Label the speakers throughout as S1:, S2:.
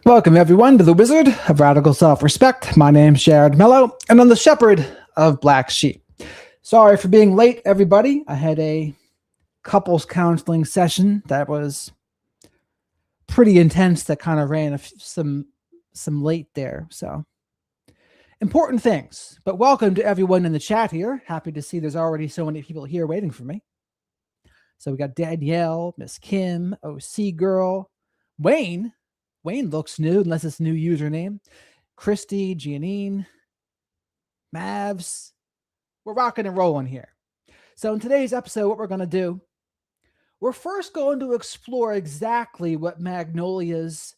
S1: Welcome, everyone, to the Wizard of Radical Self-Respect. My name's Jared Mello, and I'm the Shepherd of Black Sheep. Sorry for being late, everybody. I had a couples counseling session that was pretty intense that kind of ran some late there. So, important things. But welcome to everyone in the chat here. Happy to see there's already so many people here waiting for me. So we got Danielle, Miss Kim, OC Girl, Wayne. Wayne looks new, unless it's a new username. Christy, Giannine, Mavs. We're rocking and rolling here. So in today's episode, what we're going to do, we're first going to explore exactly what Magnolia's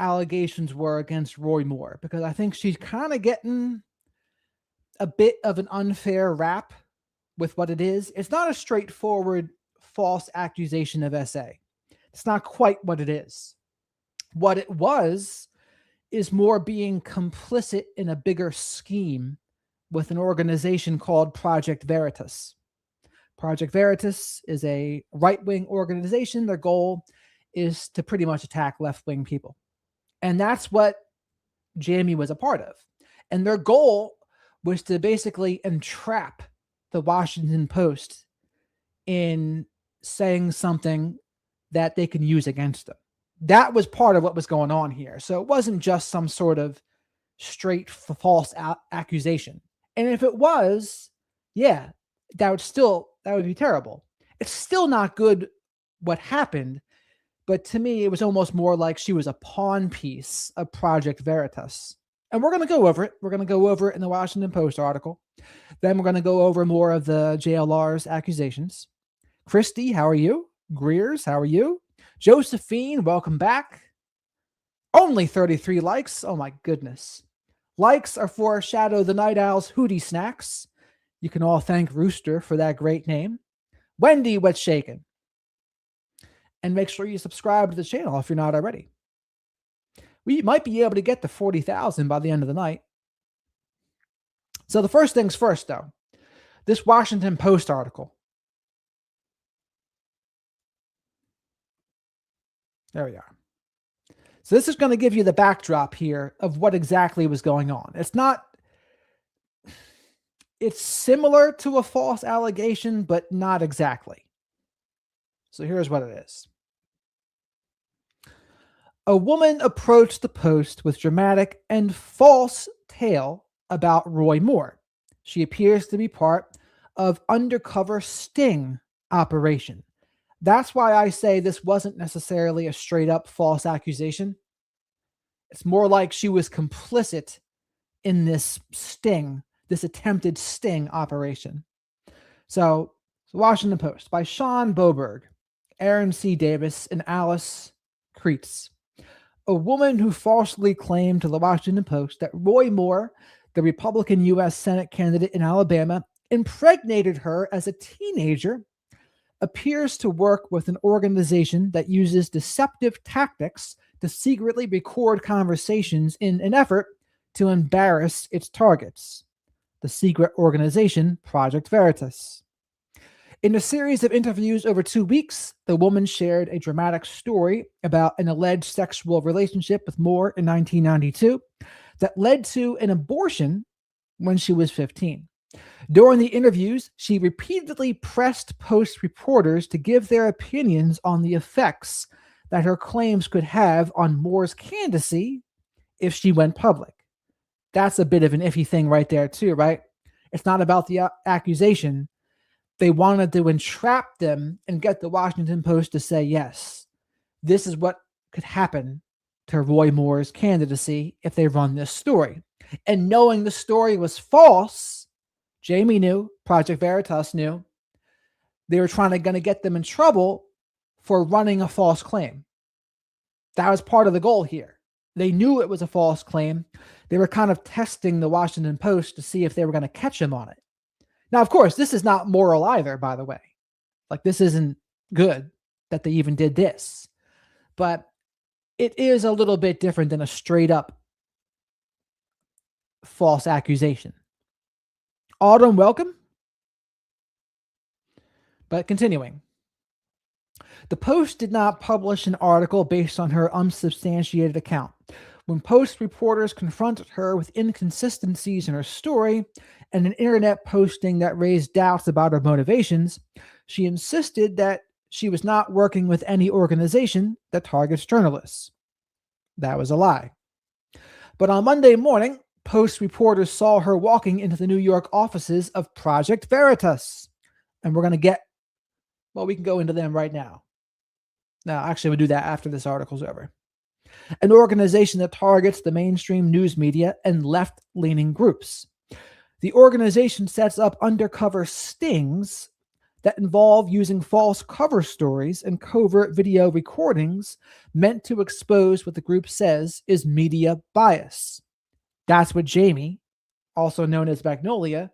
S1: allegations were against Roy Moore, because I think she's kind of getting a bit of an unfair rap with what it is. It's not a straightforward false accusation of SA. It's not quite what it is. What it was is more being complicit in a bigger scheme with an organization called Project Veritas. Project Veritas is a right-wing organization. Their goal is to pretty much attack left-wing people. And that's what Jamie was a part of. And their goal was to basically entrap the Washington Post in saying something that they can use against them. That was part of what was going on here. So it wasn't just some sort of straight false accusation. And if it was, yeah, that would be terrible. It's still not good what happened, but to me, it was almost more like she was a pawn piece of Project Veritas. And we're going to go over it. We're going to go over it in the Washington Post article. Then we're going to go over more of the JLR's accusations. Christy, how are you? Greers, how are you? Josephine, welcome back. Only 33 likes. Oh my goodness. Likes are for Shadow the Night Owl's Hootie Snacks. You can all thank Rooster for that great name. Wendy, what's shaking? And make sure you subscribe to the channel if you're not already. We might be able to get to 40,000 by the end of the night. So the first things first, though. This Washington Post article. There we are. So this is going to give you the backdrop here of what exactly was going on. It's similar to a false allegation, but not exactly. So here's what it is. A woman approached the Post with dramatic and false tale about Roy Moore. She appears to be part of undercover sting operation. That's why I say this wasn't necessarily a straight up false accusation. It's more like she was complicit in this sting, this attempted sting operation. So, Washington Post by Sean Boberg, Aaron C. Davis, and Alice Kreitz. A woman who falsely claimed to the Washington Post that Roy Moore, the Republican U.S. Senate candidate in Alabama, impregnated her as a teenager, appears to work with an organization that uses deceptive tactics to secretly record conversations in an effort to embarrass its targets. The secret organization, Project Veritas. In a series of interviews over 2 weeks, the woman shared a dramatic story about an alleged sexual relationship with Moore in 1992 that led to an abortion when she was 15. During the interviews, she repeatedly pressed Post reporters to give their opinions on the effects that her claims could have on Moore's candidacy if she went public. That's a bit of an iffy thing right there too, right? It's not about the accusation. They wanted to entrap them and get the Washington Post to say, yes, this is what could happen to Roy Moore's candidacy if they run this story. And knowing the story was false, Jamie knew, Project Veritas knew, they were going to get them in trouble for running a false claim. That was part of the goal here. They knew it was a false claim. They were kind of testing the Washington Post to see if they were going to catch him on it. Now, of course, this is not moral either, by the way. Like, this isn't good that they even did this. But it is a little bit different than a straight up false accusation. Autumn, welcome. But continuing. The Post did not publish an article based on her unsubstantiated account. When Post reporters confronted her with inconsistencies in her story and an internet posting that raised doubts about her motivations, she insisted that she was not working with any organization that targets journalists. That was a lie. But on Monday morning, Post reporters saw her walking into the New York offices of Project Veritas. And we're going to we can go into them right now. Now, actually, we'll do that after this article's over. An organization that targets the mainstream news media and left-leaning groups. The organization sets up undercover stings that involve using false cover stories and covert video recordings meant to expose what the group says is media bias. That's what Jamie, also known as Magnolia,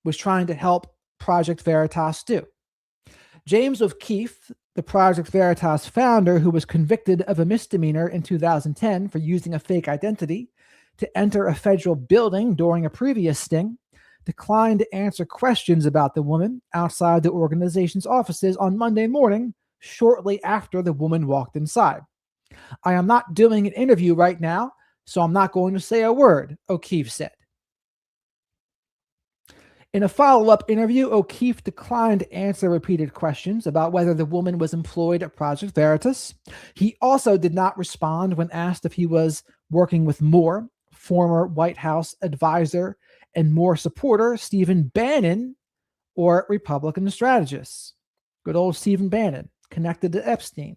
S1: was trying to help Project Veritas do. James O'Keefe, the Project Veritas founder, who was convicted of a misdemeanor in 2010 for using a fake identity to enter a federal building during a previous sting, declined to answer questions about the woman outside the organization's offices on Monday morning, shortly after the woman walked inside. "I am not doing an interview right now, so I'm not going to say a word," O'Keefe said. In a follow-up interview, O'Keefe declined to answer repeated questions about whether the woman was employed at Project Veritas. He also did not respond when asked if he was working with Moore, former White House advisor and Moore supporter Stephen Bannon, or Republican strategist. Good old Stephen Bannon, connected to Epstein.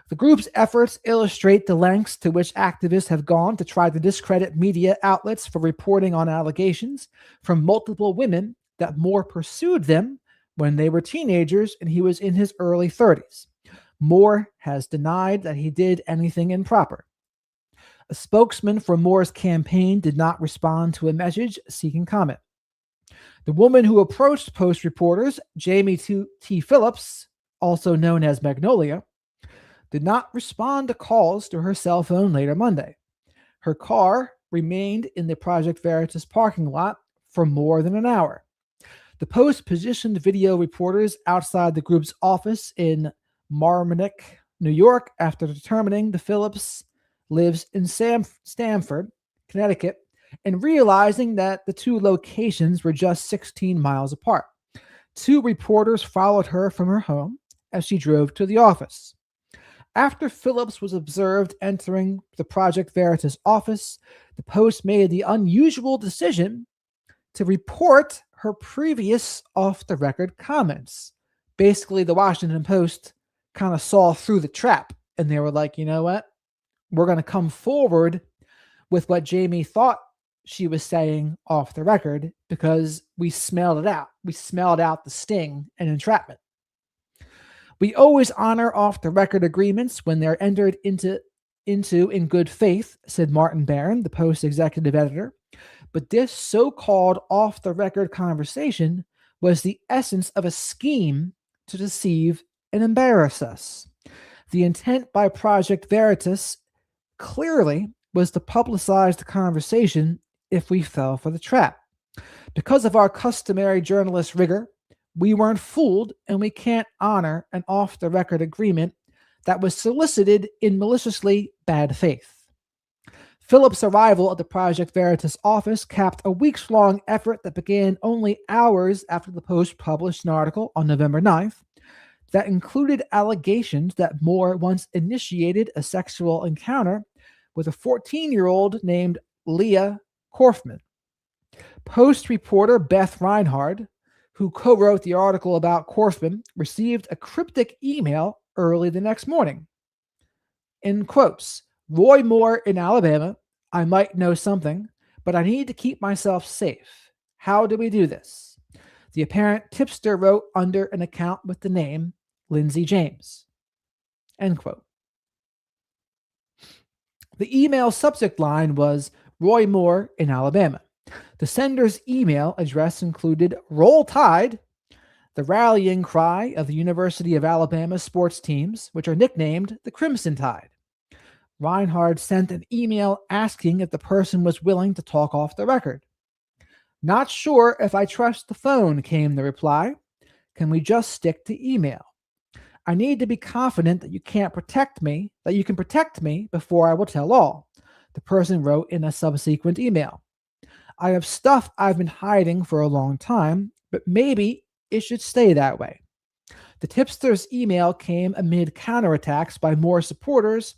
S1: The group's efforts illustrate the lengths to which activists have gone to try to discredit media outlets for reporting on allegations from multiple women that Moore pursued them when they were teenagers and he was in his early 30s. Moore has denied that he did anything improper. A spokesman for Moore's campaign did not respond to a message seeking comment. The woman who approached Post reporters, Jamie T. Phillips, also known as Magnolia, did not respond to calls to her cell phone later Monday. Her car remained in the Project Veritas parking lot for more than an hour. The Post positioned video reporters outside the group's office in Marmaduke, New York, after determining the Phillips lives in Stamford, Connecticut, and realizing that the two locations were just 16 miles apart. Two reporters followed her from her home as she drove to the office. After Phillips was observed entering the Project Veritas office, the Post made the unusual decision to report her previous off-the-record comments. Basically, the Washington Post kind of saw through the trap, and they were like, you know what? We're going to come forward with what Jamie thought she was saying off the record because we smelled it out. We smelled out the sting and entrapment. "We always honor off-the-record agreements when they're entered into in good faith," said Martin Barron, the Post executive editor. "But this so-called off-the-record conversation was the essence of a scheme to deceive and embarrass us. The intent by Project Veritas clearly was to publicize the conversation if we fell for the trap. Because of our customary journalist rigor, we weren't fooled, and we can't honor an off-the-record agreement that was solicited in maliciously bad faith." Phillips' arrival at the Project Veritas office capped a weeks-long effort that began only hours after the Post published an article on November 9th that included allegations that Moore once initiated a sexual encounter with a 14-year-old named Leah Korfman. Post reporter Beth Reinhard, who co-wrote the article about Korfman, received a cryptic email early the next morning. In quotes, "Roy Moore in Alabama, I might know something, but I need to keep myself safe. How do we do this?" The apparent tipster wrote under an account with the name Lindsay James. End quote. The email subject line was Roy Moore in Alabama. The sender's email address included "Roll Tide," the rallying cry of the University of Alabama sports teams, which are nicknamed the Crimson Tide. Reinhard sent an email asking if the person was willing to talk off the record. "Not sure if I trust the phone," came the reply. "Can we just stick to email?" I need to be confident that you can protect me before I will tell all, the person wrote in a subsequent email. I have stuff I've been hiding for a long time, but maybe it should stay that way. The tipster's email came amid counterattacks by more supporters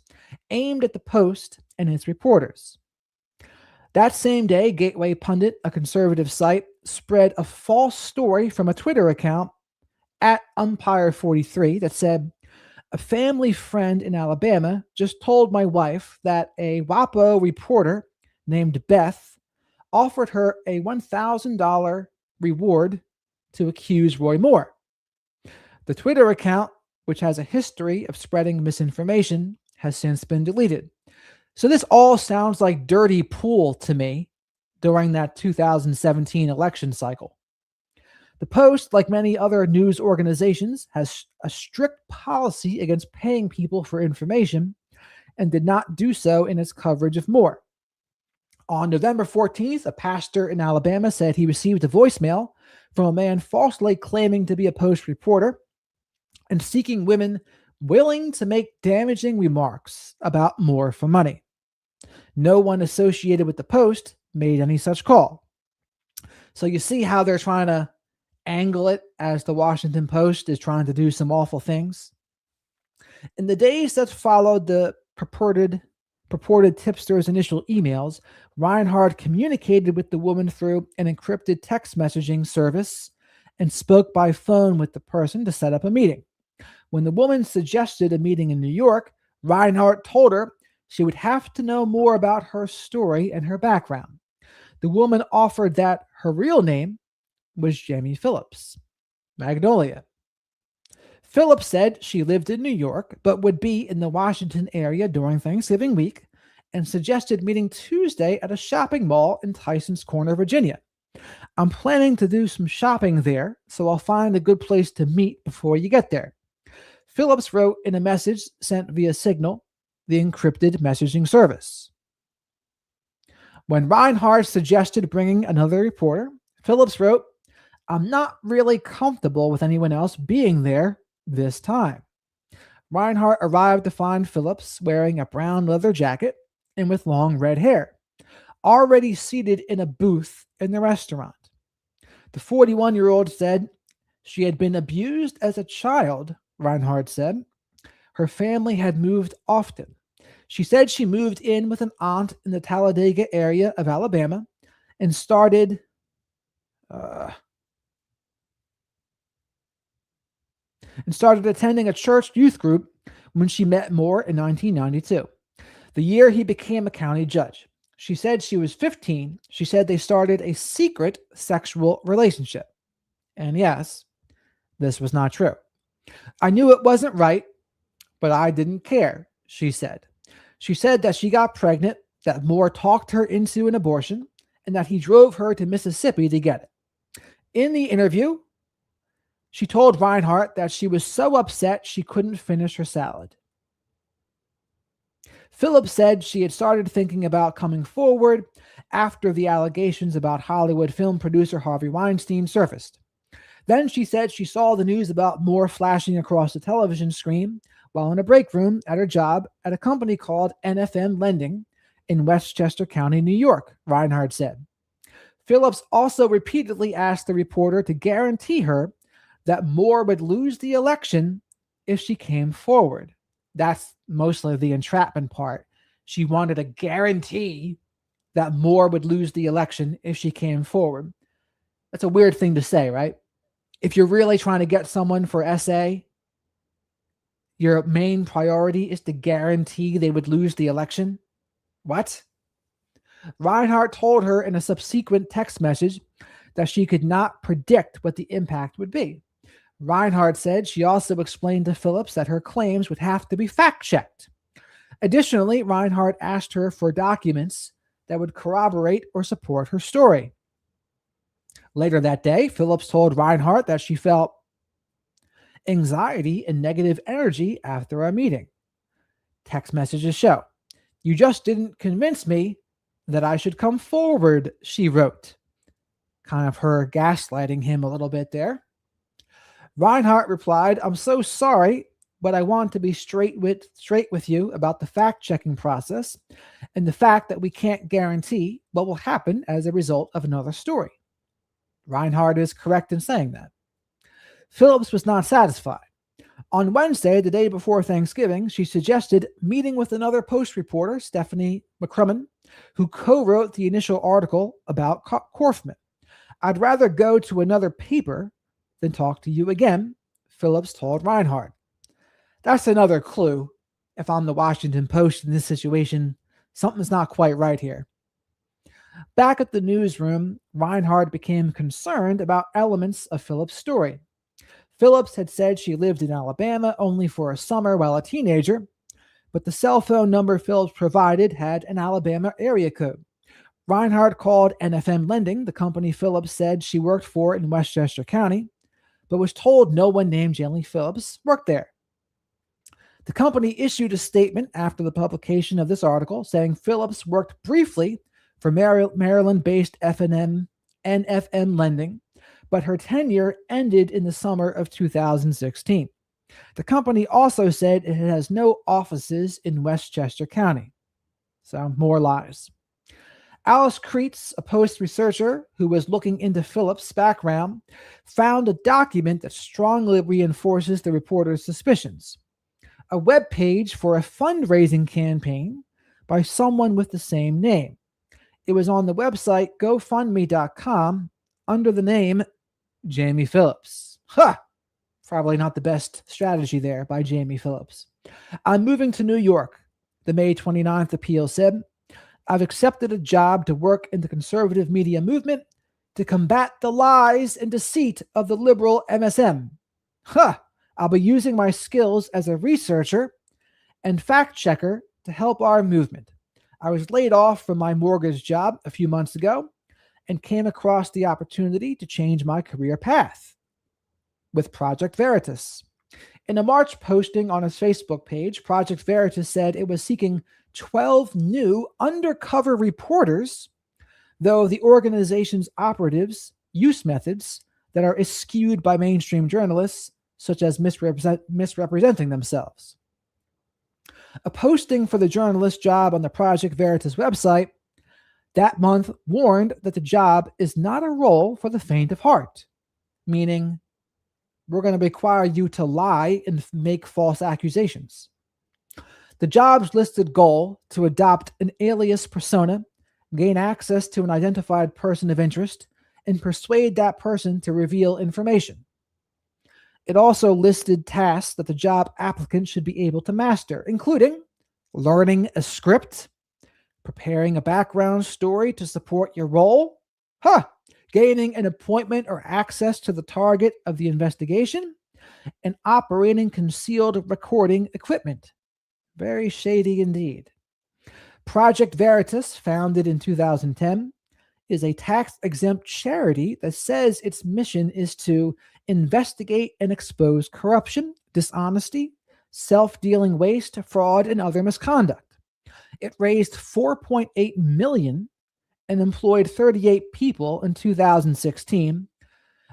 S1: aimed at the Post and its reporters. That same day, Gateway Pundit, a conservative site, spread a false story from a Twitter account at Umpire43 that said, a family friend in Alabama just told my wife that a WAPO reporter named Beth offered her a $1,000 reward to accuse Roy Moore. The Twitter account, which has a history of spreading misinformation, has since been deleted. So this all sounds like dirty pool to me during that 2017 election cycle. The Post, like many other news organizations, has a strict policy against paying people for information and did not do so in its coverage of Moore. On November 14th, a pastor in Alabama said he received a voicemail from a man falsely claiming to be a Post reporter and seeking women willing to make damaging remarks about Moore for money. No one associated with the Post made any such call. So you see how they're trying to angle it as the Washington Post is trying to do some awful things. In the days that followed the purported tipster's initial emails, Reinhardt communicated with the woman through an encrypted text messaging service and spoke by phone with the person to set up a meeting. When the woman suggested a meeting in New York, Reinhardt told her she would have to know more about her story and her background. The woman offered that her real name was Jamie Phillips, Magnolia. Phillips said she lived in New York but would be in the Washington area during Thanksgiving week and suggested meeting Tuesday at a shopping mall in Tysons Corner, Virginia. I'm planning to do some shopping there, so I'll find a good place to meet before you get there. Phillips wrote in a message sent via Signal, the encrypted messaging service. When Reinhardt suggested bringing another reporter, Phillips wrote, I'm not really comfortable with anyone else being there this time. Reinhardt arrived to find Phillips wearing a brown leather jacket and with long red hair, already seated in a booth in the restaurant. The 41-year-old said she had been abused as a child, Reinhardt said. Her family had moved often. She said she moved in with an aunt in the Talladega area of Alabama and started attending a church youth group when she met Moore in 1992, the year he became a county judge. She said she was 15. She said they started a secret sexual relationship. And yes, this was not true. I knew it wasn't right, but I didn't care, she said. She said that she got pregnant, that Moore talked her into an abortion, and that he drove her to Mississippi to get it. In the interview, she told Reinhardt that she was so upset she couldn't finish her salad. Phillips said she had started thinking about coming forward after the allegations about Hollywood film producer Harvey Weinstein surfaced. Then she said she saw the news about Moore flashing across the television screen while in a break room at her job at a company called NFM Lending in Westchester County, New York, Reinhardt said. Phillips also repeatedly asked the reporter to guarantee her that Moore would lose the election if she came forward. That's mostly the entrapment part. She wanted a guarantee that Moore would lose the election if she came forward. That's a weird thing to say, right? If you're really trying to get someone for SA, your main priority is to guarantee they would lose the election? What? Reinhardt told her in a subsequent text message that she could not predict what the impact would be. Reinhardt said she also explained to Phillips that her claims would have to be fact-checked. Additionally, Reinhardt asked her for documents that would corroborate or support her story. Later that day, Phillips told Reinhardt that she felt anxiety and negative energy after our meeting. Text messages show, "You just didn't convince me that I should come forward," she wrote. Kind of her gaslighting him a little bit there. Reinhardt replied, "I'm so sorry. but I want to be straight with you about the fact-checking process and the fact that we can't guarantee what will happen as a result of another story. Reinhardt is correct in saying that. Phillips was not satisfied. On Wednesday, the day before Thanksgiving, she suggested meeting with another Post reporter, Stephanie McCrumman, who co-wrote the initial article about Korfman. I'd rather go to another paper than talk to you again, Phillips told Reinhardt. That's another clue. If I'm the Washington Post in this situation, something's not quite right here. Back at the newsroom, Reinhardt became concerned about elements of Phillips' story. Phillips had said she lived in Alabama only for a summer while a teenager, but the cell phone number Phillips provided had an Alabama area code. Reinhardt called NFM Lending, the company Phillips said she worked for in Westchester County, but was told no one named Jenny Phillips worked there. The company issued a statement after the publication of this article saying Phillips worked briefly for Maryland-based NFM Lending, but her tenure ended in the summer of 2016. The company also said it has no offices in Westchester County. So, more lies. Alice Kreitz, a Post researcher who was looking into Phillips' background, found a document that strongly reinforces the reporter's suspicions. A web page for a fundraising campaign by someone with the same name. It was on the website GoFundMe.com under the name Jamie Phillips. Probably not the best strategy there by Jamie Phillips. I'm moving to New York. The May 29th appeal said, I've accepted a job to work in the conservative media movement to combat the lies and deceit of the liberal MSM. I'll be using my skills as a researcher and fact checker to help our movement. I was laid off from my mortgage job a few months ago and came across the opportunity to change my career path with Project Veritas. In a March posting on his Facebook page, Project Veritas said it was seeking 12 new undercover reporters, though the organization's operatives use methods that are eschewed by mainstream journalists, such as misrepresenting themselves. A posting for the journalist job on the Project Veritas website that month warned that the job is not a role for the faint of heart, meaning we're going to require you to lie and make false accusations. The job's listed goal to adopt an alias persona, gain access to an identified person of interest, and persuade that person to reveal information. It also listed tasks that the job applicant should be able to master, including learning a script, preparing a background story to support your role, gaining an appointment or access to the target of the investigation, and operating concealed recording equipment. Very shady indeed. Project Veritas, founded in 2010, is a tax-exempt charity that says its mission is to investigate and expose corruption, dishonesty, self-dealing waste, fraud, and other misconduct. It raised $4.8 million and employed 38 people in 2016,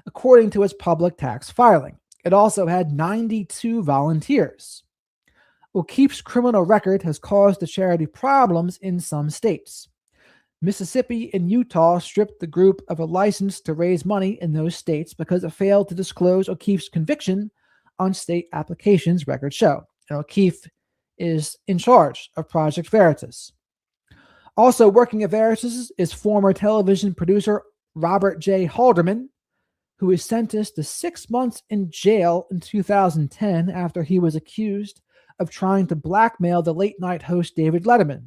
S1: according to its public tax filing. It also had 92 volunteers. O'Keefe's criminal record has caused the charity problems in some states. Mississippi and Utah stripped the group of a license to raise money in those states because it failed to disclose O'Keefe's conviction on state applications, records show. And O'Keefe is in charge of Project Veritas. Also working at Veritas is former television producer Robert J. Halderman, who was sentenced to 6 months in jail in 2010 after he was accused of trying to blackmail the late-night host David Letterman.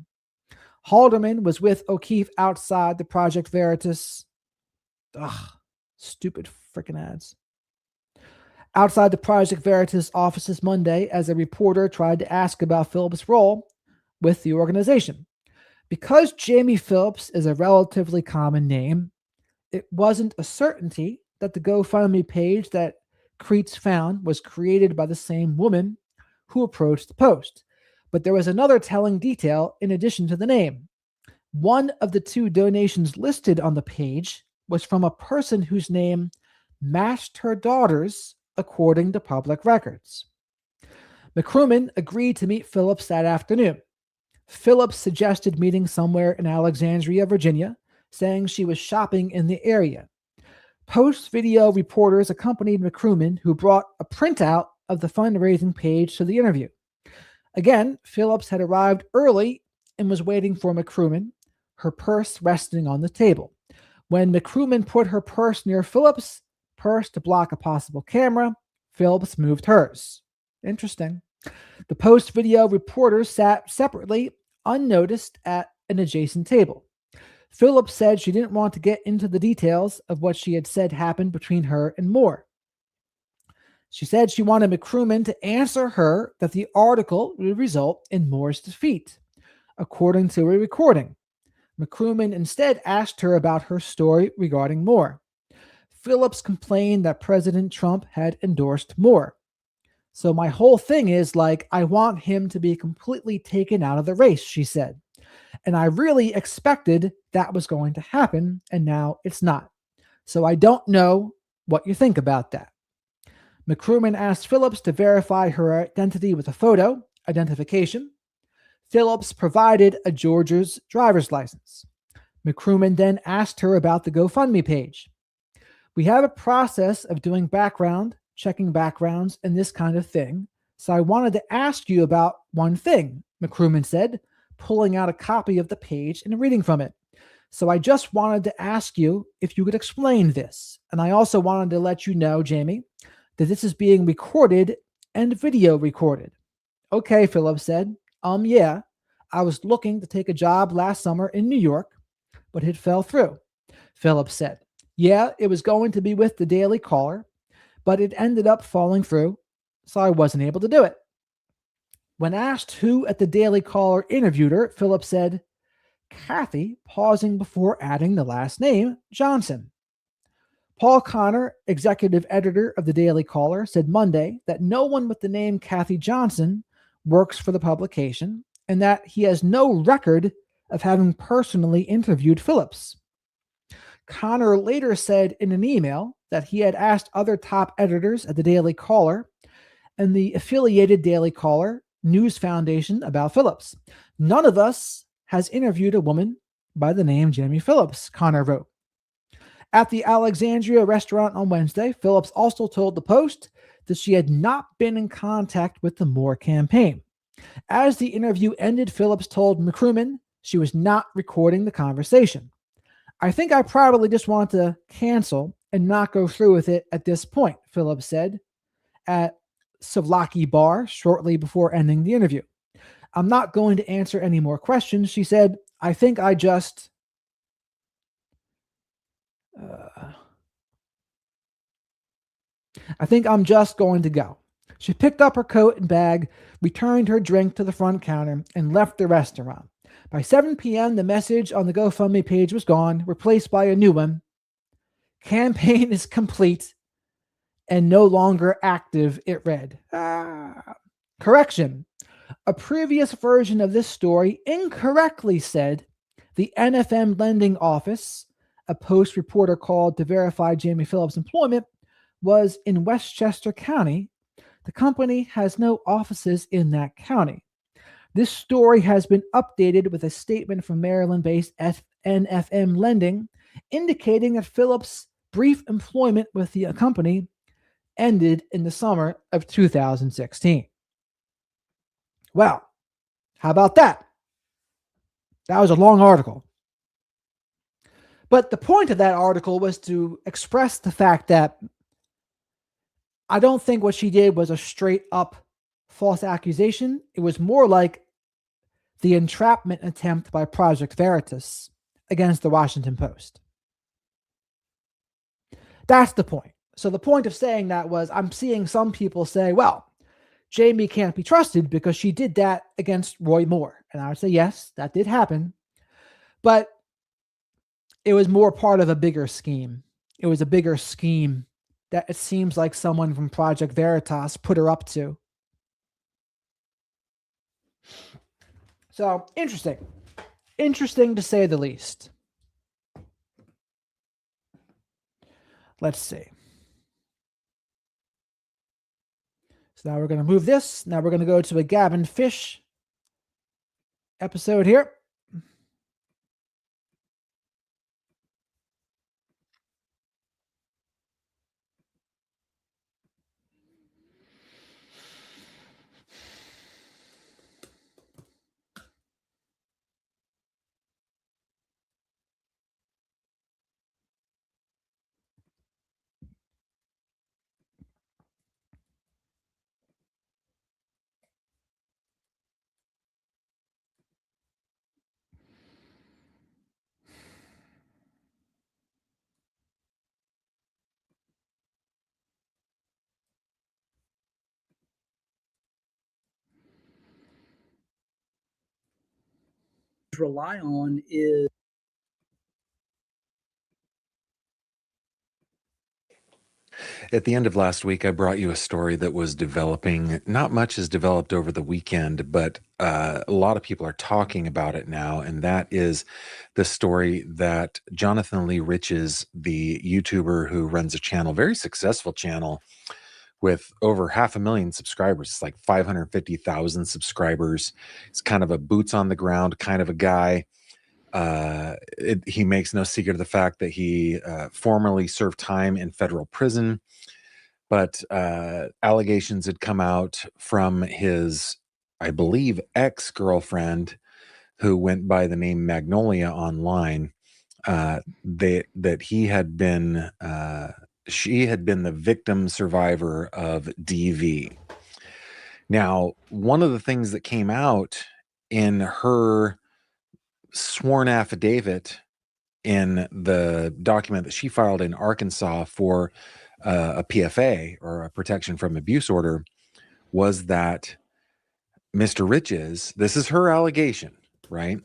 S1: Halderman was with O'Keefe outside the Project Veritas. Stupid freaking ads. Outside the Project Veritas offices Monday as a reporter tried to ask about Phillips' role with the organization. Because Jamie Phillips is a relatively common name, it wasn't a certainty that the GoFundMe page that Kreitz found was created by the same woman who approached the Post. But there was another telling detail in addition to the name. One of the 2 donations listed on the page was from a person whose name matched her daughter's, according to public records. McCrumman agreed to meet Phillips that afternoon. Phillips suggested meeting somewhere in Alexandria, Virginia, saying she was shopping in the area. Post-video reporters accompanied McCrumman, who brought a printout of the fundraising page to the interview. Again, Phillips had arrived early and was waiting for McCrumman, her purse resting on the table. When McCrumman put her purse near Phillips' purse to block a possible camera, Phillips moved hers. Interesting. The post-video reporters sat separately, unnoticed, at an adjacent table. Phillips said she didn't want to get into the details of what she had said happened between her and Moore. She said she wanted McCrumman to answer her that the article would result in Moore's defeat, according to a recording. McCrumman instead asked her about her story regarding Moore. Phillips complained that President Trump had endorsed Moore. So my whole thing is I want him to be completely taken out of the race, she said. And I really expected that was going to happen, and now it's not. So I don't know what you think about that. McCrumman asked Phillips to verify her identity with a photo identification. Phillips provided a Georgia's driver's license. McCrumman then asked her about the GoFundMe page. We have a process of doing background, checking backgrounds, and this kind of thing. So I wanted to ask you about one thing, McCrumman said, pulling out a copy of the page and reading from it. So I just wanted to ask you if you could explain this. And I also wanted to let you know, Jamie, that this is being recorded and video recorded. Okay, Phillips said. Yeah, I was looking to take a job last summer in New York, but it fell through. Phillips said, yeah, it was going to be with the Daily Caller, but it ended up falling through, so I wasn't able to do it. When asked who at the Daily Caller interviewed her, Phillips said, Kathy, pausing before adding the last name, Johnson. Paul Connor, executive editor of the Daily Caller, said Monday that no one with the name Kathy Johnson works for the publication and that he has no record of having personally interviewed Phillips. Connor later said in an email that he had asked other top editors at the Daily Caller and the affiliated Daily Caller News Foundation about Phillips. None of us has interviewed a woman by the name Jamie Phillips, Connor wrote. At the Alexandria restaurant on Wednesday, Phillips also told the Post that she had not been in contact with the Moore campaign. As the interview ended, Phillips told McCrumman she was not recording the conversation. I think I probably just want to cancel and not go through with it at this point, Phillips said at Savlaki Bar shortly before ending the interview. I'm not going to answer any more questions, she said. I think I'm just going to go. She picked up her coat and bag, returned her drink to the front counter, and left the restaurant. By 7 p.m., the message on the GoFundMe page was gone, replaced by a new one. Campaign is complete and no longer active, it read. Correction. A previous version of this story incorrectly said the NFM lending office, a Post reporter called to verify Jamie Phillips' employment, was in Westchester County. The company has no offices in that county. This story has been updated with a statement from Maryland-based NFM Lending indicating that Phillips' brief employment with the company ended in the summer of 2016. Well, how about that? That was a long article. But the point of that article was to express the fact that I don't think what she did was a straight up false accusation. It was more like the entrapment attempt by Project Veritas against the Washington Post. That's the point. So the point of saying that was I'm seeing some people say, well, Jamie can't be trusted because she did that against Roy Moore. And I would say, yes, that did happen. But it was more part of a bigger scheme. It was a bigger scheme that it seems like someone from Project Veritas put her up to. So, interesting. Interesting to say the least. Let's see. So now we're going to move this. Now we're going to go to a Gavin Fish episode here.
S2: Rely on is
S3: At the end of last week, I brought you a story that was developing. Not much has developed over the weekend, but a lot of people are talking about it now. And that is the story that Jonathan Lee Riches, the YouTuber who runs a channel, very successful channel with over 500,000 subscribers. It's like 550,000 subscribers. It's kind of a boots on the ground kind of a guy. He makes no secret of the fact that he formerly served time in federal prison, but allegations had come out from his, I believe, ex-girlfriend, who went by the name Magnolia online, that he had been, she had been the victim survivor of DV. Now, one of the things that came out in her sworn affidavit in the document that she filed in Arkansas for a PFA, or a protection from abuse order, was that Mr. Riches, this is her allegation, right?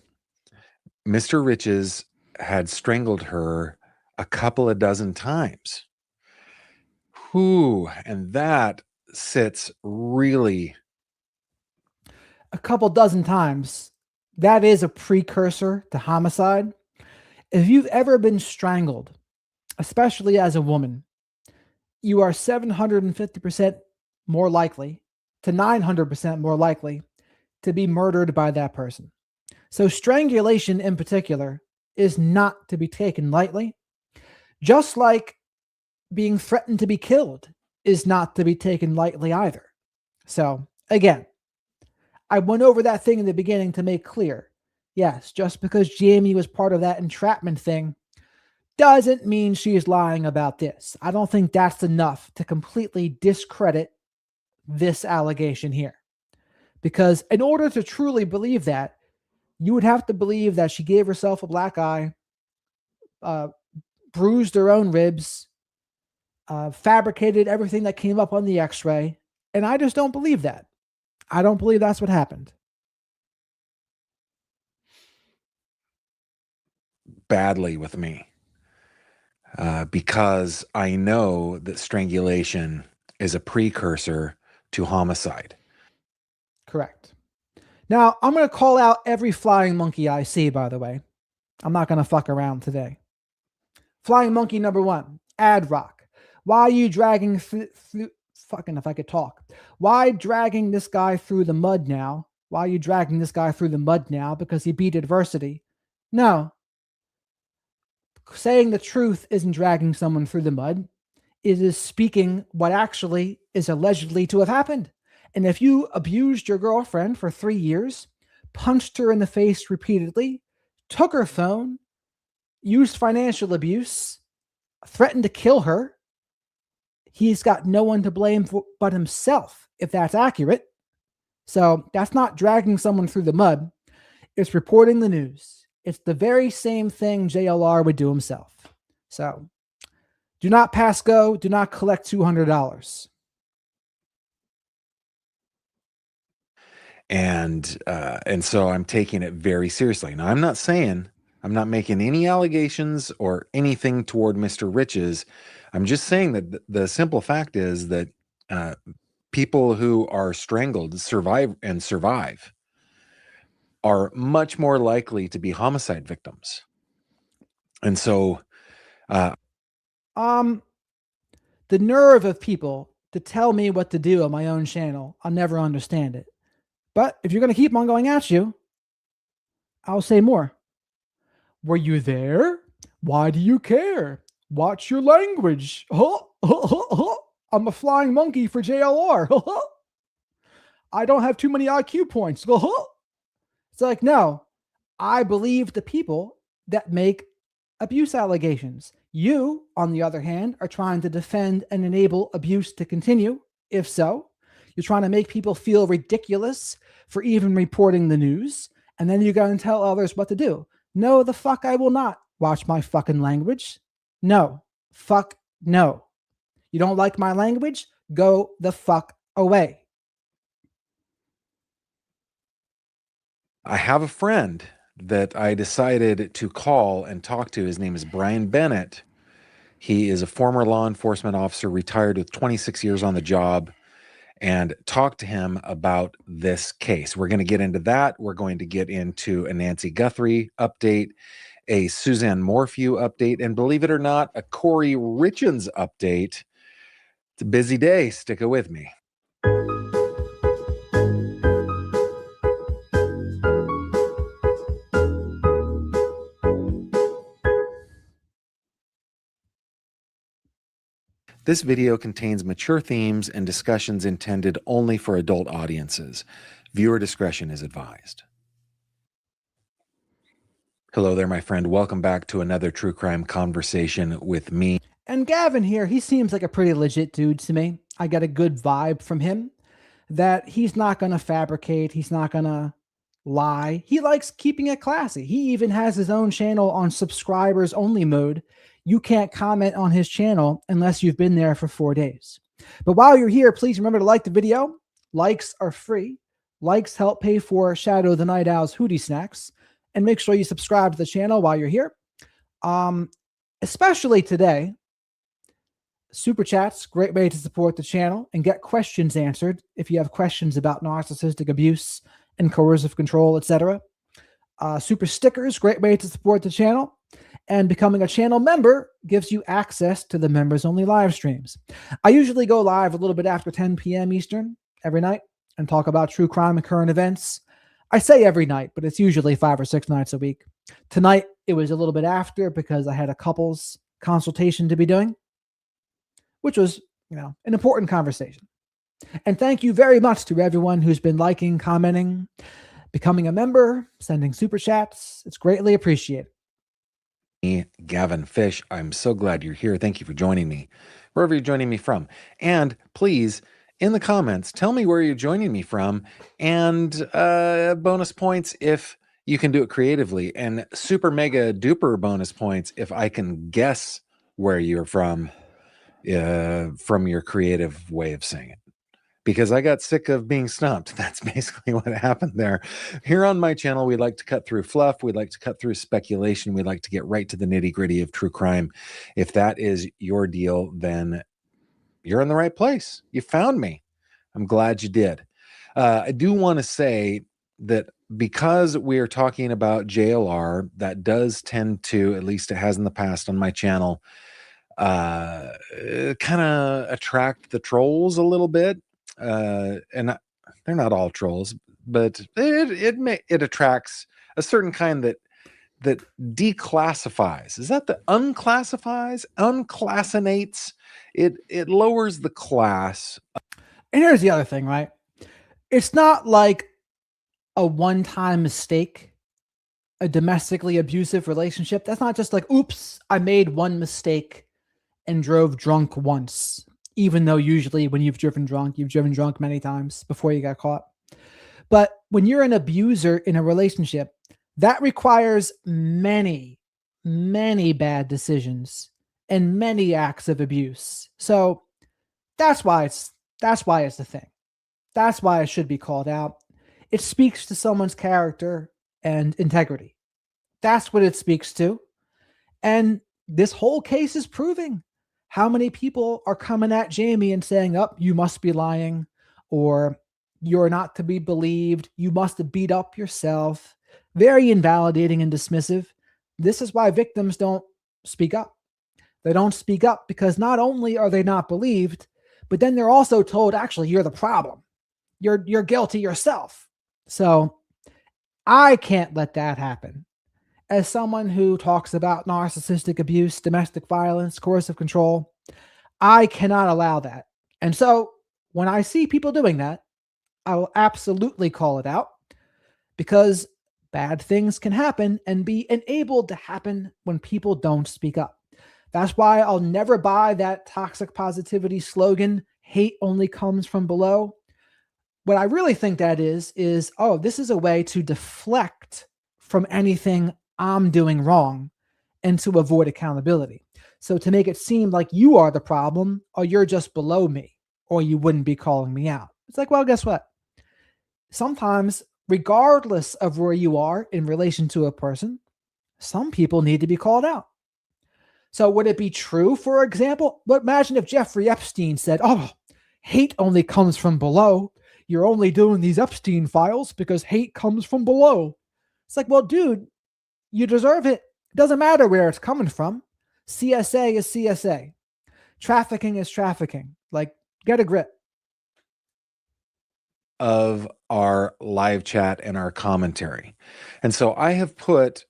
S3: Mr. Riches had strangled her a couple of dozen times. Whew, and that sits really...
S1: A couple dozen times. That is a precursor to homicide. If you've ever been strangled, especially as a woman, you are 750% more likely to 900% more likely to be murdered by that person. So strangulation in particular is not to be taken lightly, just like being threatened to be killed is not to be taken lightly either. So again, I went over that thing in the beginning to make clear. Yes, just because Jamie was part of that entrapment thing doesn't mean she's lying about this. I don't think that's enough to completely discredit this allegation here. Because in order to truly believe that, you would have to believe that she gave herself a black eye, bruised her own ribs, fabricated everything that came up on the x-ray. And I just don't believe that. I don't believe that's what happened.
S3: Badly with me, because I know that strangulation is a precursor to homicide.
S1: Correct. Now, I'm going to call out every flying monkey I see, by the way. I'm not going to fuck around today. Flying monkey number 1, Ad Rock. Why are you dragging through fucking, if I could talk. Why dragging this guy through the mud now? Why are you dragging this guy through the mud now? Because he beat adversity. No. Saying the truth isn't dragging someone through the mud. It is speaking what actually is allegedly to have happened. And if you abused your girlfriend for 3 years, punched her in the face repeatedly, took her phone, used financial abuse, threatened to kill her, he's got no one to blame but himself, if that's accurate. So that's not dragging someone through the mud. It's reporting the news. It's the very same thing JLR would do himself. So do not pass go. Do not collect $200.
S3: And so I'm taking it very seriously. Now, I'm not making any allegations or anything toward Mr. Riches. I'm just saying that the simple fact is that people who are strangled, survive are much more likely to be homicide victims. And so
S1: the nerve of people to tell me what to do on my own channel, I'll never understand it. But if you're going to keep on going at you, I'll say more. Were you there? Why do you care? Watch your language. I'm a flying monkey for JLR. I don't have too many IQ points. It's like, no, I believe the people that make abuse allegations. You, on the other hand, are trying to defend and enable abuse to continue. If so, you're trying to make people feel ridiculous for even reporting the news. And then you're going to tell others what to do. No, the fuck I will not. Watch my fucking language. No. Fuck no. You don't like my language? Go the fuck away.
S3: I have a friend that I decided to call and talk to. His name is Brian Bennett. He is a former law enforcement officer, retired with 26 years on the job, and talk to him about this case. We're going to get into that. We're going to get into a Nancy Guthrie update, a Suzanne Morphew update, and believe it or not, a Corey Richens update. It's a busy day. Stick it with me. This video contains mature themes and discussions intended only for adult audiences. Viewer discretion is advised. Hello there, my friend. Welcome back to another true crime conversation with me.
S1: And Gavin here, he seems like a pretty legit dude to me. I get a good vibe from him that he's not going to fabricate. He's not going to lie. He likes keeping it classy. He even has his own channel on subscribers only mode. You can't comment on his channel unless you've been there for 4 days. But while you're here, please remember to like the video. Likes are free. Likes help pay for Shadow the Night Owl's Hootie Snacks. And make sure you subscribe to the channel while you're here. Especially today, Super Chats, great way to support the channel and get questions answered if you have questions about narcissistic abuse and coercive control, etc. Super Stickers, great way to support the channel. And becoming a channel member gives you access to the members-only live streams. I usually go live a little bit after 10 p.m. Eastern every night and talk about true crime and current events. I say every night, but it's usually 5 or 6 nights a week. Tonight, it was a little bit after because I had a couples consultation to be doing, which was, an important conversation. And thank you very much to everyone who's been liking, commenting, becoming a member, sending super chats. It's greatly appreciated.
S3: Gavin Fish, I'm so glad you're here. Thank you for joining me, wherever you're joining me from. And please, in the comments, tell me where you're joining me from, and bonus points if you can do it creatively, and super mega duper bonus points if I can guess where you're from your creative way of saying it. Because I got sick of being stumped. That's basically what happened there. Here on my channel, we like to cut through fluff. We like to cut through speculation. We like to get right to the nitty-gritty of true crime. If that is your deal, then you're in the right place. You found me. I'm glad you did. I do want to say that because we are talking about JLR, that does tend to, at least it has in the past on my channel, kind of attract the trolls a little bit. And they're not all trolls, but it attracts a certain kind that declassifies. Is that the unclassinates? It lowers the class.
S1: And here's the other thing, right? It's not like a one-time mistake, a domestically abusive relationship. That's not just like, oops, I made one mistake and drove drunk once. Even though usually when you've driven drunk many times before you got caught. But when you're an abuser in a relationship, that requires many, many bad decisions and many acts of abuse. So that's why it's the thing. That's why it should be called out. It speaks to someone's character and integrity. That's what it speaks to. And this whole case is proving how many people are coming at Jamie and saying, oh, you must be lying, or you're not to be believed. You must have beat up yourself. Very invalidating and dismissive. This is why victims don't speak up. They don't speak up because not only are they not believed, But then they're also told, actually, you're the problem. You're guilty yourself. So I can't let that happen. As someone who talks about narcissistic abuse, domestic violence, coercive control, I cannot allow that. And so when I see people doing that, I will absolutely call it out, because bad things can happen and be enabled to happen when people don't speak up. That's why I'll never buy that toxic positivity slogan, hate only comes from below. What I really think that is, oh, this is a way to deflect from anything I'm doing wrong and to avoid accountability. So to make it seem like you are the problem, or you're just below me, or you wouldn't be calling me out. It's like, well, guess what? Sometimes, regardless of where you are in relation to a person, some people need to be called out. So would it be true, for example, but imagine if Jeffrey Epstein said, oh, hate only comes from below. You're only doing these Epstein files because hate comes from below. It's like, well, dude, you deserve it. It doesn't matter where it's coming from. CSA is CSA. Trafficking is trafficking. Like, get a grip.
S3: Of our live chat and our commentary. And so I have put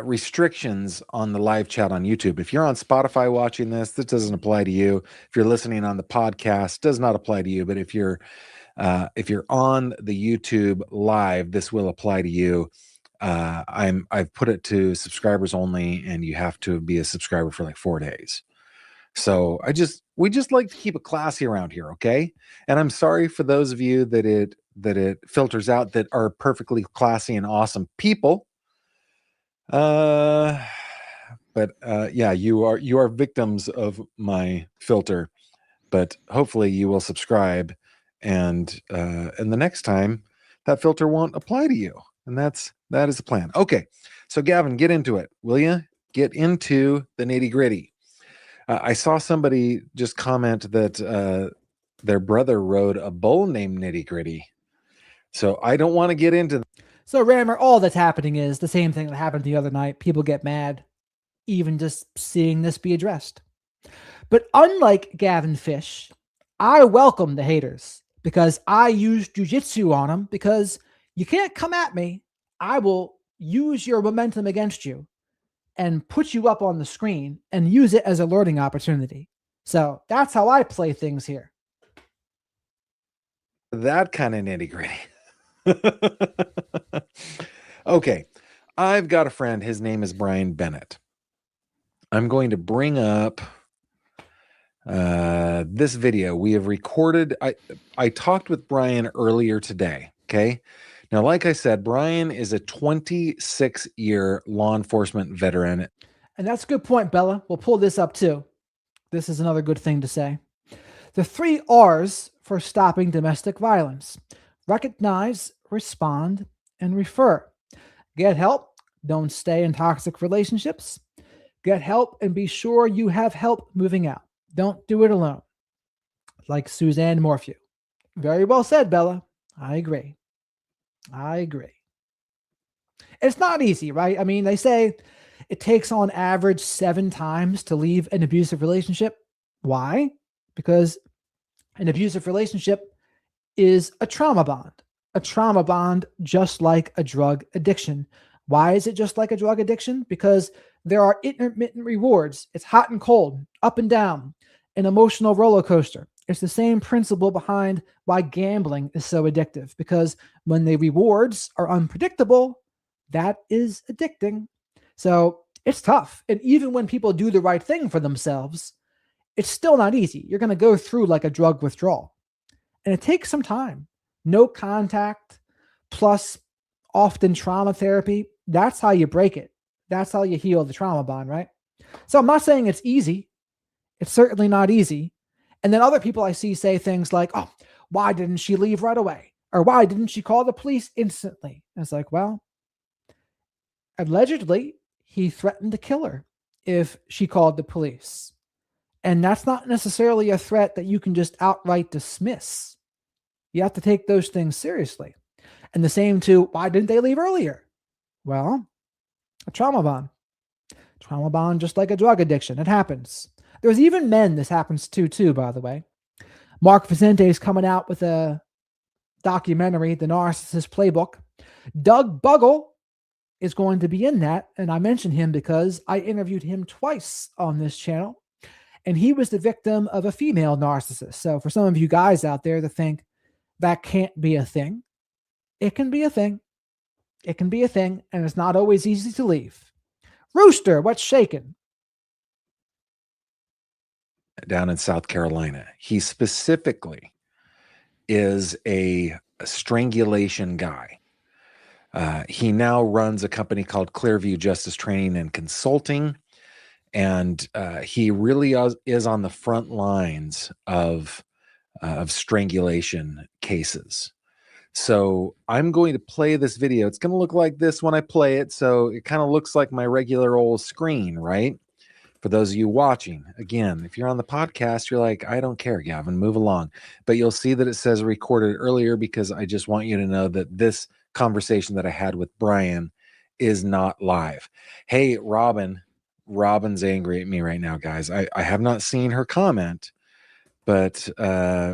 S3: restrictions on the live chat on YouTube. If you're on Spotify watching this doesn't apply to you. If you're listening on the podcast, does not apply to you. But if you're on the YouTube live, this will apply to you. I've put it to subscribers only, and you have to be a subscriber for like 4 days. So we just like to keep it classy around here, okay? And I'm sorry for those of you that it filters out that are perfectly classy and awesome people. But yeah, you are victims of my filter. But hopefully you will subscribe, and the next time that filter won't apply to you. And that is the plan. Okay, so Gavin, get into it, will you? Get into the nitty gritty. I saw somebody just comment that their brother rode a bull named Nitty Gritty. So I don't want to get into.
S1: So Rammer, all that's happening is the same thing that happened the other night. People get mad, even just seeing this be addressed. But unlike Gavin Fish, I welcome the haters, because I use jujitsu on them, because you can't come at me. I will use your momentum against you and put you up on the screen and use it as a learning opportunity. So that's how I play things here.
S3: That kind of nitty gritty. Okay. I've got a friend. His name is Brian Bennett. I'm going to bring up this video we have recorded. I talked with Brian earlier today. Okay. Now, like I said, Brian is a 26-year law enforcement veteran.
S1: And that's a good point, Bella. We'll pull this up too. This is another good thing to say. The 3 R's for stopping domestic violence: recognize, respond, and refer. Get help. Don't stay in toxic relationships. Get help and be sure you have help moving out. Don't do it alone. Like Suzanne Morphew. Very well said, Bella. I agree. It's not easy, right? I mean, they say it takes on average 7 times to leave an abusive relationship. Why? Because an abusive relationship is a trauma bond. A trauma bond, just like a drug addiction. Why is it just like a drug addiction? Because there are intermittent rewards. It's hot and cold, up and down, an emotional roller coaster. It's the same principle behind why gambling is so addictive, because when the rewards are unpredictable, that is addicting. So it's tough. And even when people do the right thing for themselves, it's still not easy. You're going to go through like a drug withdrawal. And it takes some time. No contact, plus often trauma therapy. That's how you break it. That's how you heal the trauma bond, right? So I'm not saying it's easy. It's certainly not easy. And then other people I see say things like, oh, why didn't she leave right away? Or why didn't she call the police instantly? And it's like, well, allegedly, he threatened to kill her if she called the police. And that's not necessarily a threat that you can just outright dismiss. You have to take those things seriously. And the same to, why didn't they leave earlier? Well, a trauma bond. Trauma bond, just like a drug addiction. It happens. There's even men this happens to too, by the way. Mark Vicente is coming out with a documentary, The Narcissist Playbook. Doug Bugle is going to be in that, and I mentioned him because I interviewed him twice on this channel, and he was the victim of a female narcissist. So for some of you guys out there that think that can't be a thing, it can be a thing. It can be a thing, and it's not always easy to leave. Rooster, what's shaking?
S3: Down in South Carolina. He specifically is a strangulation guy. He now runs a company called Clearview Justice Training and Consulting, and he really is on the front lines of strangulation cases. So I'm going to play this video. It's going to look like this when I play it, so it kind of looks like my regular old screen, right? For those of you watching, again, if you're on the podcast, you're like, I don't care, Gavin, move along. But you'll see that it says recorded earlier because I just want you to know that this conversation that I had with Brian is not live. Hey, Robin's angry at me right now, guys. I have not seen her comment, but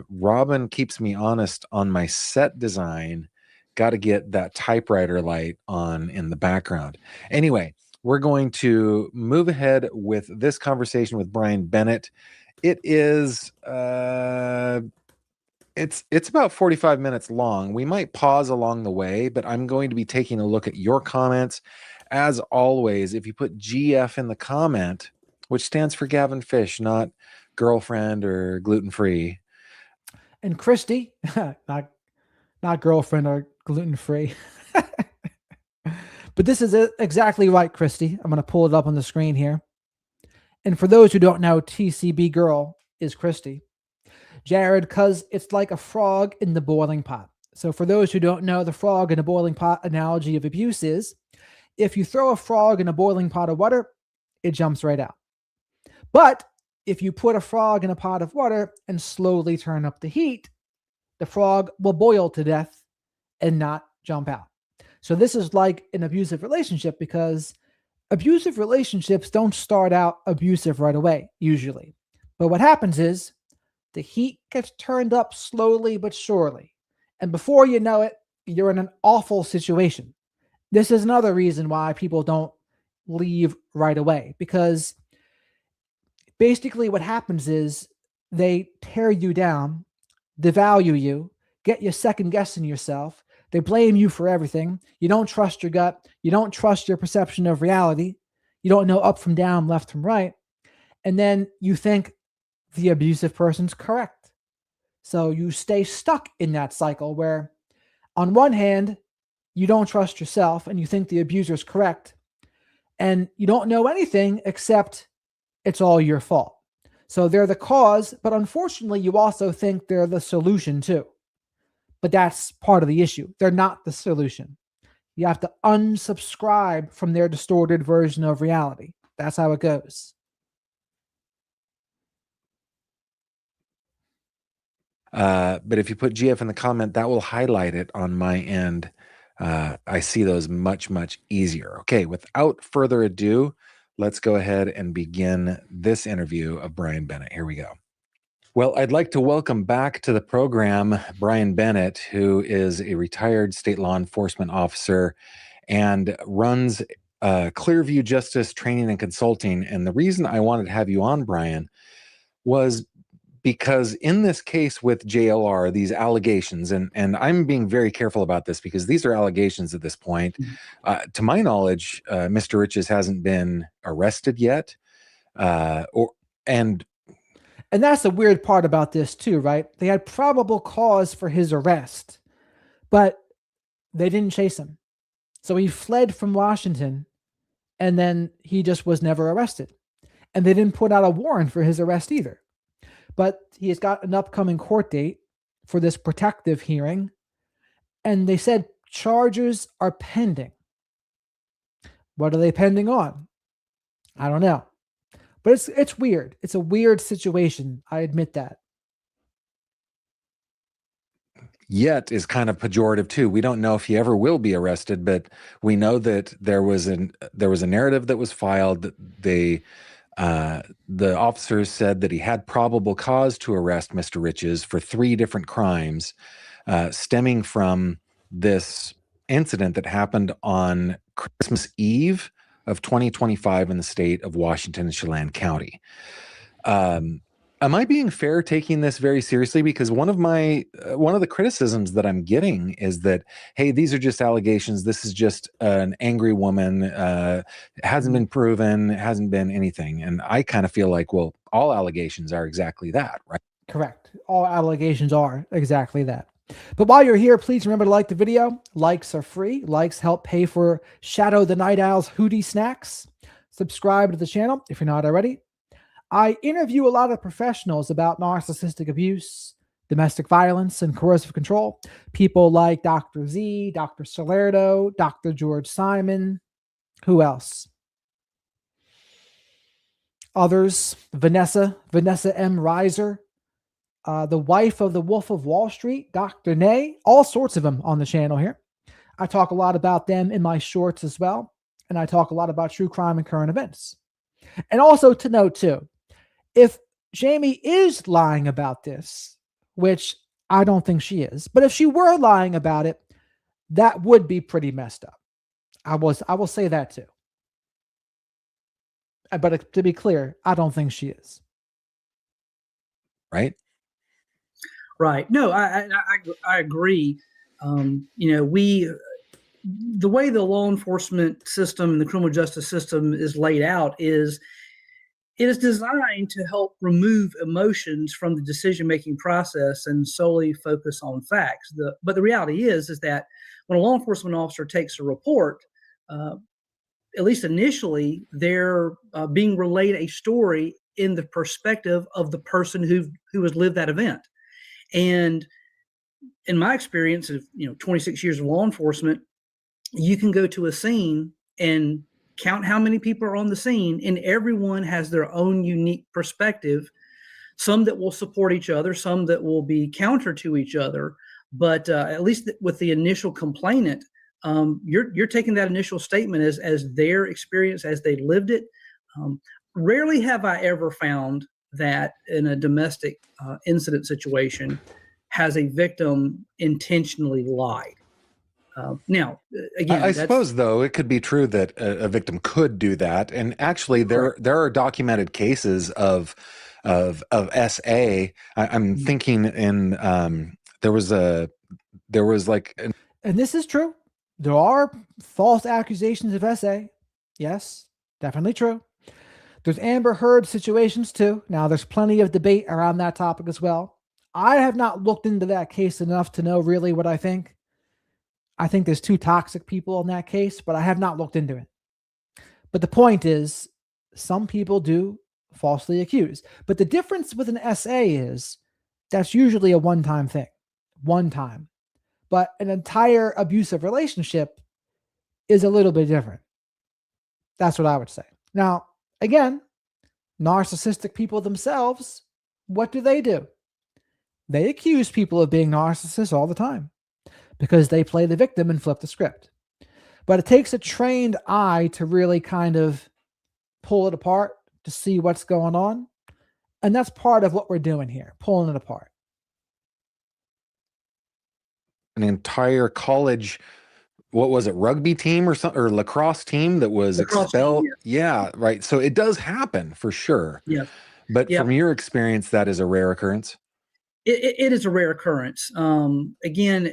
S3: Robin keeps me honest on my set design. Got to get that typewriter light on in the background. Anyway, we're going to move ahead with this conversation with Brian Bennett. It is it's about 45 minutes long. We might pause along the way, but I'm going to be taking a look at your comments. As always, if you put GF in the comment, which stands for Gavin Fish, not girlfriend or gluten-free.
S1: And Christy, not girlfriend or gluten-free. But this is exactly right, Christy. I'm going to pull it up on the screen here. And for those who don't know, TCB girl is Christy. Jared, because it's like a frog in the boiling pot. So for those who don't know, the frog in a boiling pot analogy of abuse is, if you throw a frog in a boiling pot of water, it jumps right out. But if you put a frog in a pot of water and slowly turn up the heat, the frog will boil to death and not jump out. So this is like an abusive relationship, because abusive relationships don't start out abusive right away, usually. But what happens is the heat gets turned up slowly but surely. And before you know it, you're in an awful situation. This is another reason why people don't leave right away, because basically what happens is they tear you down, devalue you, get you second guessing yourself. They blame you for everything. You don't trust your gut. You don't trust your perception of reality. You don't know up from down, left from right. And then you think the abusive person's correct. So you stay stuck in that cycle where, on one hand, you don't trust yourself and you think the abuser's correct, and you don't know anything except it's all your fault. So they're the cause, but unfortunately, you also think they're the solution too. But that's part of the issue. They're not the solution. You have to unsubscribe from their distorted version of reality. That's how it goes.
S3: But if you put GF in the comment, that will highlight it on my end. I see those much, much easier. Okay, without further ado, let's go ahead and begin this interview of Brian Bennett. Here we go. Well, I'd like to welcome back to the program Brian Bennett, who is a retired state law enforcement officer and runs Clearview Justice Training and Consulting. And the reason I wanted to have you on, Brian, was because in this case with JLR, these allegations, and I'm being very careful about this because these are allegations at this point. To my knowledge, Mr. Riches hasn't been arrested yet.
S1: And that's the weird part about this too, right? They had probable cause for his arrest, but they didn't chase him. So he fled from Washington, and then he just was never arrested. And they didn't put out a warrant for his arrest either. But he has got an upcoming court date for this protective hearing, and they said charges are pending. What are they pending on? I don't know. But it's weird. It's a weird situation. I admit that.
S3: Yet is kind of pejorative too. We don't know if he ever will be arrested, but we know that there was a narrative that was filed that they The officers said that he had probable cause to arrest Mr. Riches for 3 different crimes, stemming from this incident that happened on Christmas Eve of 2025 in the state of Washington and Chelan County. Am I being fair taking this very seriously? Because one of the criticisms that I'm getting is that, hey, these are just allegations. This is just an angry woman. Hasn't been proven, hasn't been anything. And I kind of feel like, well, all allegations are exactly that, right?
S1: Correct. All allegations are exactly that. But while you're here, please remember to like the video. Likes are free. Likes help pay for Shadow the Night Owl's Hootie snacks. Subscribe to the channel if you're not already. I interview a lot of professionals about narcissistic abuse, domestic violence, and coercive control. People like Dr. Z, Dr. Salerno, Dr. George Simon. Who else? Others. Vanessa M. Reiser. The wife of the Wolf of Wall Street, Dr. Nay. All sorts of them on the channel here. I talk a lot about them in my shorts as well. And I talk a lot about true crime and current events. And also to note too, if Jamie is lying about this, which I don't think she is, but if she were lying about it, that would be pretty messed up. I will say that too. But to be clear, I don't think she is.
S3: Right?
S2: Right. No, I agree. The way the law enforcement system and the criminal justice system is laid out is it is designed to help remove emotions from the decision-making process and solely focus on facts. But the reality is that when a law enforcement officer takes a report, at least initially, they're being relayed a story in the perspective of the person who has lived that event. And in my experience of 26 years of law enforcement, you can go to a scene and count how many people are on the scene, and everyone has their own unique perspective, some that will support each other, some that will be counter to each other. But at least with the initial complainant, you're taking that initial statement as their experience, as they lived it. Rarely have I ever found that in a domestic incident situation has a victim intentionally lied. Now, again,
S3: I suppose, though, it could be true that a victim could do that, and actually, there are documented cases of SA. I'm thinking in there was like,
S1: and this is true. There are false accusations of SA. Yes, definitely true. There's Amber Heard situations too. Now, there's plenty of debate around that topic as well. I have not looked into that case enough to know really what I think. I think there's 2 toxic people in that case, but I have not looked into it. But the point is, some people do falsely accuse. But the difference with an SA is that's usually a one-time thing. One time. But an entire abusive relationship is a little bit different. That's what I would say. Now, again, narcissistic people themselves, what do? They accuse people of being narcissists all the time, because they play the victim and flip the script. But it takes a trained eye to really kind of pull it apart to see what's going on. And that's part of what we're doing here, pulling it apart.
S3: An entire college, what was it, rugby team or something, or lacrosse team that was expelled?
S2: Team,
S3: yeah, right. So it does happen for sure.
S2: Yeah.
S3: But from your experience, that is a rare occurrence?
S2: It is a rare occurrence. Again,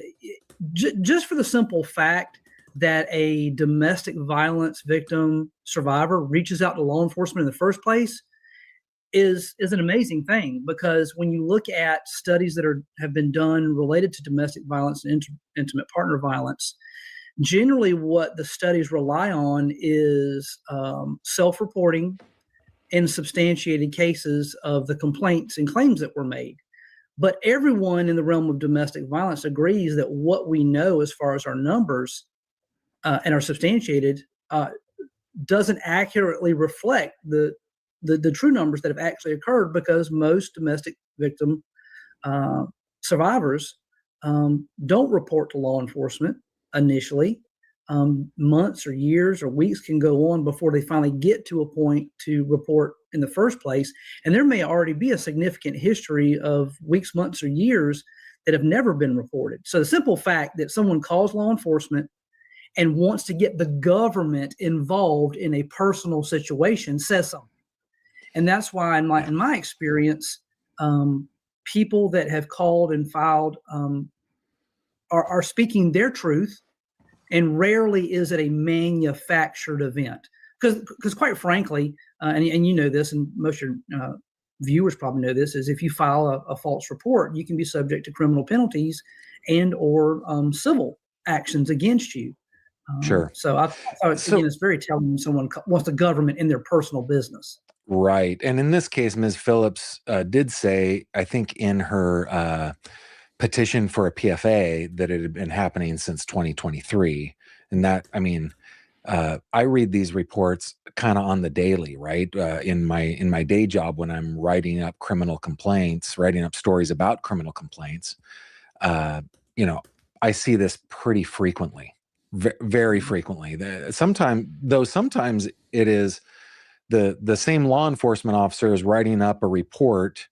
S2: just for the simple fact that a domestic violence victim survivor reaches out to law enforcement in the first place is an amazing thing, because when you look at studies that have been done related to domestic violence and intimate partner violence, generally what the studies rely on is self-reporting and substantiated cases of the complaints and claims that were made. But everyone in the realm of domestic violence agrees that what we know as far as our numbers and are substantiated doesn't accurately reflect the true numbers that have actually occurred, because most domestic victim survivors don't report to law enforcement initially. months or years or weeks can go on before they finally get to a point to report in the first place. And there may already be a significant history of weeks, months, or years that have never been reported. So the simple fact that someone calls law enforcement and wants to get the government involved in a personal situation says something. And that's why, in my experience, people that have called and filed are speaking their truth, and rarely is it a manufactured event. Because quite frankly, and you know this, and most of your viewers probably know this, is if you file a false report, you can be subject to criminal penalties and or civil actions against you.
S3: Sure.
S2: So I thought, again, it's very telling when someone wants the government in their personal business.
S3: Right. And in this case, Ms. Phillips did say, I think in her petition for a PFA, that it had been happening since 2023. And that, I mean, I read these reports kind of on the daily, right? In my day job, when I'm writing up criminal complaints, writing up stories about criminal complaints, you know, I see this pretty frequently, very frequently. Sometimes it is the same law enforcement officer is writing up a report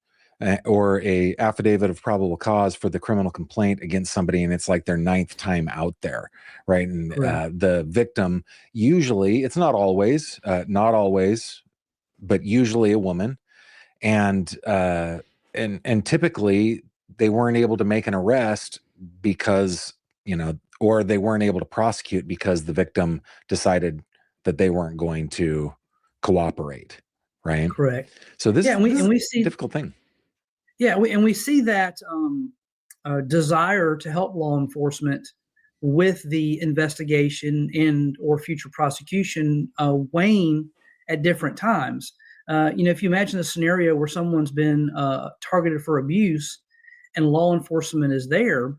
S3: or a affidavit of probable cause for the criminal complaint against somebody, and it's like their 9th time out there, right? And the victim, usually, it's not always, but usually a woman, and typically they weren't able to make an arrest because, or they weren't able to prosecute because the victim decided that they weren't going to cooperate, right?
S2: Correct.
S3: So this,
S2: yeah,
S3: this
S2: we
S3: is
S2: see
S3: a difficult thing.
S2: Yeah, we see that desire to help law enforcement with the investigation and or future prosecution wane at different times. If you imagine a scenario where someone's been targeted for abuse and law enforcement is there,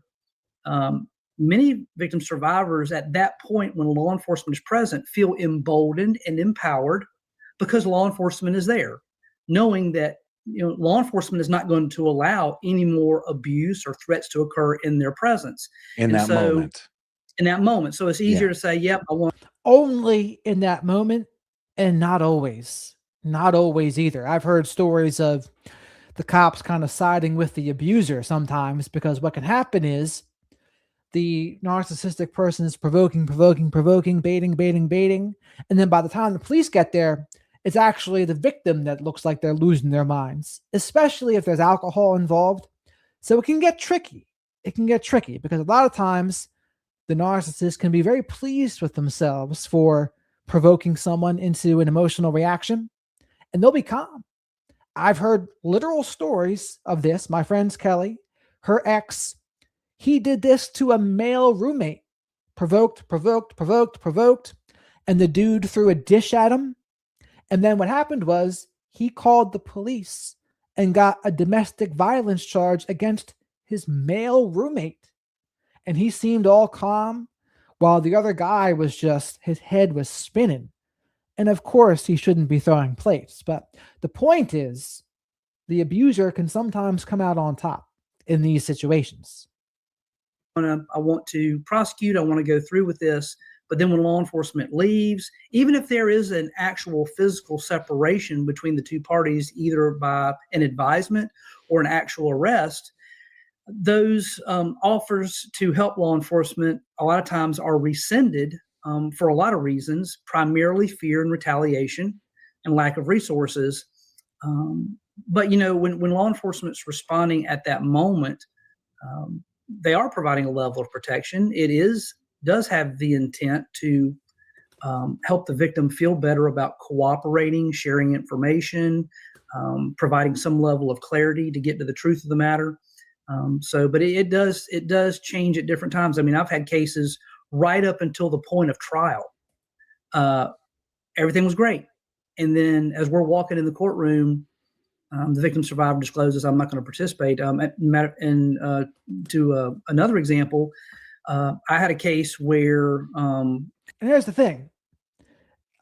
S2: many victim survivors at that point, when law enforcement is present, feel emboldened and empowered because law enforcement is there, knowing that law enforcement is not going to allow any more abuse or threats to occur in their presence.
S3: In that moment.
S2: So it's easier to say, yep, I want.
S1: Only in that moment, and not always. Not always either. I've heard stories of the cops kind of siding with the abuser sometimes, because what can happen is the narcissistic person is provoking, baiting. And then by the time the police get there, it's actually the victim that looks like they're losing their minds, especially if there's alcohol involved. So it can get tricky. Because a lot of times the narcissist can be very pleased with themselves for provoking someone into an emotional reaction, and they'll be calm. I've heard literal stories of this. My friend's Kelly, her ex, he did this to a male roommate. Provoked. And the dude threw a dish at him. And then what happened was he called the police and got a domestic violence charge against his male roommate. And he seemed all calm while the other guy was just, his head was spinning. And of course, he shouldn't be throwing plates. But the point is, the abuser can sometimes come out on top in these situations.
S2: I want to prosecute. I want to go through with this. But then when law enforcement leaves, even if there is an actual physical separation between the two parties, either by an advisement or an actual arrest, those offers to help law enforcement a lot of times are rescinded for a lot of reasons, primarily fear and retaliation and lack of resources. But when law enforcement's responding at that moment, they are providing a level of protection. It does have the intent to help the victim feel better about cooperating, sharing information, providing some level of clarity to get to the truth of the matter. But it does change at different times. I mean, I've had cases right up until the point of trial. Everything was great. And then as we're walking in the courtroom, the victim survivor discloses, I'm not going to participate. To another example, I had a case where.
S1: And here's the thing.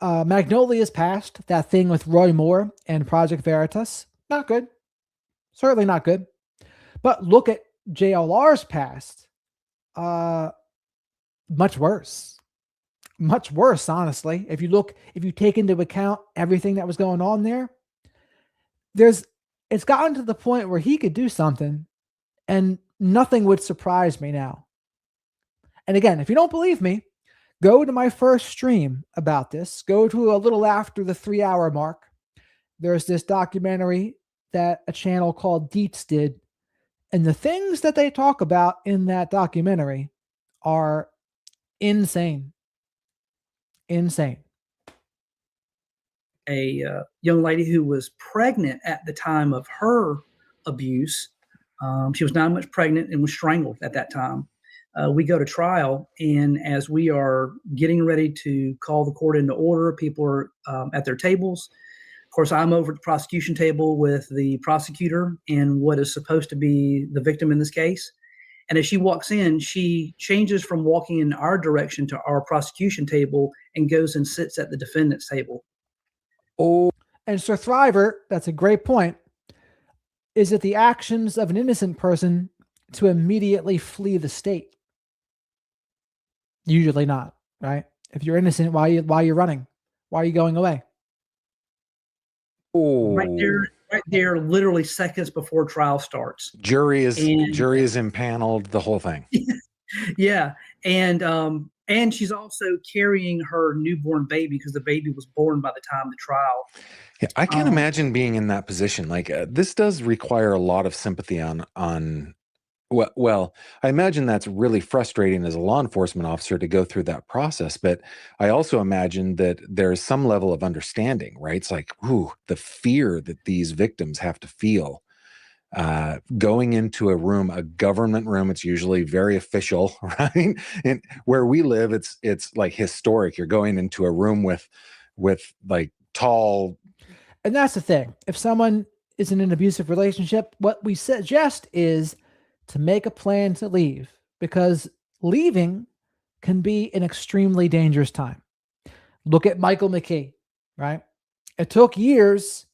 S1: Magnolia's passed, that thing with Roy Moore and Project Veritas. Not good. Certainly not good. But look at JLR's past. Much worse. much worse, honestly. If you take into account everything that was going on there, it's gotten to the point where he could do something and nothing would surprise me now. And again, if you don't believe me, go to my first stream about this. Go to a little after the 3-hour mark. There's this documentary that a channel called Deets did. And the things that they talk about in that documentary are insane. Insane.
S2: A young lady who was pregnant at the time of her abuse. She was 9 months pregnant and was strangled at that time. We go to trial, and as we are getting ready to call the court into order, people are at their tables. Of course, I'm over at the prosecution table with the prosecutor and what is supposed to be the victim in this case. And as she walks in, she changes from walking in our direction to our prosecution table and goes and sits at the defendant's table.
S1: Oh, and Sir Thriver, that's a great point. Is it the actions of an innocent person to immediately flee the state? Usually not, right? If you're innocent, why are you running? Why are you going away?
S3: Oh,
S2: Right there, literally seconds before trial starts.
S3: Jury is impaneled, the whole thing.
S2: Yeah, and she's also carrying her newborn baby because the baby was born by the time the trial.
S3: Yeah, I can't imagine being in that position. Like this does require a lot of sympathy on. Well, I imagine that's really frustrating as a law enforcement officer to go through that process. But I also imagine that there's some level of understanding, right? It's like, ooh, the fear that these victims have to feel going into a room, a government room. It's usually very official, right? And where we live, it's like historic. You're going into a room with like tall.
S1: And that's the thing. If someone is in an abusive relationship, what we suggest is to make a plan to leave, because leaving can be an extremely dangerous time. Look at Michael McKee, right? It took years,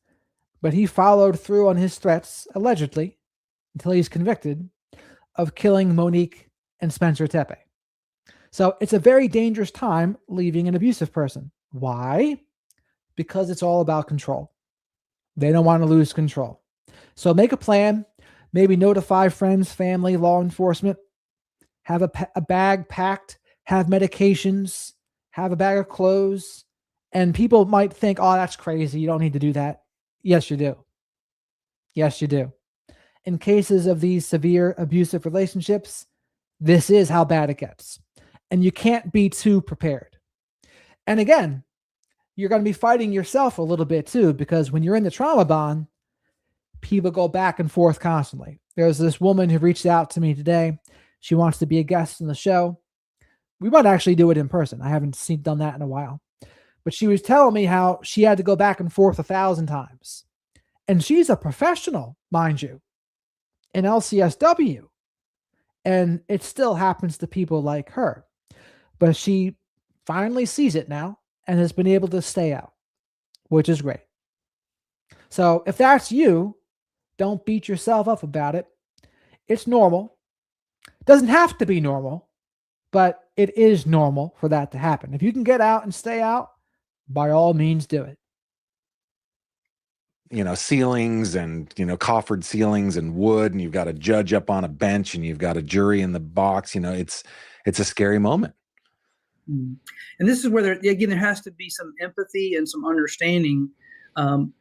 S1: but he followed through on his threats, allegedly, until he's convicted of killing Monique and Spencer Tepe. So it's a very dangerous time leaving an abusive person. Why? Because it's all about control. They don't want to lose control. So make a plan. Maybe notify friends, family, law enforcement, have a bag packed, have medications, have a bag of clothes. And people might think, oh, that's crazy. You don't need to do that. Yes, you do. Yes, you do. In cases of these severe abusive relationships, this is how bad it gets. And you can't be too prepared. And again, you're going to be fighting yourself a little bit too, because when you're in the trauma bond, people go back and forth constantly. There's this woman who reached out to me today. She wants to be a guest in the show. We might actually do it in person. I haven't done that in a while. But she was telling me how she had to go back and forth 1,000 times. And she's a professional, mind you, in LCSW. And it still happens to people like her. But she finally sees it now and has been able to stay out, which is great. So if that's you, don't beat yourself up about it. It's normal. Doesn't have to be normal, but it is normal for that to happen. If you can get out and stay out, by all means do it.
S3: You know, ceilings and, coffered ceilings and wood, and you've got a judge up on a bench and you've got a jury in the box. It's a scary moment.
S2: And this is where there has to be some empathy and some understanding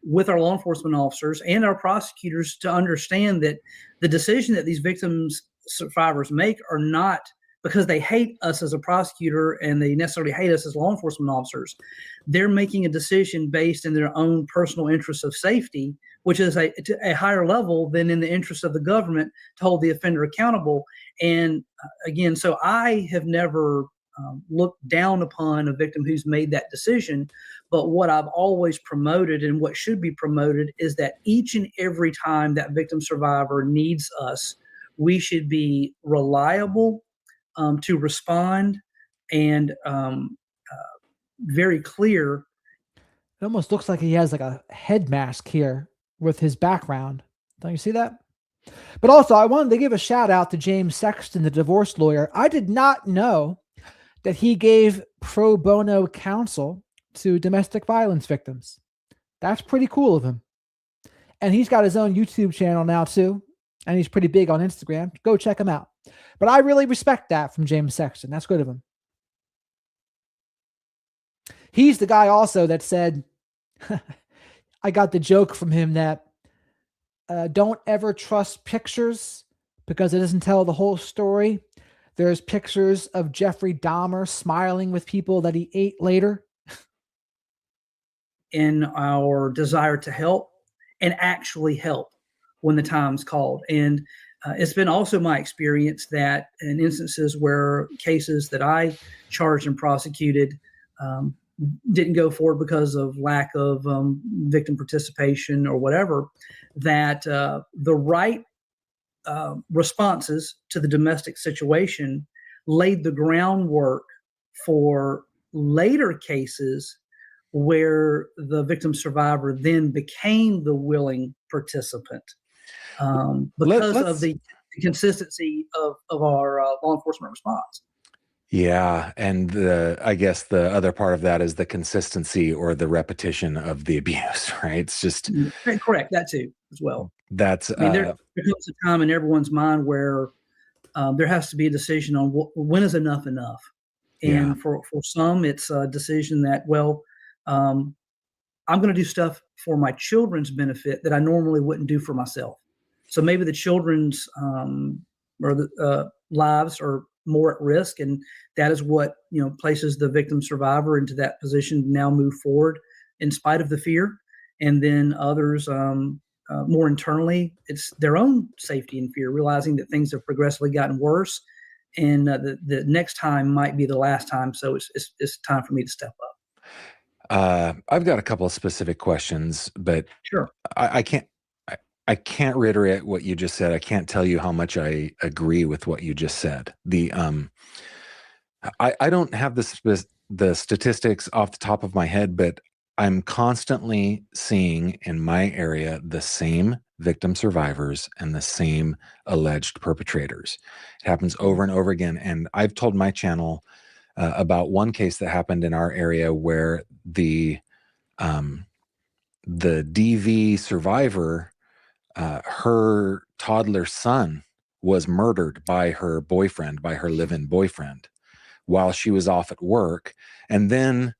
S2: with our law enforcement officers and our prosecutors to understand that the decision that these victims, survivors make are not because they hate us as a prosecutor and they necessarily hate us as law enforcement officers. They're making a decision based in their own personal interests of safety, which is a higher level than in the interest of the government to hold the offender accountable. And again, so I have never looked down upon a victim who's made that decision. But what I've always promoted and what should be promoted is that each and every time that victim survivor needs us, we should be reliable to respond and very clear.
S1: It almost looks like he has like a head mask here with his background. Don't you see that? But also, I wanted to give a shout out to James Sexton, the divorce lawyer. I did not know that he gave pro bono counsel to domestic violence victims. That's pretty cool of him. And he's got his own YouTube channel now too, and he's pretty big on Instagram. Go check him out. But I really respect that from James Sexton. That's good of him. He's the guy also that said, I got the joke from him that don't ever trust pictures because it doesn't tell the whole story. There's pictures of Jeffrey Dahmer smiling with people that he ate later.
S2: In our desire to help and actually help when the time's called. And it's been also my experience that in instances where cases that I charged and prosecuted didn't go forward because of lack of victim participation or whatever, that the right responses to the domestic situation laid the groundwork for later cases where the victim survivor then became the willing participant because of the consistency of our law enforcement response.
S3: Yeah. And I guess the other part of that is the consistency or the repetition of the abuse, right? It's just
S2: correct. That too, as well.
S3: That's,
S2: I mean, there comes a time in everyone's mind where there has to be a decision on when is enough enough. And for some, it's a decision that, well, I'm going to do stuff for my children's benefit that I normally wouldn't do for myself. So maybe the children's or the lives are more at risk, and that is what places the victim survivor into that position to now move forward in spite of the fear. And then others, more internally, it's their own safety and fear, realizing that things have progressively gotten worse, and the next time might be the last time. So it's time for me to step up.
S3: I've got a couple of specific questions, but
S2: sure,
S3: I can't reiterate what you just said. I can't tell you how much I agree with what you just said. I don't have the statistics off the top of my head, but I'm constantly seeing in my area the same victim survivors and the same alleged perpetrators. It happens over and over again. And I've told my channel about one case that happened in our area where the DV survivor, her toddler son was murdered by her boyfriend, by her live-in boyfriend, while she was off at work. And then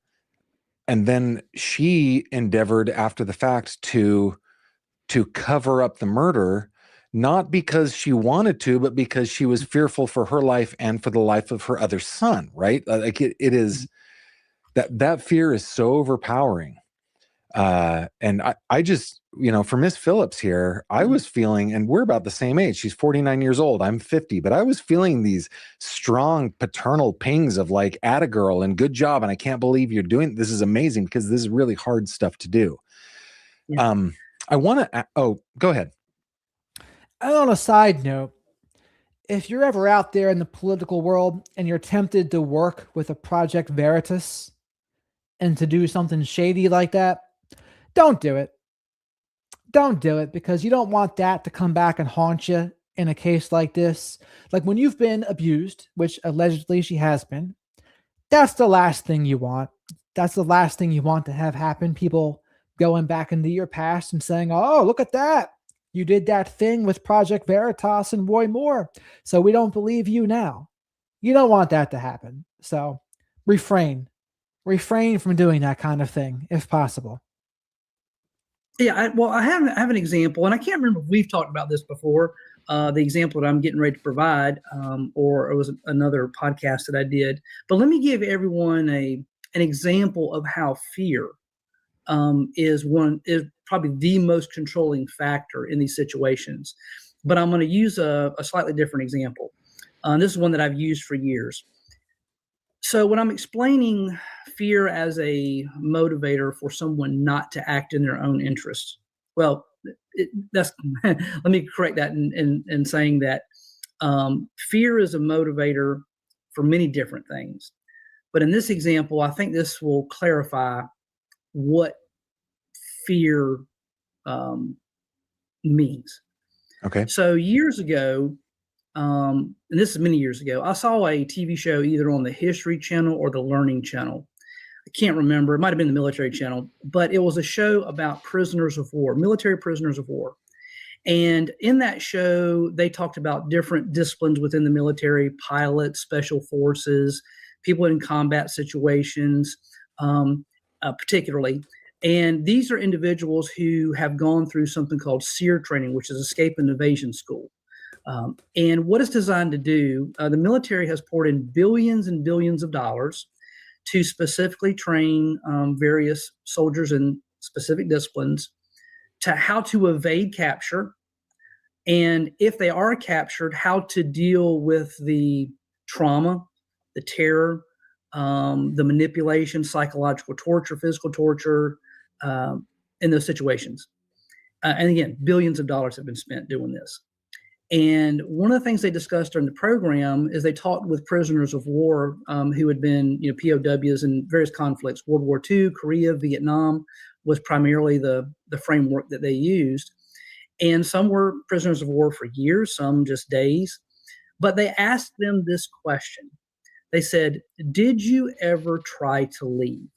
S3: she endeavored after the fact to cover up the murder, not because she wanted to, but because she was fearful for her life and for the life of her other son, right? Like it is that fear is so overpowering. And I just, for Miss Phillips here, I was feeling, and we're about the same age. She's 49 years old. I'm 50, but I was feeling these strong paternal pings of like, atta girl and good job. And I can't believe you're doing, this is amazing because this is really hard stuff to do. Yeah. I want to, go ahead.
S1: And on a side note, if you're ever out there in the political world and you're tempted to work with a Project Veritas and to do something shady like that, don't do it. Don't do it, because you don't want that to come back and haunt you in a case like this. Like when you've been abused, which allegedly she has been, that's the last thing you want. That's the last thing you want to have happen. People going back into your past and saying, oh, look at that. You did that thing with Project Veritas and Roy Moore, so we don't believe you now. You don't want that to happen. So refrain from doing that kind of thing if possible.
S2: Yeah, I have an example, and I can't remember if we've talked about this before. The example that I'm getting ready to provide, or it was another podcast that I did. But let me give everyone an example of how fear is probably the most controlling factor in these situations. But I'm going to use a slightly different example. This is one that I've used for years. So when I'm explaining fear as a motivator for someone not to act in their own interest, well, let me correct that in saying that fear is a motivator for many different things. But in this example, I think this will clarify what fear means.
S3: Okay.
S2: So years ago, and this is many years ago, I saw a TV show either on the History Channel or the Learning Channel. I can't remember. It might have been the Military Channel, but it was a show about prisoners of war, military prisoners of war. And in that show, they talked about different disciplines within the military: pilots, special forces, people in combat situations, particularly. And these are individuals who have gone through something called SEER training, which is Escape and Evasion School. And what it's designed to do, the military has poured in billions and billions of dollars to specifically train various soldiers in specific disciplines to how to evade capture. And if they are captured, how to deal with the trauma, the terror, the manipulation, psychological torture, physical torture in those situations. And again, billions of dollars have been spent doing this. And one of the things they discussed during the program is they talked with prisoners of war who had been, POWs in various conflicts. World War II, Korea, Vietnam was primarily the framework that they used. And some were prisoners of war for years, some just days. But they asked them this question. They said, "Did you ever try to leave?"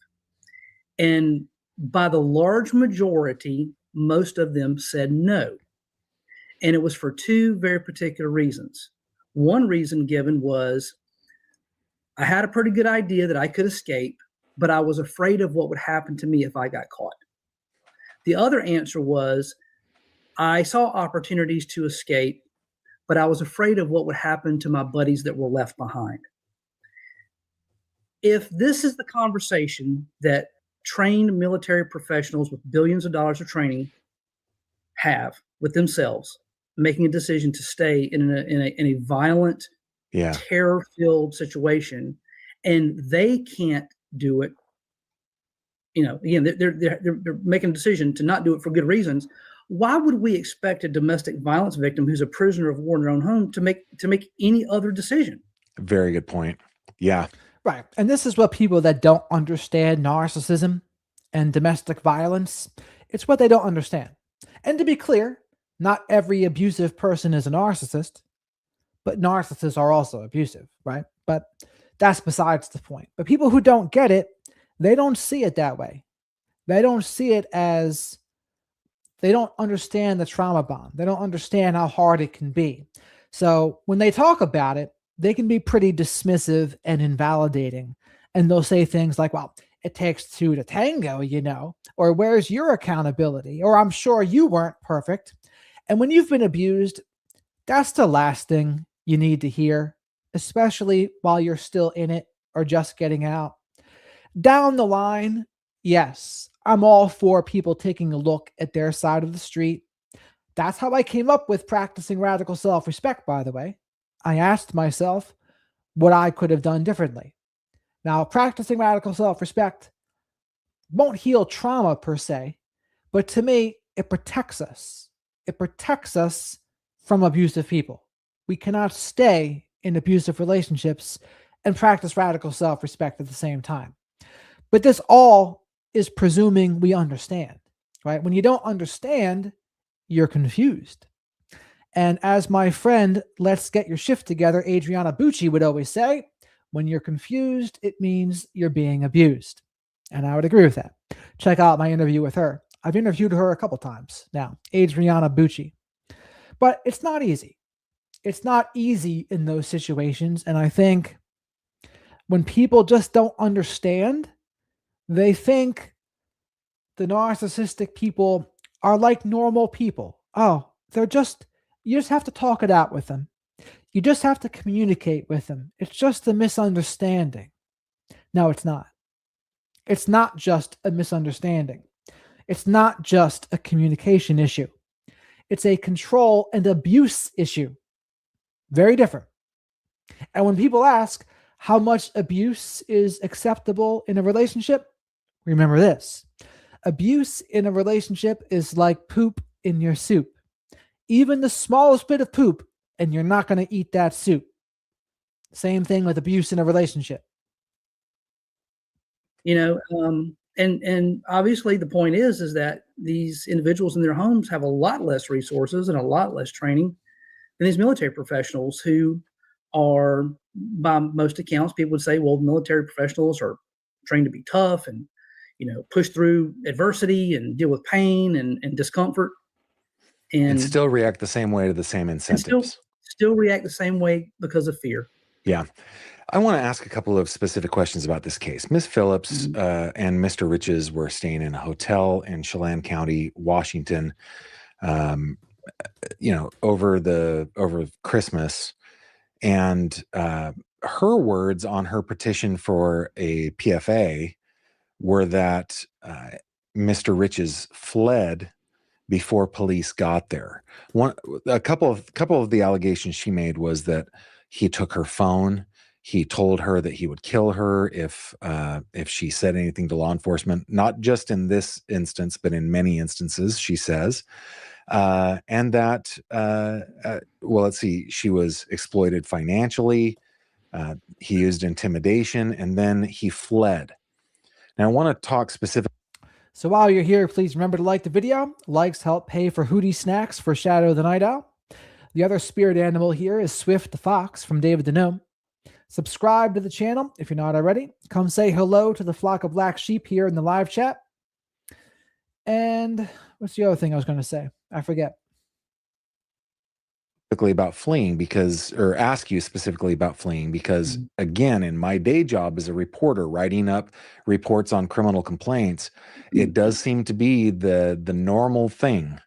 S2: And by the large majority, most of them said no. And it was for two very particular reasons. One reason given was, I had a pretty good idea that I could escape, but I was afraid of what would happen to me if I got caught. The other answer was, I saw opportunities to escape, but I was afraid of what would happen to my buddies that were left behind. If this is the conversation that trained military professionals with billions of dollars of training have with themselves, making a decision to stay in a violent, terror-filled situation, and they can't do it, again, they're making a decision to not do it for good reasons. Why would we expect a domestic violence victim who's a prisoner of war in their own home to make any other decision?
S3: Very good point. Yeah.
S1: Right. And this is what people that don't understand narcissism and domestic violence, it's what they don't understand. And to be clear, not every abusive person is a narcissist, but narcissists are also abusive, right? But that's besides the point. But people who don't get it, they don't see it that way. They don't see it as, they don't understand the trauma bond. They don't understand how hard it can be. So when they talk about it, they can be pretty dismissive and invalidating. And they'll say things like, well, it takes two to tango, or where's your accountability? Or I'm sure you weren't perfect. And when you've been abused, that's the last thing you need to hear, especially while you're still in it or just getting out. Down the line, yes, I'm all for people taking a look at their side of the street. That's how I came up with practicing radical self-respect, by the way. I asked myself what I could have done differently. Now, practicing radical self-respect won't heal trauma per se, but to me, it protects us. It protects us from abusive people. We cannot stay in abusive relationships and practice radical self-respect at the same time. But this all is presuming we understand, right? When you don't understand, you're confused. And as my friend, Let's Get Your Shift Together, Adriana Bucci would always say, when you're confused, it means you're being abused. And I would agree with that. Check out my interview with her. I've interviewed her a couple times now, Adriana Bucci. But it's not easy. It's not easy in those situations. And I think when people just don't understand, they think the narcissistic people are like normal people. Oh, you just have to talk it out with them. You just have to communicate with them. It's just a misunderstanding. No, it's not. It's not just a misunderstanding. It's not just a communication issue. It's a control and abuse issue. Very different. And when people ask how much abuse is acceptable in a relationship, remember this. Abuse in a relationship is like poop in your soup. Even the smallest bit of poop, and you're not going to eat that soup. Same thing with abuse in a relationship.
S2: And obviously the point is that these individuals in their homes have a lot less resources and a lot less training and these military professionals who are, by most accounts, people would say, well, military professionals are trained to be tough and, push through adversity and deal with pain and discomfort.
S3: And still react the same way to the same incentives.
S2: Still react the same way because of fear.
S3: Yeah. I want to ask a couple of specific questions about this case. Miss Phillips and Mr. Riches were staying in a hotel in Chelan County, Washington, over Christmas. And her words on her petition for a PFA were that Mr. Riches fled before police got there. A couple of the allegations she made was that he took her phone. He told her that he would kill her if she said anything to law enforcement. Not just in this instance, but in many instances, she says. And that, let's see, she was exploited financially. He used intimidation, and then he fled. Now, I want to talk specifically.
S1: So while you're here, please remember to like the video. Likes help pay for Hootie Snacks for Shadow the Night Owl. The other spirit animal here is Swift the Fox from David the Gnome. Subscribe to the channel if you're not already. Come say hello to the flock of black sheep here in the live chat. And what's the other thing I was going to say? I forget.
S3: About fleeing ask you specifically about fleeing because again, in my day job as a reporter, writing up reports on criminal complaints, it does seem to be the normal thing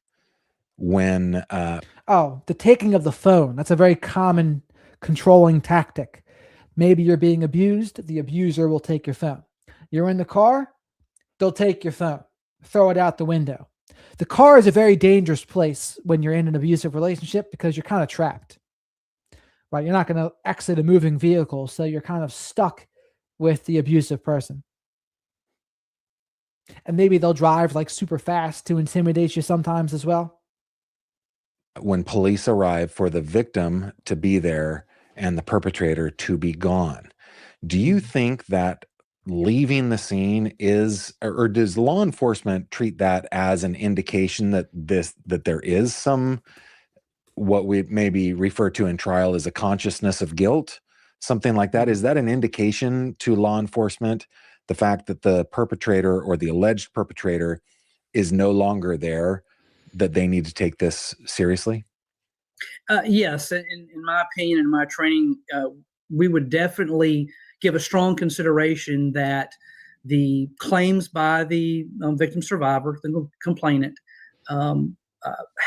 S3: when
S1: the taking of the phone. That's a very common controlling tactic. Maybe you're being abused, the abuser will take your phone. You're in the car, they'll take your phone, throw it out the window. The car is a very dangerous place when you're in an abusive relationship because you're kind of trapped, right? You're not going to exit a moving vehicle, so you're kind of stuck with the abusive person. And maybe they'll drive like super fast to intimidate you sometimes as well.
S3: When police arrive for the victim to be there and the perpetrator to be gone, do you think that leaving the scene is, or does law enforcement treat that as an indication that there is some, what we maybe refer to in trial as a consciousness of guilt, something like that? Is that an indication to law enforcement, the fact that the perpetrator or the alleged perpetrator is no longer there, that they need to take this seriously?
S2: Yes, in my opinion, in my training, we would definitely give a strong consideration that the claims by the victim survivor, the complainant,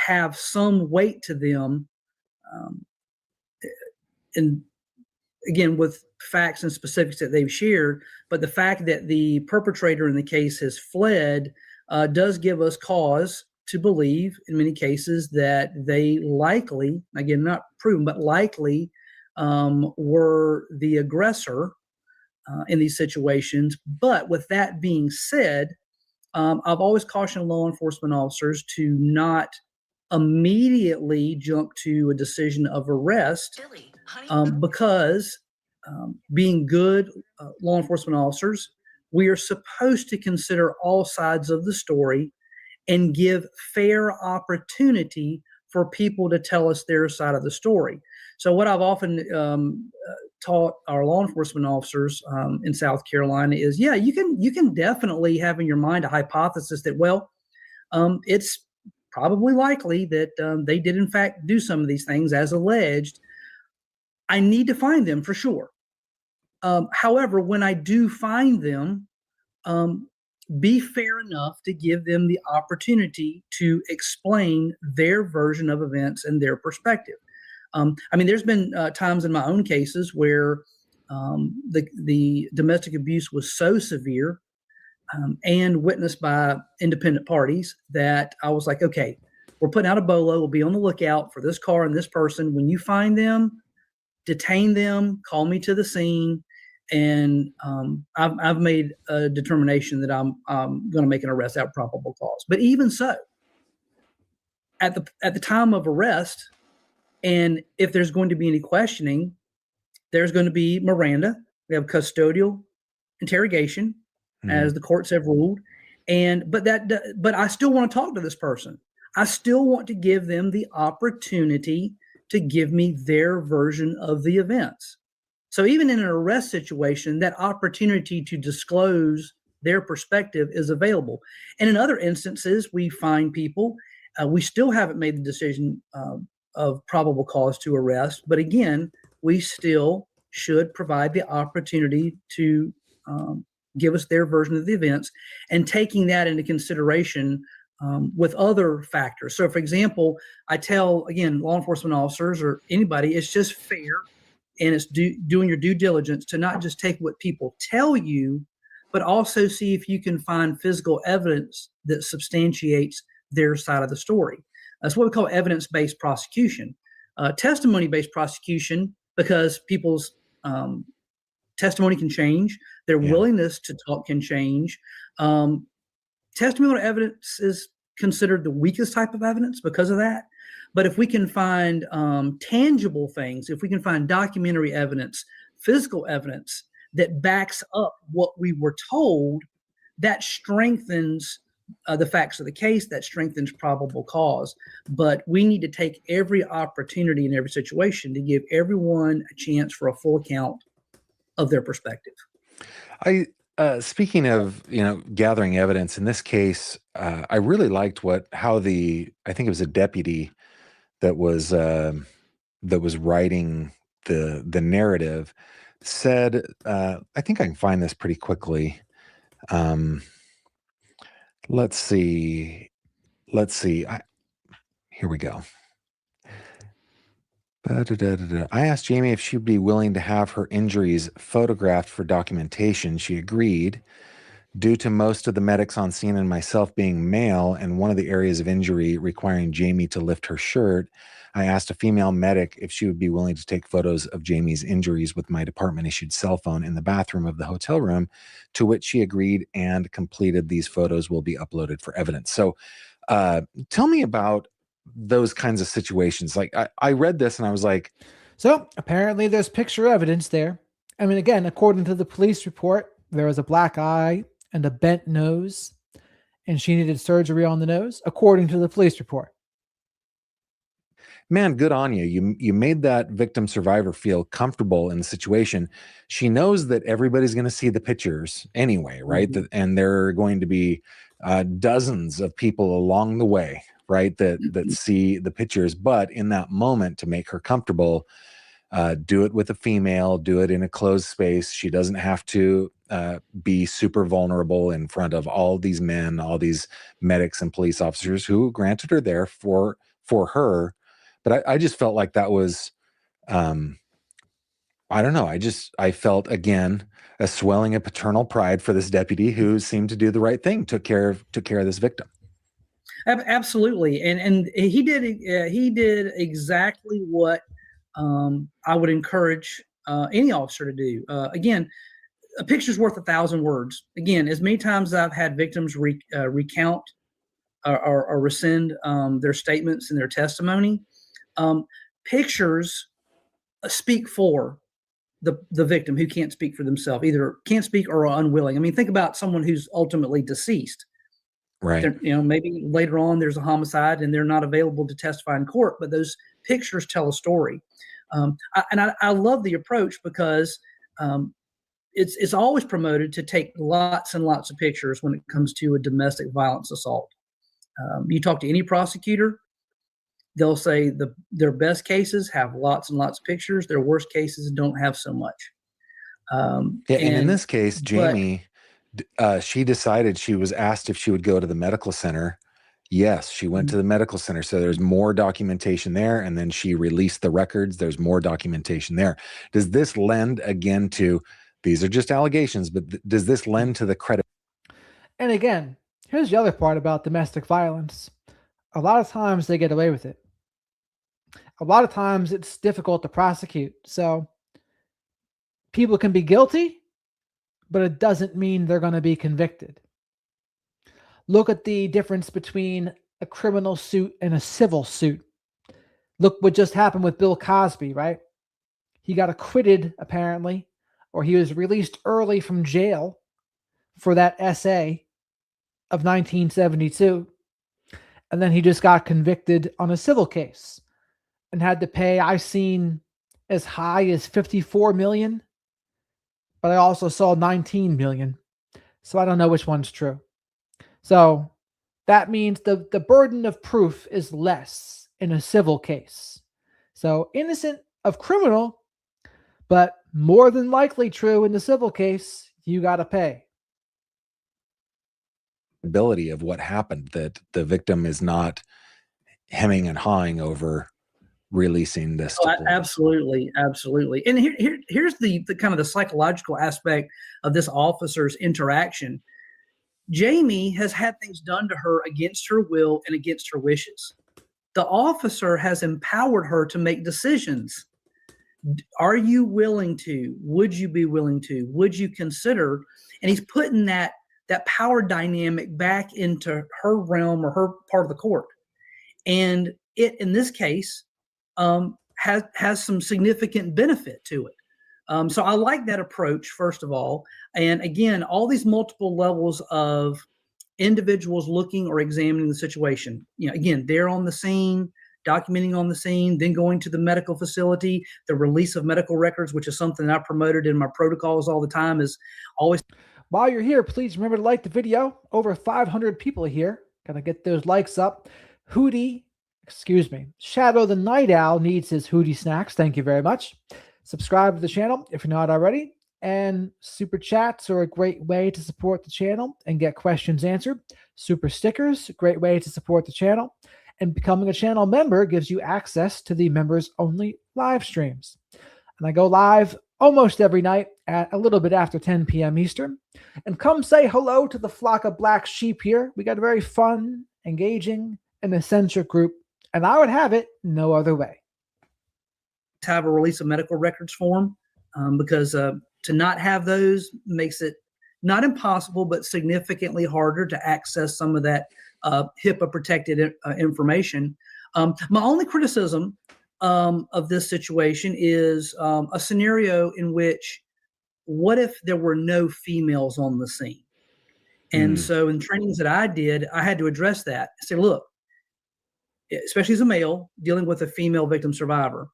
S2: have some weight to them, and again, with facts and specifics that they've shared. But the fact that the perpetrator in the case has fled does give us cause to believe, in many cases, that they likely, again, not proven, but likely were the aggressor in these situations. But with that being said, I've always cautioned law enforcement officers to not immediately jump to a decision of arrest because being good law enforcement officers, we are supposed to consider all sides of the story and give fair opportunity for people to tell us their side of the story. So what I've often taught our law enforcement officers in South Carolina is, you can definitely have in your mind a hypothesis that, it's probably likely that they did in fact do some of these things as alleged. I need to find them for sure. However, when I do find them, be fair enough to give them the opportunity to explain their version of events and their perspective. There's been times in my own cases where the domestic abuse was so severe and witnessed by independent parties that I was like, okay, we're putting out a bolo. We'll be on the lookout for this car and this person. When you find them, detain them, call me to the scene. And I've made a determination that I'm going to make an arrest out of probable cause. But even so, at the time of arrest, and if there's going to be any questioning, there's going to be Miranda. We have custodial interrogation, as the courts have ruled. But I still want to talk to this person. I still want to give them the opportunity to give me their version of the events. So even in an arrest situation, that opportunity to disclose their perspective is available. And in other instances, we find people, we still haven't made the decision of probable cause to arrest, but again, we still should provide the opportunity to give us their version of the events, and taking that into consideration with other factors. So, for example, I tell, again, law enforcement officers or anybody, it's just fair and it's doing your due diligence to not just take what people tell you, but also see if you can find physical evidence that substantiates their side of the story. That's what we call evidence-based prosecution. Testimony-based prosecution, because people's testimony can change, their willingness to talk can change. Testimonial evidence is considered the weakest type of evidence because of that. But if we can find tangible things, if we can find documentary evidence, physical evidence that backs up what we were told, that strengthens the facts of the case, that strengthens probable cause. But we need to take every opportunity in every situation to give everyone a chance for a full account of their perspective.
S3: Speaking of, gathering evidence in this case, I really liked how I think it was a deputy that was writing the narrative said, I think I can find this pretty quickly. Let's see. Here we go. I asked Jamie if she'd be willing to have her injuries photographed for documentation. She agreed. Due to most of the medics on scene and myself being male, and one of the areas of injury requiring Jamie to lift her shirt, I asked a female medic if she would be willing to take photos of Jamie's injuries with my department-issued cell phone in the bathroom of the hotel room, to which she agreed and completed. These photos will be uploaded for evidence. So tell me about those kinds of situations. Like I read this and I was like,
S1: so apparently there's picture evidence there. I mean, again, according to the police report, there was a black eye and a bent nose, and she needed surgery on the nose, according to the police report.
S3: Man, good on you. You made that victim survivor feel comfortable in the situation. She knows that everybody's going to see the pictures anyway, right?
S2: Mm-hmm.
S3: And there are going to be dozens of people along the way, right, that see the pictures. But in that moment, to make her comfortable, do it with a female, do it in a closed space. She doesn't have to be super vulnerable in front of all these men, all these medics and police officers who, granted, are there for her. But I just felt like that was, I don't know. I felt, again, a swelling of paternal pride for this deputy who seemed to do the right thing, took care of this victim.
S2: Absolutely. And he did exactly what I would encourage any officer to do. Again, a picture's worth 1,000 words. Again, as many times as I've had victims recount or rescind their statements and their testimony, pictures speak for the victim who can't speak for themselves, either can't speak or are unwilling. I mean, think about someone who's ultimately deceased.
S3: Right.
S2: Maybe later on there's a homicide and they're not available to testify in court, but those pictures tell a story. I love the approach because it's always promoted to take lots and lots of pictures when it comes to a domestic violence assault. You talk to any prosecutor, they'll say their best cases have lots and lots of pictures. Their worst cases don't have so much.
S3: And in this case, Jamie, she decided, she was asked if she would go to the medical center. Yes, she went to the medical center. So there's more documentation there. And then she released the records. There's more documentation there. Does this lend, again, to, these are just allegations, but does this lend to the credit?
S1: And again, here's the other part about domestic violence. A lot of times they get away with it. A lot of times it's difficult to prosecute. So people can be guilty, but it doesn't mean they're going to be convicted. Look at the difference between a criminal suit and a civil suit. Look what just happened with Bill Cosby, right? He got acquitted, apparently, or he was released early from jail for that essay of 1972. And then he just got convicted on a civil case. and had to pay, I've seen as high as 54 million, but I also saw 19 million. So I don't know which one's true. So that means the burden of proof is less in a civil case. So innocent of criminal, but more than likely true in the civil case, you got to pay.
S3: Ability of what happened, that the victim is not hemming and hawing over releasing this.
S2: Absolutely. And here's the kind of the psychological aspect of this officer's interaction. Jamie has had things done to her against her will and against her wishes. The officer has empowered her to make decisions. Are you willing to? Would you be willing to? Would you consider? And he's putting that power dynamic back into her realm or her part of the court. And it, in this case, has some significant benefit to it. So I like that approach, first of all. And again, all these multiple levels of individuals looking or examining the situation. Again, they're on the scene, documenting on the scene, then going to the medical facility, the release of medical records, which is something I promoted in my protocols all the time, is always.
S1: While you're here, please remember to like the video. Over 500 people here. Gotta get those likes up. Shadow the Night Owl needs his Hootie snacks. Thank you very much. Subscribe to the channel if you're not already. And super chats are a great way to support the channel and get questions answered. Super stickers, a great way to support the channel. And becoming a channel member gives you access to the members only live streams. And I go live almost every night at a little bit after 10 p.m. Eastern. And come say hello to the flock of black sheep here. We got a very fun, engaging, and eccentric group. And I would have it no other way.
S2: Have a release of medical records form, because to not have those makes it not impossible, but significantly harder to access some of that HIPAA protected information. My only criticism of this situation is a scenario in which, what if there were no females on the scene? And so in trainings that I did, I had to address that. I said, look, especially as a male dealing with a female victim survivor,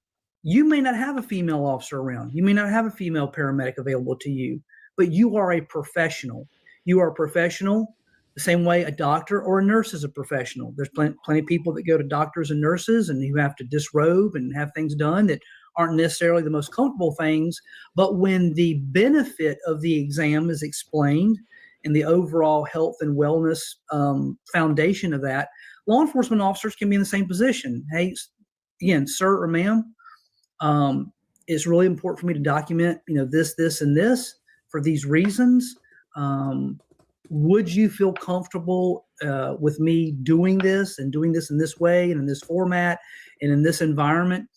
S2: you may not have a female officer around. You may not have a female paramedic available to you, but you are a professional. You are a professional the same way a doctor or a nurse is a professional. There's plenty of people that go to doctors and nurses and you have to disrobe and have things done that aren't necessarily the most comfortable things. But when the benefit of the exam is explained and the overall health and wellness foundation of that, law enforcement officers can be in the same position. Hey, again, sir or ma'am, it's really important for me to document, this, and this for these reasons. Would you feel comfortable with me doing this in this way and in this format and in this environment?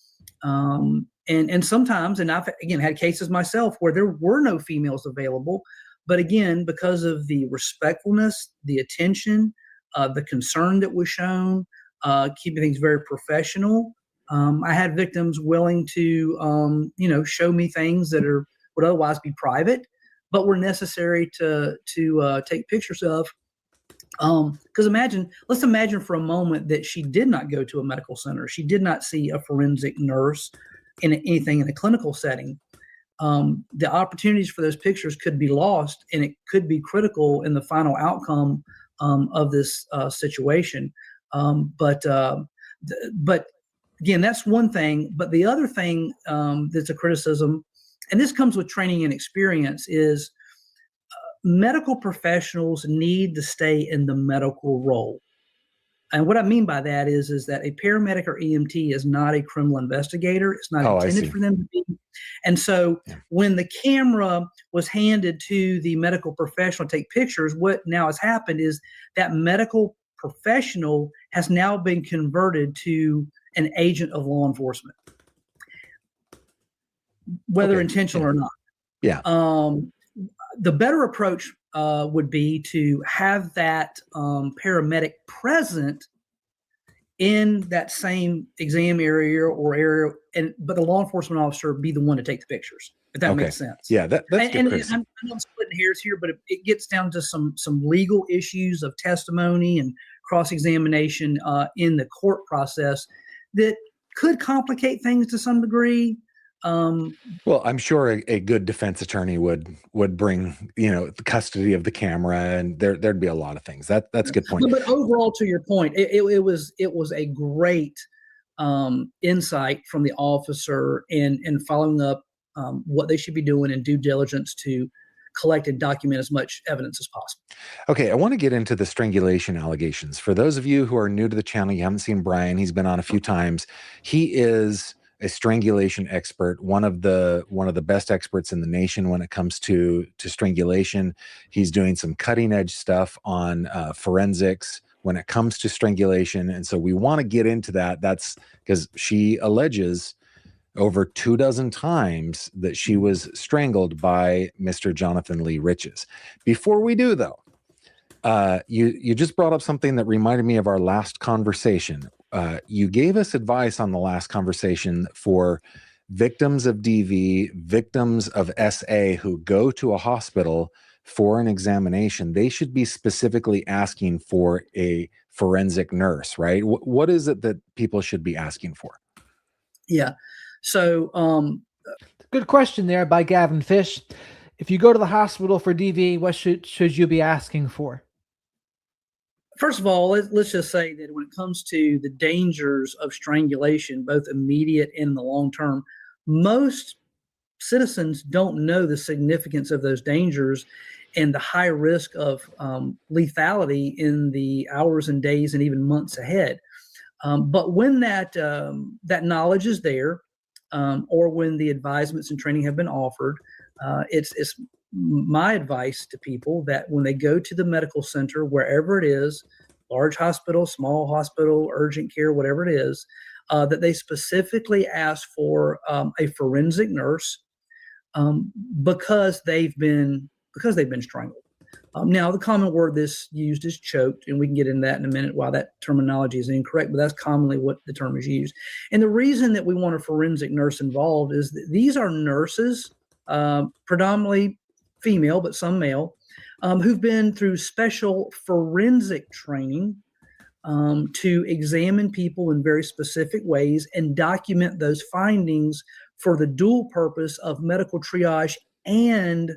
S2: And sometimes, and I've again had cases myself where there were no females available, but again, because of the respectfulness, the attention, the concern that was shown, keeping things very professional. I had victims willing to, show me things that would otherwise be private, but were necessary to take pictures of. Because let's imagine for a moment that she did not go to a medical center. She did not see a forensic nurse in anything in a clinical setting. The opportunities for those pictures could be lost, and it could be critical in the final outcome of this situation. But again, that's one thing. But the other thing that's a criticism, and this comes with training and experience, is medical professionals need to stay in the medical role. And what I mean by that is that a paramedic or EMT is not a criminal investigator. It's not intended for them to be. And so when the camera was handed to the medical professional to take pictures, what now has happened is that medical professional has now been converted to an agent of law enforcement, whether intentional or not.
S3: Yeah.
S2: The better approach would be to have that paramedic present in that same exam area but the law enforcement officer be the one to take the pictures, if that makes sense.
S3: Yeah, that's
S2: and I'm splitting hairs here, but it gets down to some legal issues of testimony and cross-examination in the court process that could complicate things to some degree.
S3: Well, I'm sure a good defense attorney would bring, the custody of the camera, and there'd be a lot of things. That's a good point.
S2: But overall, to your point, it was a great insight from the officer in following up what they should be doing in due diligence to collect and document as much evidence as possible.
S3: Okay, I want to get into the strangulation allegations. For those of you who are new to the channel, you haven't seen Brian, he's been on a few times. He is a strangulation expert, one of the best experts in the nation when it comes to strangulation. He's doing some cutting edge stuff on forensics when it comes to strangulation, and so we want to get into that. That's because she alleges over 24 times that she was strangled by Mr. Jonathan Lee Riches. Before we do, though, you just brought up something that reminded me of our last conversation. You gave us advice on the last conversation for victims of DV, victims of SA who go to a hospital for an examination. They should be specifically asking for a forensic nurse, right? What is it that people should be asking for?
S2: Yeah. So,
S1: good question there by Gavin Fish. If you go to the hospital for DV, what should you be asking for?
S2: First of all, let's just say that when it comes to the dangers of strangulation, both immediate and in the long term, most citizens don't know the significance of those dangers and the high risk of lethality in the hours and days and even months ahead. But when that knowledge is there, or when the advisements and training have been offered, it's my advice to people that when they go to the medical center, wherever it is, large hospital, small hospital, urgent care, whatever it is, that they specifically ask for a forensic nurse because they've been strangled. Now, the common word that's used is choked, and we can get into that in a minute why that terminology is incorrect, but that's commonly what the term is used. And the reason that we want a forensic nurse involved is that these are nurses, predominantly female, but some male, who've been through special forensic training to examine people in very specific ways and document those findings for the dual purpose of medical triage and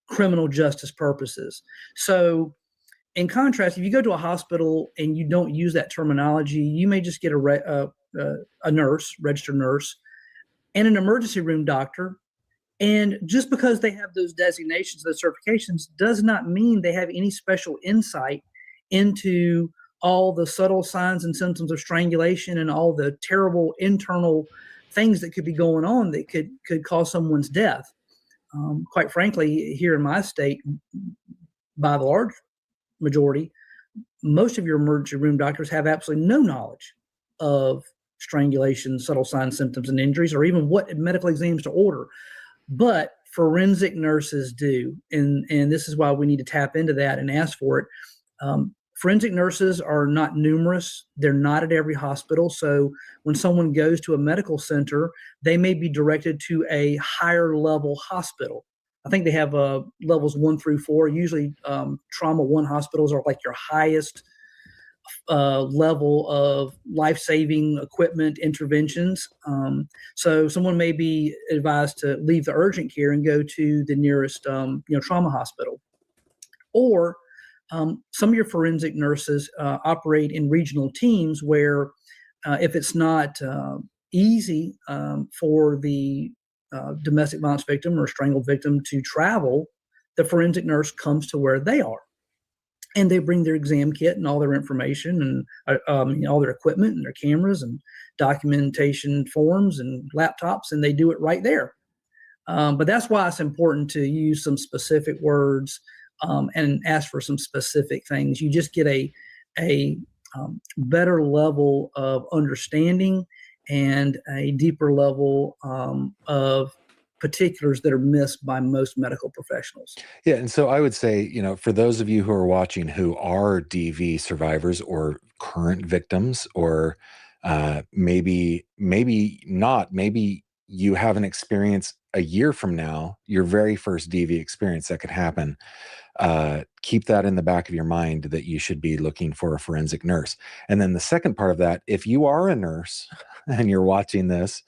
S2: criminal justice purposes. So in contrast, if you go to a hospital and you don't use that terminology, you may just get a nurse, registered nurse, and an emergency room doctor. And just because they have those designations, those certifications, does not mean they have any special insight into all the subtle signs and symptoms of strangulation and all the terrible internal things that could be going on that could cause someone's death. Quite frankly, here in my state, by the large majority, most of your emergency room doctors have absolutely no knowledge of strangulation, subtle signs, symptoms, and injuries, or even what medical exams to order. But forensic nurses do, and this is why we need to tap into that and ask for it. Forensic nurses are not numerous. They're not at every hospital. So when someone goes to a medical center, they may be directed to a higher level hospital. I think they have levels 1 through 4. Usually trauma 1 hospitals are like your highest level of life-saving equipment interventions. So someone may be advised to leave the urgent care and go to the nearest trauma hospital. Or some of your forensic nurses operate in regional teams where if it's not easy for the domestic violence victim or strangled victim to travel, the forensic nurse comes to where they are. And they bring their exam kit and all their information and all their equipment and their cameras and documentation forms and laptops, and they do it right there. But that's why it's important to use some specific words and ask for some specific things. You just get a better level of understanding and a deeper level of particulars that are missed by most medical professionals.
S3: Yeah. And so I would say, for those of you who are watching who are DV survivors or current victims, or maybe not, maybe you have an experience a year from now, your very first DV experience that could happen. keep that in the back of your mind that you should be looking for a forensic nurse. And then the second part of that, if you are a nurse and you're watching this,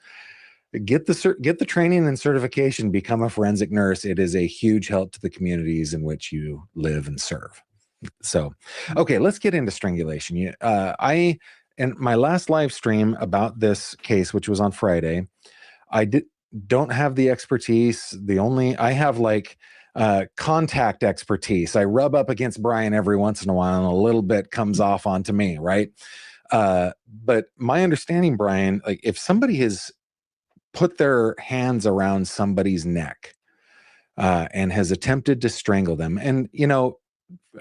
S3: get the training and certification, become a forensic nurse. It is a huge help to the communities in which you live and serve. So, okay, let's get into strangulation. In my last live stream about this case, which was on Friday, don't have the expertise. I have like contact expertise. I rub up against Brian every once in a while, and a little bit comes off onto me, right? But my understanding, Brian, like if somebody has put their hands around somebody's neck and has attempted to strangle them, and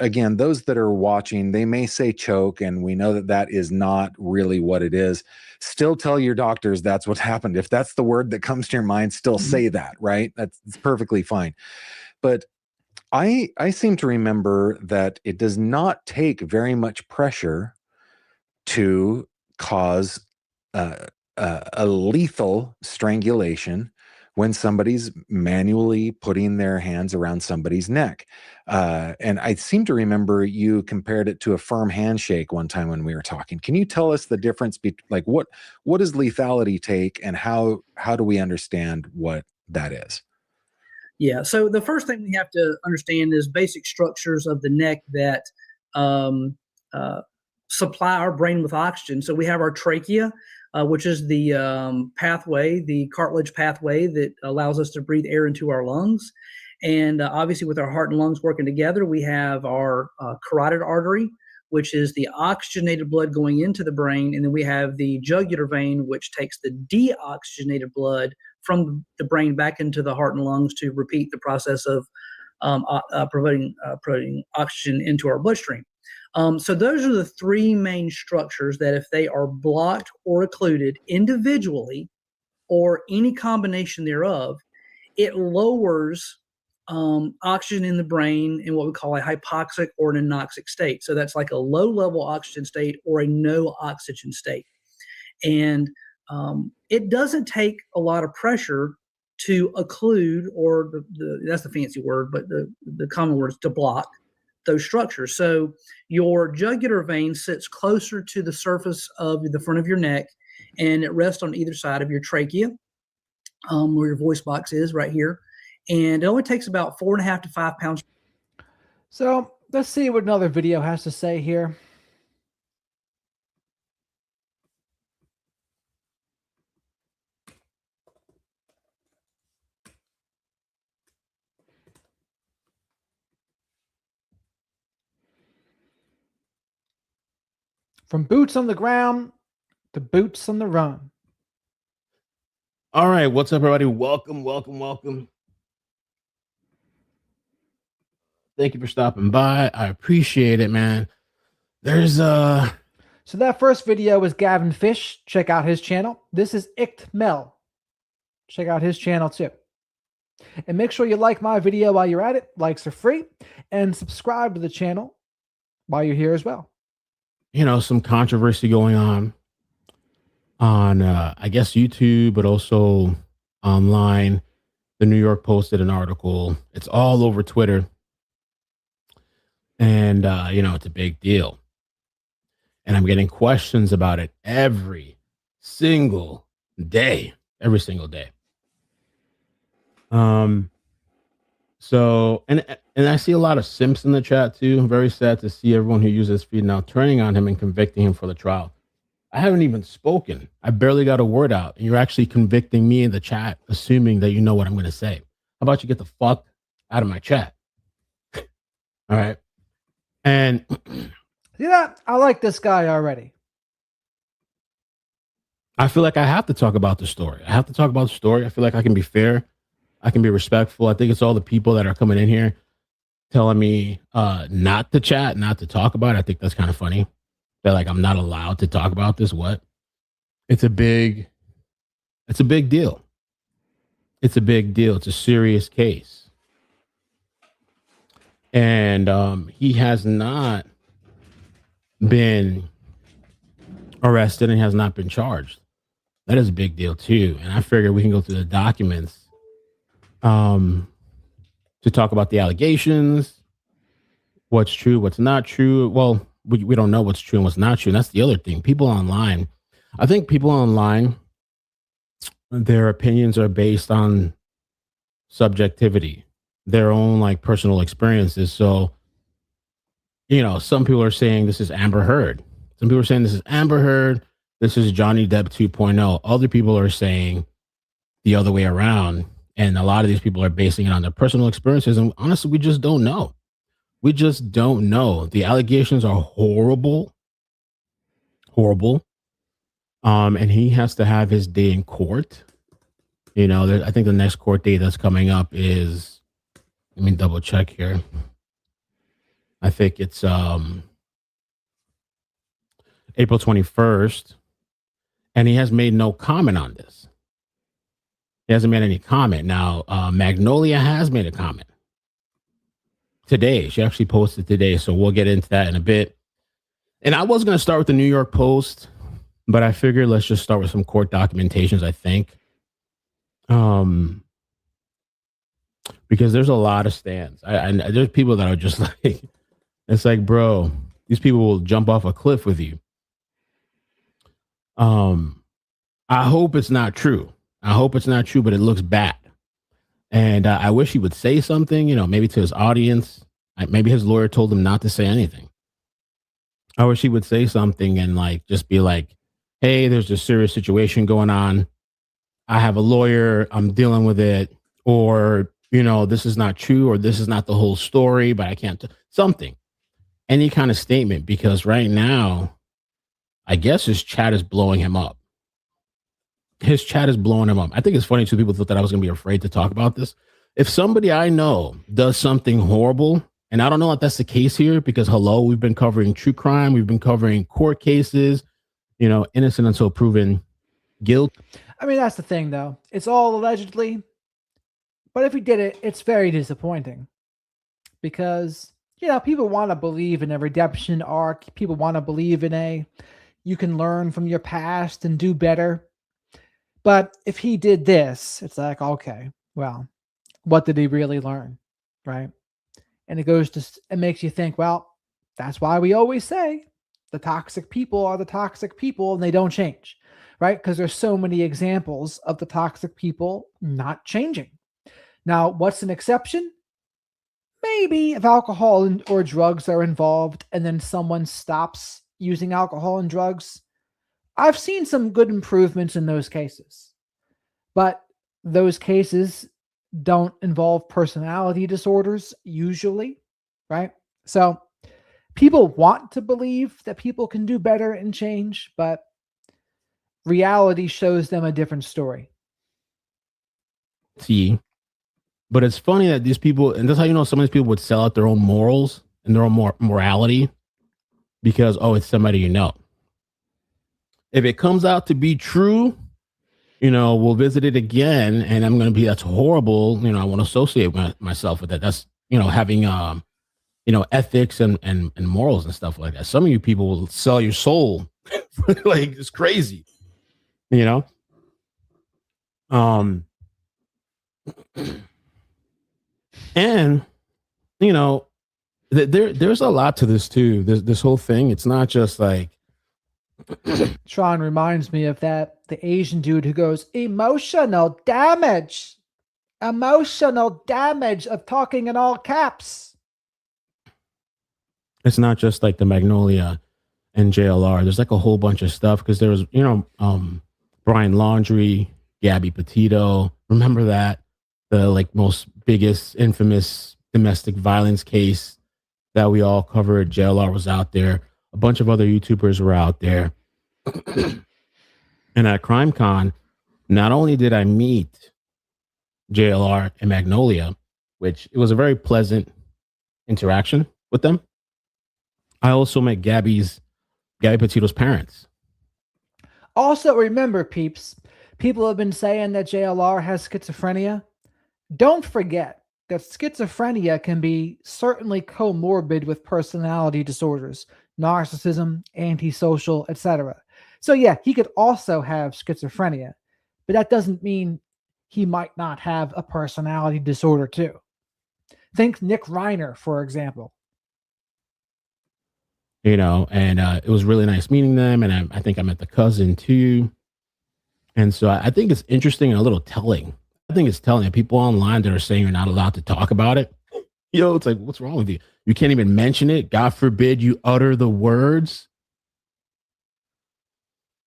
S3: again, those that are watching, they may say choke, and we know that that is not really what it is. Still tell your doctors that's what happened. If that's the word that comes to your mind, still say that, right? That's perfectly fine. But I seem to remember that it does not take very much pressure to cause a lethal strangulation when somebody's manually putting their hands around somebody's neck. And I seem to remember you compared it to a firm handshake one time when we were talking. Can you tell us the difference like what does lethality take, and how do we understand what that is?
S2: Yeah. So the first thing we have to understand is basic structures of the neck that supply our brain with oxygen. So we have our trachea, which is the pathway, the cartilage pathway that allows us to breathe air into our lungs. And obviously, with our heart and lungs working together, we have our carotid artery, which is the oxygenated blood going into the brain. And then we have the jugular vein, which takes the deoxygenated blood from the brain back into the heart and lungs to repeat the process of providing oxygen into our bloodstream. So those are the three main structures that if they are blocked or occluded individually or any combination thereof, it lowers oxygen in the brain in what we call a hypoxic or an anoxic state. So that's like a low level oxygen state or a no oxygen state. And it doesn't take a lot of pressure to occlude, or that's the fancy word, but the common word is to block those structures. So your jugular vein sits closer to the surface of the front of your neck, and it rests on either side of your trachea, where your voice box is right here. And it only takes about 4.5 to 5 pounds.
S1: So let's see what another video has to say here. From boots on the ground to boots on the run.
S4: All right, what's up, everybody? Welcome. Thank you for stopping by. I appreciate it, man. There's
S1: So that first video was Gavin Fish. Check out his channel. This is Icht Mel. Check out his channel too. And make sure you like my video while you're at it. Likes are free. And subscribe to the channel while you're here as well.
S4: some controversy going on I guess YouTube, but also online. The New York posted an article. It's all over Twitter. And it's a big deal. And I'm getting questions about it every single day. So and I see a lot of simps in the chat too. I'm very sad to see everyone who uses this feed now turning on him and convicting him for the trial. I haven't even spoken. I barely got a word out. And you're actually convicting me in the chat, assuming that you know what I'm going to say. How about you get the fuck out of my chat? All right. And
S1: yeah, I like this guy already.
S4: I feel like I have to talk about the story. I feel like I can be fair. I can be respectful. I think it's all the people that are coming in here telling me not to chat, not to talk about it. I think that's kind of funny. That like I'm not allowed to talk about this. What? It's a big deal. It's a serious case. And he has not been arrested and has not been charged. That is a big deal too. And I figure we can go through the documents to talk about the allegations, what's true, what's not true. Well, we don't know what's true and what's not true. And that's the other thing. People online, I think people online, their opinions are based on subjectivity, their own like personal experiences. So, some people are saying this is Amber Heard. Some people are saying this is Amber Heard. This is Johnny Depp 2.0. Other people are saying the other way around. And a lot of these people are basing it on their personal experiences. And honestly, we just don't know. We just don't know. The allegations are horrible, horrible. And he has to have his day in court. I think the next court date that's coming up is, let me double check here. I think it's April 21st. And he has made no comment on this. He hasn't made any comment. Now, Magnolia has made a comment today. She actually posted today. So we'll get into that in a bit. And I was going to start with the New York Post, but I figured let's just start with some court documentations, I think. Because there's a lot of stands. There's people that are just like, it's like, bro, these people will jump off a cliff with you. I hope it's not true. But it looks bad. And I wish he would say something, maybe to his audience. Maybe his lawyer told him not to say anything. I wish he would say something and like just be like, hey, there's a serious situation going on. I have a lawyer. I'm dealing with it. Or, this is not true, or this is not the whole story, but I can't. Something. Any kind of statement, because right now, I guess his chat is blowing him up. I think it's funny too. People thought that I was going to be afraid to talk about this. If somebody I know does something horrible, and I don't know if that's the case here, because we've been covering true crime. We've been covering court cases, innocent until proven guilt.
S1: I mean, that's the thing, though. It's all allegedly. But if he did it, it's very disappointing. Because, people want to believe in a redemption arc. People want to believe in you can learn from your past and do better. But if he did this, it's like, okay, well, what did he really learn? Right? And it makes you think, well, that's why we always say the toxic people are the toxic people and they don't change, right? Because there's so many examples of the toxic people not changing. Now, what's an exception? Maybe if alcohol or drugs are involved and then someone stops using alcohol and drugs. I've seen some good improvements in those cases, but those cases don't involve personality disorders usually, right? So people want to believe that people can do better and change, but reality shows them a different story.
S4: See, but it's funny that these people, and that's how some of these people would sell out their own morals and their own morality because, it's somebody you know. If it comes out to be true, we'll visit it again, and I'm going to be, that's horrible. I want to associate myself with that. That's, having, ethics and morals and stuff like that. Some of you people will sell your soul. Like, it's crazy, and, there's a lot to this too. This whole thing, it's not just like,
S1: Tron reminds me of the Asian dude who goes, emotional damage of talking in all caps.
S4: It's not just like the Magnolia and JLR. There's like a whole bunch of stuff because there was, Brian Laundrie, Gabby Petito. Remember that? The most biggest infamous domestic violence case that we all covered. JLR was out there. A bunch of other YouTubers were out there. And at CrimeCon, not only did I meet JLR and Magnolia, which it was a very pleasant interaction with them, I also met Gabby Petito's parents.
S1: Also, remember, peeps, people have been saying that JLR has schizophrenia. Don't forget that schizophrenia can be certainly comorbid with personality disorders, narcissism, antisocial, etc. So yeah, he could also have schizophrenia, but that doesn't mean he might not have a personality disorder too. Think Nick Reiner, for example.
S4: and it was really nice meeting them. And I think I met the cousin too. And so I think it's interesting and a little telling. I think it's telling people online that are saying you're not allowed to talk about it. It's like, what's wrong with you? You can't even mention it. God forbid you utter the words.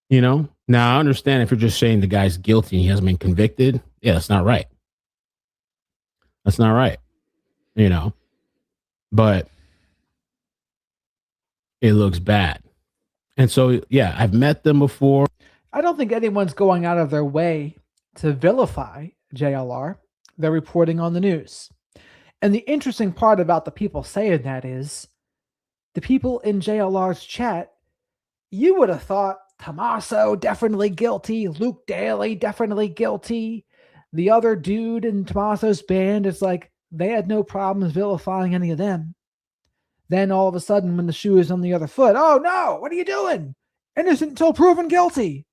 S4: Now I understand if you're just saying the guy's guilty and he hasn't been convicted. Yeah, that's not right. That's not right. But it looks bad. And so, yeah, I've met them before.
S1: I don't think anyone's going out of their way to vilify JLR. They're reporting on the news. And the interesting part about the people saying that is the people in JLR's chat, you would have thought Tommaso definitely guilty, Luke Daly definitely guilty. The other dude in Tommaso's band is like, they had no problems vilifying any of them. Then all of a sudden, when the shoe is on the other foot, oh no, what are you doing? Innocent until proven guilty.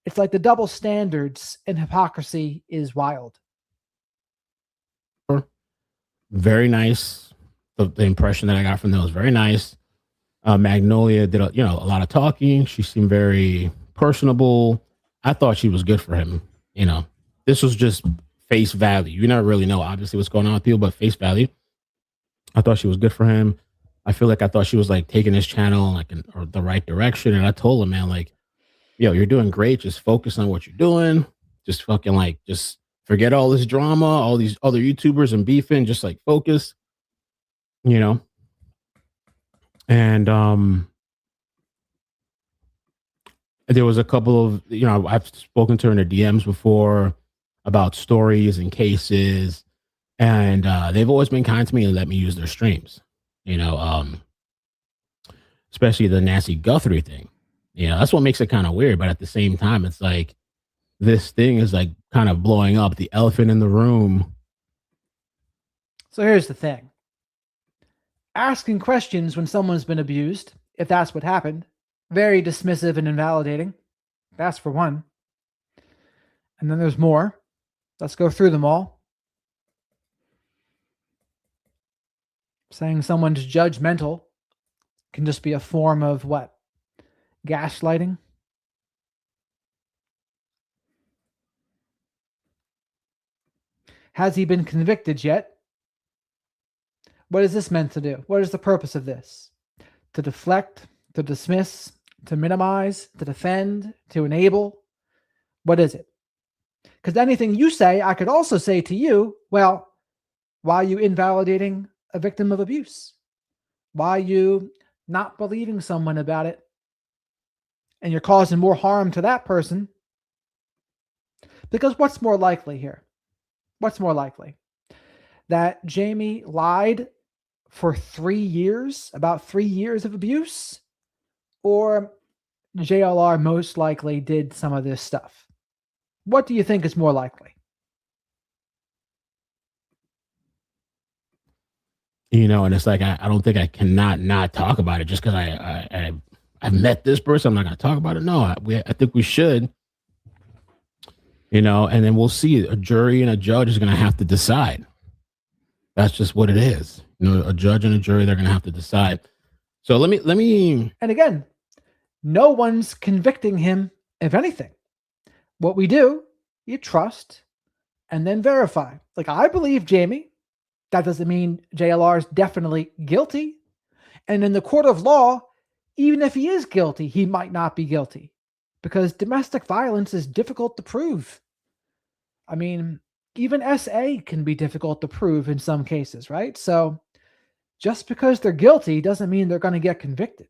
S1: It's like the double standards and hypocrisy is wild.
S4: Very nice. The impression that I got from them was very nice. Magnolia did a lot of talking. She seemed very personable. I thought she was good for him. This was just face value. You never really know, obviously, what's going on with people, but face value. I thought she was good for him. I thought she was like taking his channel in the right direction. And I told him, man, like, you're doing great. Just focus on what you're doing. Just fucking just forget all this drama, all these other YouTubers and beefing. Just focus, And there was a couple of, I've spoken to her in her DMs before about stories and cases. And they've always been kind to me and let me use their streams, especially the Nancy Guthrie thing. That's what makes it kind of weird. But at the same time, it's like this thing is kind of blowing up, the elephant in the room.
S1: So here's the thing. Asking questions when someone's been abused, if that's what happened, very dismissive and invalidating. That's for one. And then there's more. Let's go through them all. Saying someone's judgmental can just be a form of what? Gaslighting. Has he been convicted yet? What is this meant to do? What is the purpose of this? To deflect, to dismiss, to minimize, to defend, to enable? What is it? Because anything you say, I could also say to you, well, why are you invalidating a victim of abuse? Why are you not believing someone about it? And you're causing more harm to that person. Because what's more likely here? What's more likely? That Jamie lied for 3 years, about 3 years of abuse? Or JLR most likely did some of this stuff? What do you think is more likely?
S4: And it's like, I don't think I cannot not talk about it just because I've met this person. I'm not going to talk about it. No, I think we should, and then we'll see. A jury and a judge is going to have to decide. That's just what it is. A judge and a jury, they're going to have to decide. So let me.
S1: And again, no one's convicting him of anything. What we do, you trust and then verify. Like, I believe Jamie. That doesn't mean JLR is definitely guilty. And in the court of law, even if he is guilty, he might not be guilty because domestic violence is difficult to prove. I mean, even SA can be difficult to prove in some cases, right? So just because they're guilty doesn't mean they're going to get convicted.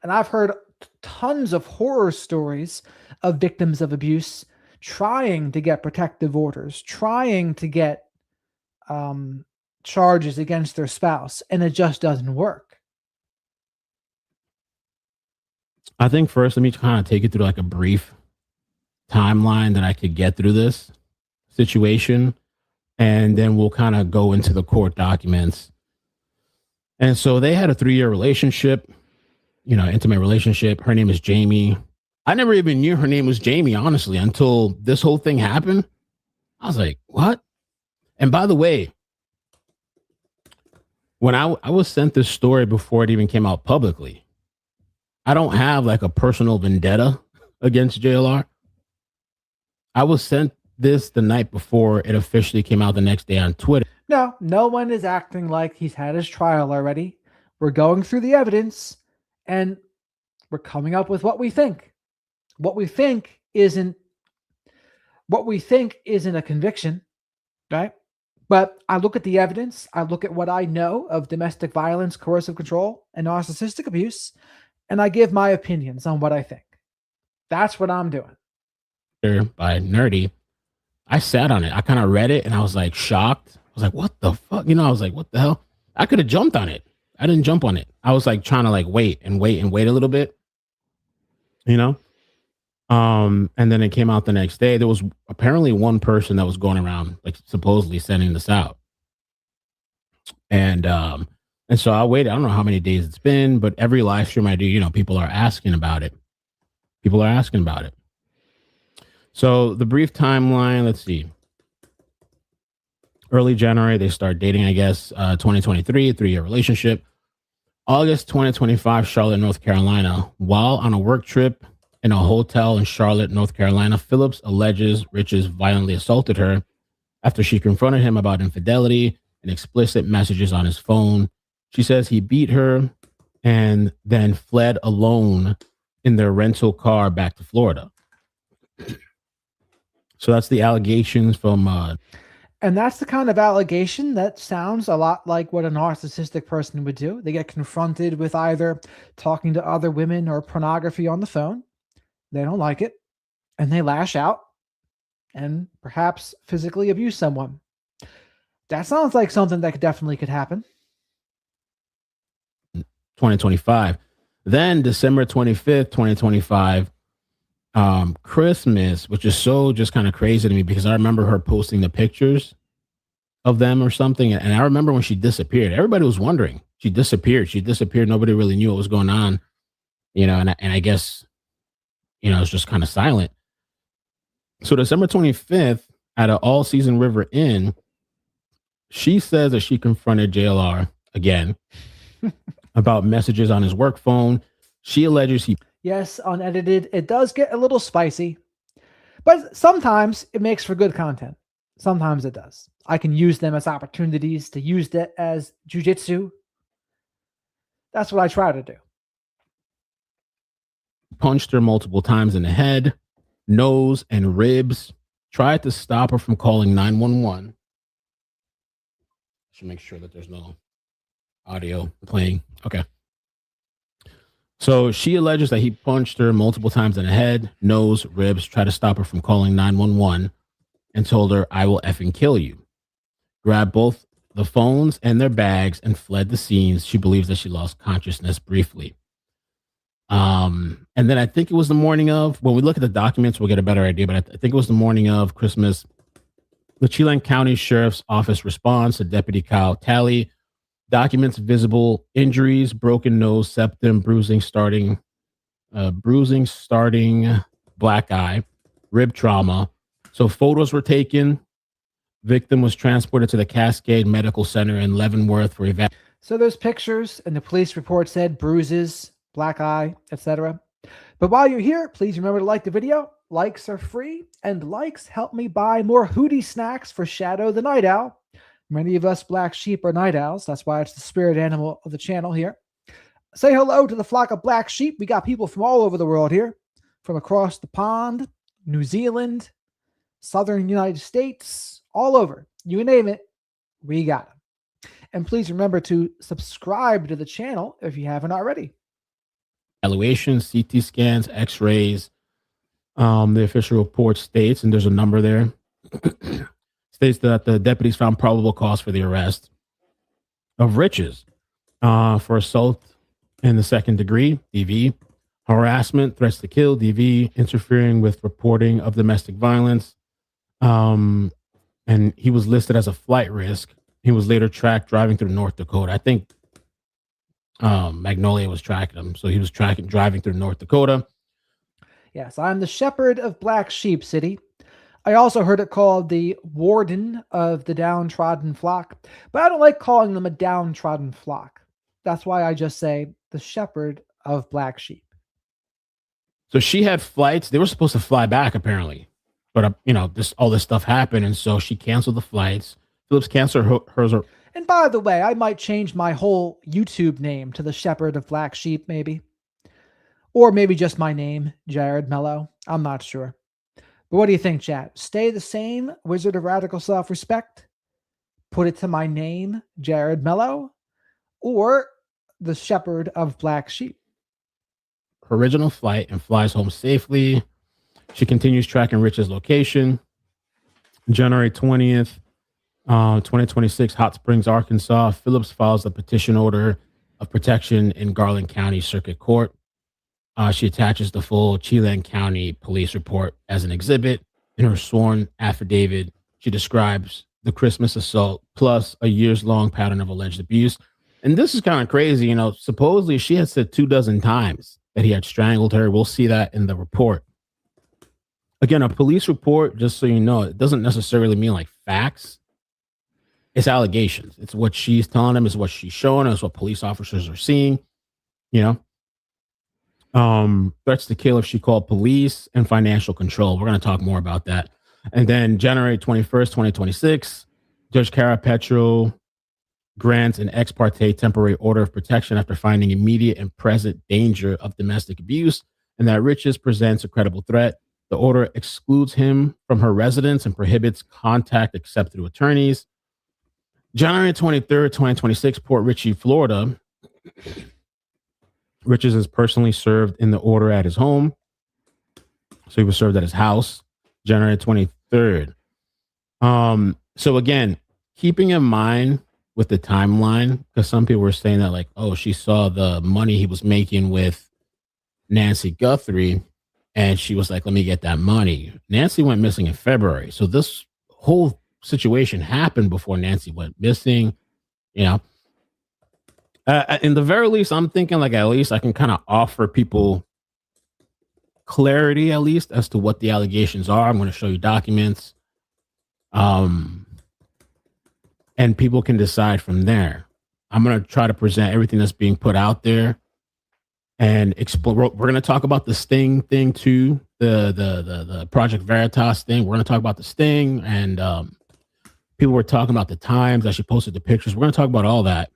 S1: And I've heard tons of horror stories of victims of abuse trying to get protective orders, trying to get charges against their spouse, and it just doesn't work.
S4: I think first, let me kind of take you through a brief timeline that I could get through this situation, and then we'll kind of go into the court documents. And so they had a 3-year relationship, intimate relationship. Her name is Jamie. I never even knew her name was Jamie, honestly, until this whole thing happened. I was like, what? And by the way, when I was sent this story before it even came out publicly, I don't have like a personal vendetta against JLR. I was sent this the night before it officially came out the next day on Twitter.
S1: No one is acting like he's had his trial already. We're going through the evidence and we're coming up with what we think. What we think isn't a conviction, right? But I look at the evidence, I look at what I know of domestic violence, coercive control, and narcissistic abuse, and I give my opinions on what I think. That's what I'm doing.
S4: By Nerdy, I sat on it. I kind of read it and I was like shocked. I was like, what the fuck? I was like, what the hell? I could have jumped on it. I didn't jump on it. I was like trying to like wait a little bit, and then it came out the next day. There was apparently one person that was going around like supposedly sending this out. And so I waited. I don't know how many days it's been, but every live stream I do, people are asking about it. So the brief timeline, let's see. Early January, they start dating, I guess, 2023, 3-year relationship. August 2025, Charlotte, North Carolina. While on a work trip in a hotel in Charlotte, North Carolina, Phillips alleges Riches violently assaulted her after she confronted him about infidelity and explicit messages on his phone. She says he beat her and then fled alone in their rental car back to Florida. So that's the allegations from...
S1: And that's the kind of allegation that sounds a lot like what a narcissistic person would do. They get confronted with either talking to other women or pornography on the phone. They don't like it, and they lash out and perhaps physically abuse someone. That sounds like something that definitely could happen.
S4: 2025. Then December 25th, 2025, Christmas, which is so just kind of crazy to me because I remember her posting the pictures of them or something. And I remember when she disappeared, everybody was wondering. She disappeared. Nobody really knew what was going on, and I guess, it's just kind of silent. So December 25th at an All Season River Inn, she says that she confronted JLR again about messages on his work phone. She alleges
S1: Yes, unedited, it does get a little spicy, but sometimes it makes for good content. Sometimes it does. I can use them as opportunities to use that as jujitsu. That's what I try to do.
S4: Punched her multiple times in the head, nose, and ribs. Tried to stop her from calling 911. Should make sure that there's no audio playing. Okay. So she alleges that he punched her multiple times in the head, nose, ribs, tried to stop her from calling 911, and told her, "I will effing kill you." Grabbed both the phones and their bags and fled the scenes. She believes that she lost consciousness briefly. And then I think it was the morning of, when we look at the documents, we'll get a better idea, but I think it was the morning of Christmas. The Chelan County Sheriff's Office responds to Deputy Kyle Talley. Documents visible injuries, broken nose, septum, bruising starting, black eye, rib trauma. So photos were taken. Victim was transported to the Cascade Medical Center in Leavenworth for evaluation.
S1: So those pictures and the police report said bruises, black eye, etc. But while you're here, please remember to like the video. Likes are free, and likes help me buy more Hootie snacks for Shadow the Night Owl. Many of us black sheep are night owls. That's why it's the spirit animal of the channel here. Say hello to the flock of black sheep. We got people from all over the world here, from across the pond, New Zealand, Southern United States, all over. You name it, we got them. And please remember to subscribe to the channel if you haven't already.
S4: Evaluations, CT scans, X-rays. The official report states, and there's a number there, states that the deputies found probable cause for the arrest of Riches for assault in the second degree, DV, harassment, threats to kill, DV, interfering with reporting of domestic violence. And he was listed as a flight risk. He was later tracked driving through North Dakota. I think Magnolia was tracking him. So he was driving through North Dakota.
S1: Yes, I'm the shepherd of Black Sheep City. I also heard it called the warden of the downtrodden flock, but I don't like calling them a downtrodden flock. That's why I just say the shepherd of black sheep.
S4: So she had flights. They were supposed to fly back apparently, but all this stuff happened, and so she canceled the flights. Phillips canceled hers.
S1: And by the way, I might change my whole YouTube name to the shepherd of black sheep, maybe. Or maybe just my name, Jared Mello. I'm not sure. But what do you think, chat? Stay the same, Wizard of Radical Self-Respect? Put it to my name, Jared Mello? Or the shepherd of black sheep?
S4: Her original flight and flies home safely. She continues tracking Rich's location. January 20th, 2026, Hot Springs, Arkansas. Phillips files a petition order of protection in Garland County Circuit Court. She attaches the full Chelan County police report as an exhibit. In her sworn affidavit, she describes the Christmas assault plus a years-long pattern of alleged abuse. And this is kind of crazy. Supposedly she had said 24 times that he had strangled her. We'll see that in the report. Again, a police report, just so you know, it doesn't necessarily mean like facts. It's allegations. It's what she's telling them, is what she's showing us, what police officers are seeing, threats to kill if she called police, and financial control. We're going to talk more about that. And then January 21st, 2026, Judge Cara Petro grants an ex parte temporary order of protection after finding immediate and present danger of domestic abuse and that Riches presents a credible threat. The order excludes him from her residence and prohibits contact except through attorneys. January 23rd, 2026, Port Richey, Florida. Riches is personally served in the order at his home. So he was served at his house, January 23rd. So again, keeping in mind with the timeline, because some people were saying that like, oh, she saw the money he was making with Nancy Guthrie, and she was like, let me get that money. Nancy went missing in February. So this whole situation happened before Nancy went missing, in the very least, I'm thinking like, at least I can kind of offer people clarity, at least as to what the allegations are. I'm going to show you documents. And people can decide from there. I'm going to try to present everything that's being put out there and explore. We're going to talk about the Sting thing too, the Project Veritas thing. We're going to talk about the Sting, and people were talking about the times that she posted the pictures. We're going to talk about all that.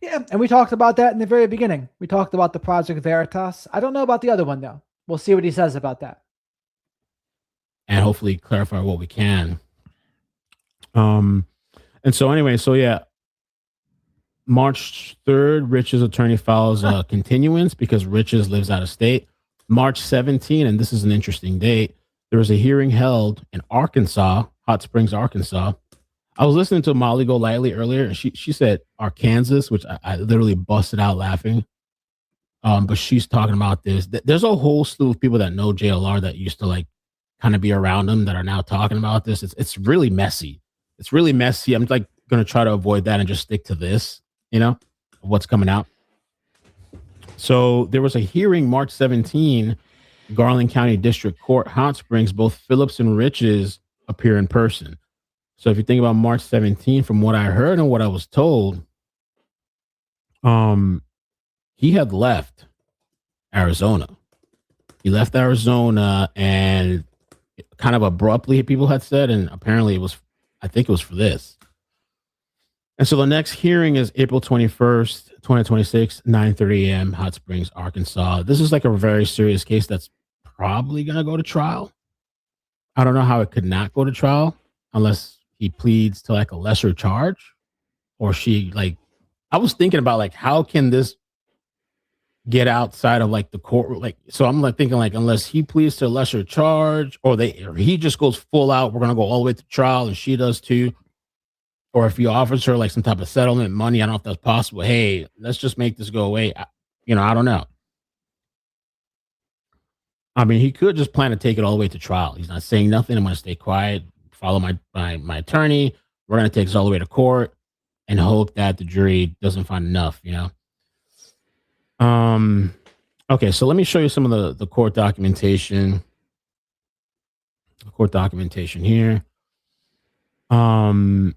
S1: Yeah, and we talked about that in the very beginning. We talked about the Project Veritas. I don't know about the other one, though. We'll see what he says about that.
S4: And hopefully clarify what we can. And so anyway, March 3rd, Rich's attorney files a continuance because Rich's lives out of state. March 17, and this is an interesting date, there was a hearing held in Arkansas, Hot Springs, Arkansas. I was listening to Molly Golightly earlier, and she said Arkansas, which I literally busted out laughing. But she's talking about this. There's a whole slew of people that know JLR that used to like kind of be around him that are now talking about this. It's really messy. It's really messy. I'm like going to try to avoid that and just stick to this, what's coming out. So there was a hearing March 17, Garland County District Court, Hot Springs. Both Phillips and Riches appear in person. So if you think about March 17, from what I heard and what I was told, he had left Arizona. He left Arizona and kind of abruptly, people had said, and apparently I think it was for this. And so the next hearing is April 21st, 2026, 9:30 a.m., Hot Springs, Arkansas. This is like a very serious case that's probably going to go to trial. I don't know how it could not go to trial unless he pleads to like a lesser charge, or I was thinking about like, how can this get outside of like the court? So I'm like thinking like, unless he pleads to a lesser charge, or he just goes full out, we're going to go all the way to trial, and she does too. Or if he offers her like some type of settlement money, I don't know if that's possible. Hey, let's just make this go away. I don't know. I mean, he could just plan to take it all the way to trial. He's not saying nothing. I'm going to stay quiet, follow my attorney. We're going to take this all the way to court and hope that the jury doesn't find enough, Okay, so let me show you some of the court documentation. Court documentation here. So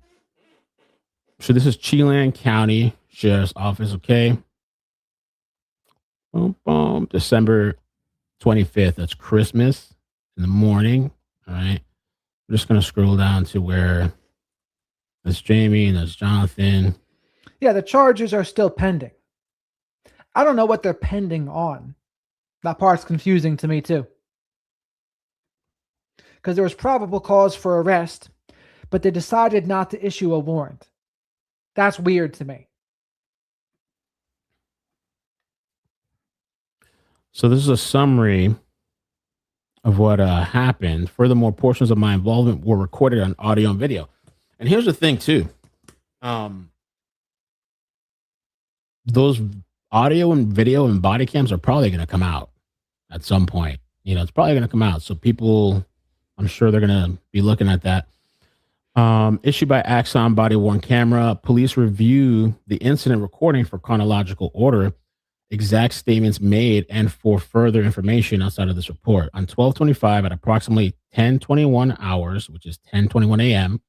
S4: this is Chelan County Sheriff's Office, okay? Boom, boom. December 25th. That's Christmas in the morning. All right. We're just going to scroll down to where that's Jamie and that's Jonathan.
S1: Yeah, the charges are still pending. I don't know what they're pending on. That part's confusing to me too. Because there was probable cause for arrest, but they decided not to issue a warrant. That's weird to me.
S4: So this is a summary of what happened. Furthermore, portions of my involvement were recorded on audio and video. And here's the thing too. Those audio and video and body cams are probably going to come out at some point. It's probably going to come out. So people, I'm sure they're going to be looking at that. Issued by Axon Body Worn Camera. Police review the incident recording for chronological order, exact statements made, and for further information outside of this report. On 12/25 at approximately 10:21 hours, which is 10:21 a.m.,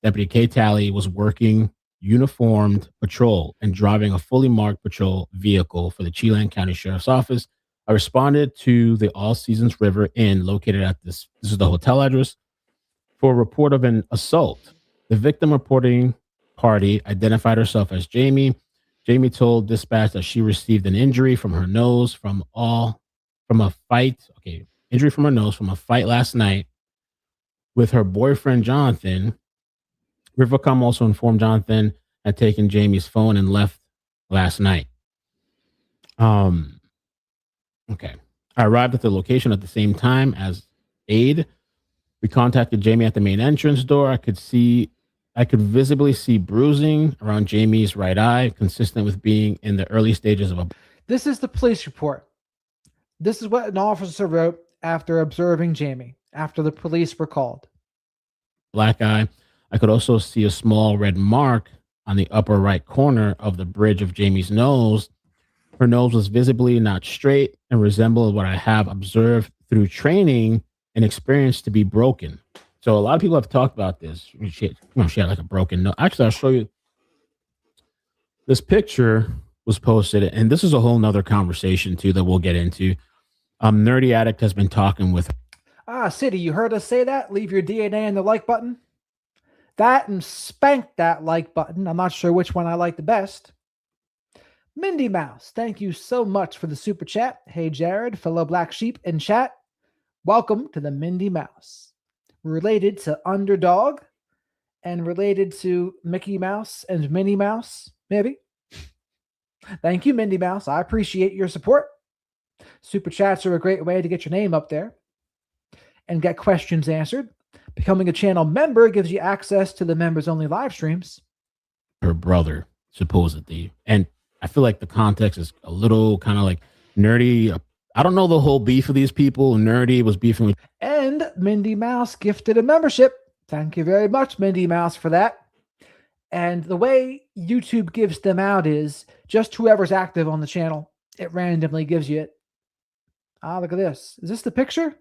S4: Deputy K. Talley was working uniformed patrol and driving a fully marked patrol vehicle for the Chelan County Sheriff's Office. I responded to the All Seasons River Inn located at this is the hotel address, for a report of an assault. The victim reporting party identified herself as Jamie. Jamie told dispatch that she received an injury from her nose from a fight. Okay, injury from her nose from a fight last night with her boyfriend Jonathan. Rivercom also informed Jonathan had taken Jamie's phone and left last night. Okay. I arrived at the location at the same time as aid. We contacted Jamie at the main entrance door. I could visibly see bruising around Jamie's right eye, consistent with being in the early stages of a...
S1: This is the police report. This is what an officer wrote after observing Jamie, after the police were called.
S4: Black eye. I could also see a small red mark on the upper right corner of the bridge of Jamie's nose. Her nose was visibly not straight and resembled what I have observed through training and experience to be broken. So a lot of people have talked about this. She had like a broken nose. Actually, I'll show you. This picture was posted, and this is a whole nother conversation too that we'll get into. Nerdy Addict has been talking with...
S1: City, you heard us say that? Leave your DNA in the like button. That and spank that like button. I'm not sure which one I like the best. Mindy Mouse, thank you so much for the super chat. Hey, Jared, fellow black sheep in chat. Welcome to the Mindy Mouse. Related to Underdog and related to Mickey Mouse and Minnie Mouse, maybe. Thank you, Mindy Mouse. I appreciate your support. Super chats are a great way to get your name up there and get questions answered. Becoming a channel member gives you access to the members-only live streams.
S4: Her brother, supposedly. And I feel like the context is a little kind of like nerdy. I don't know the whole beef of these people. Nerdy was beefing with...
S1: And Mindy Mouse gifted a membership. Thank you very much, Mindy Mouse, for that. And the way YouTube gives them out is just whoever's active on the channel, it randomly gives you it. Look at this. Is this the picture?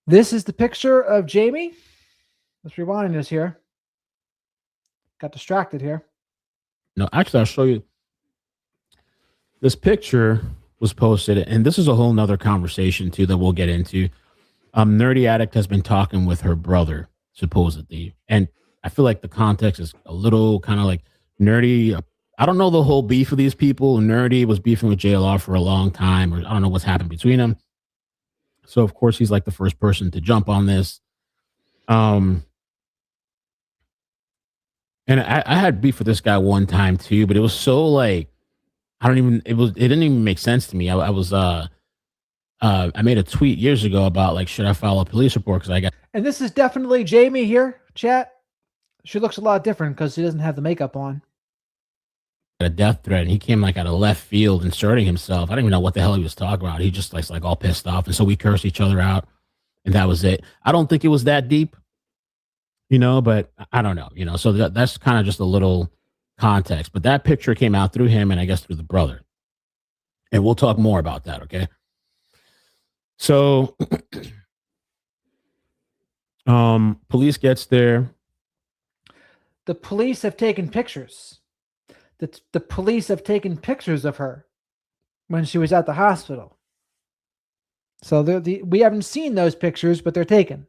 S1: This is the picture of Jamie. Let's rewind this here. Got distracted here.
S4: No, actually, I'll show you. This picture was posted, and this is a whole nother conversation too that we'll get into. Nerdy Addict has been talking with her brother, supposedly. And I feel like the context is a little kind of like nerdy. I don't know the whole beef of these people. Nerdy was beefing with JLR for a long time, or I don't know what's happened between them. So, of course, he's like the first person to jump on this. And I had beef with this guy one time too, but it was so like, it didn't even make sense to me. I made a tweet years ago about like, should I file a police report?
S1: And this is definitely Jamie here, chat. She looks a lot different because she doesn't have the makeup on.
S4: A death threat, and he came like out of left field inserting himself. I don't even know what the hell he was talking about. He just like all pissed off, and so we cursed each other out, and that was it. I don't think it was that deep, but I don't know, so that's kind of just a little context. But that picture came out through him, and I guess through the brother, and we'll talk more about that. Okay, so Police gets there.
S1: The police have taken pictures. The police have taken pictures of her when she was at the hospital. So we haven't seen those pictures, but they're taken.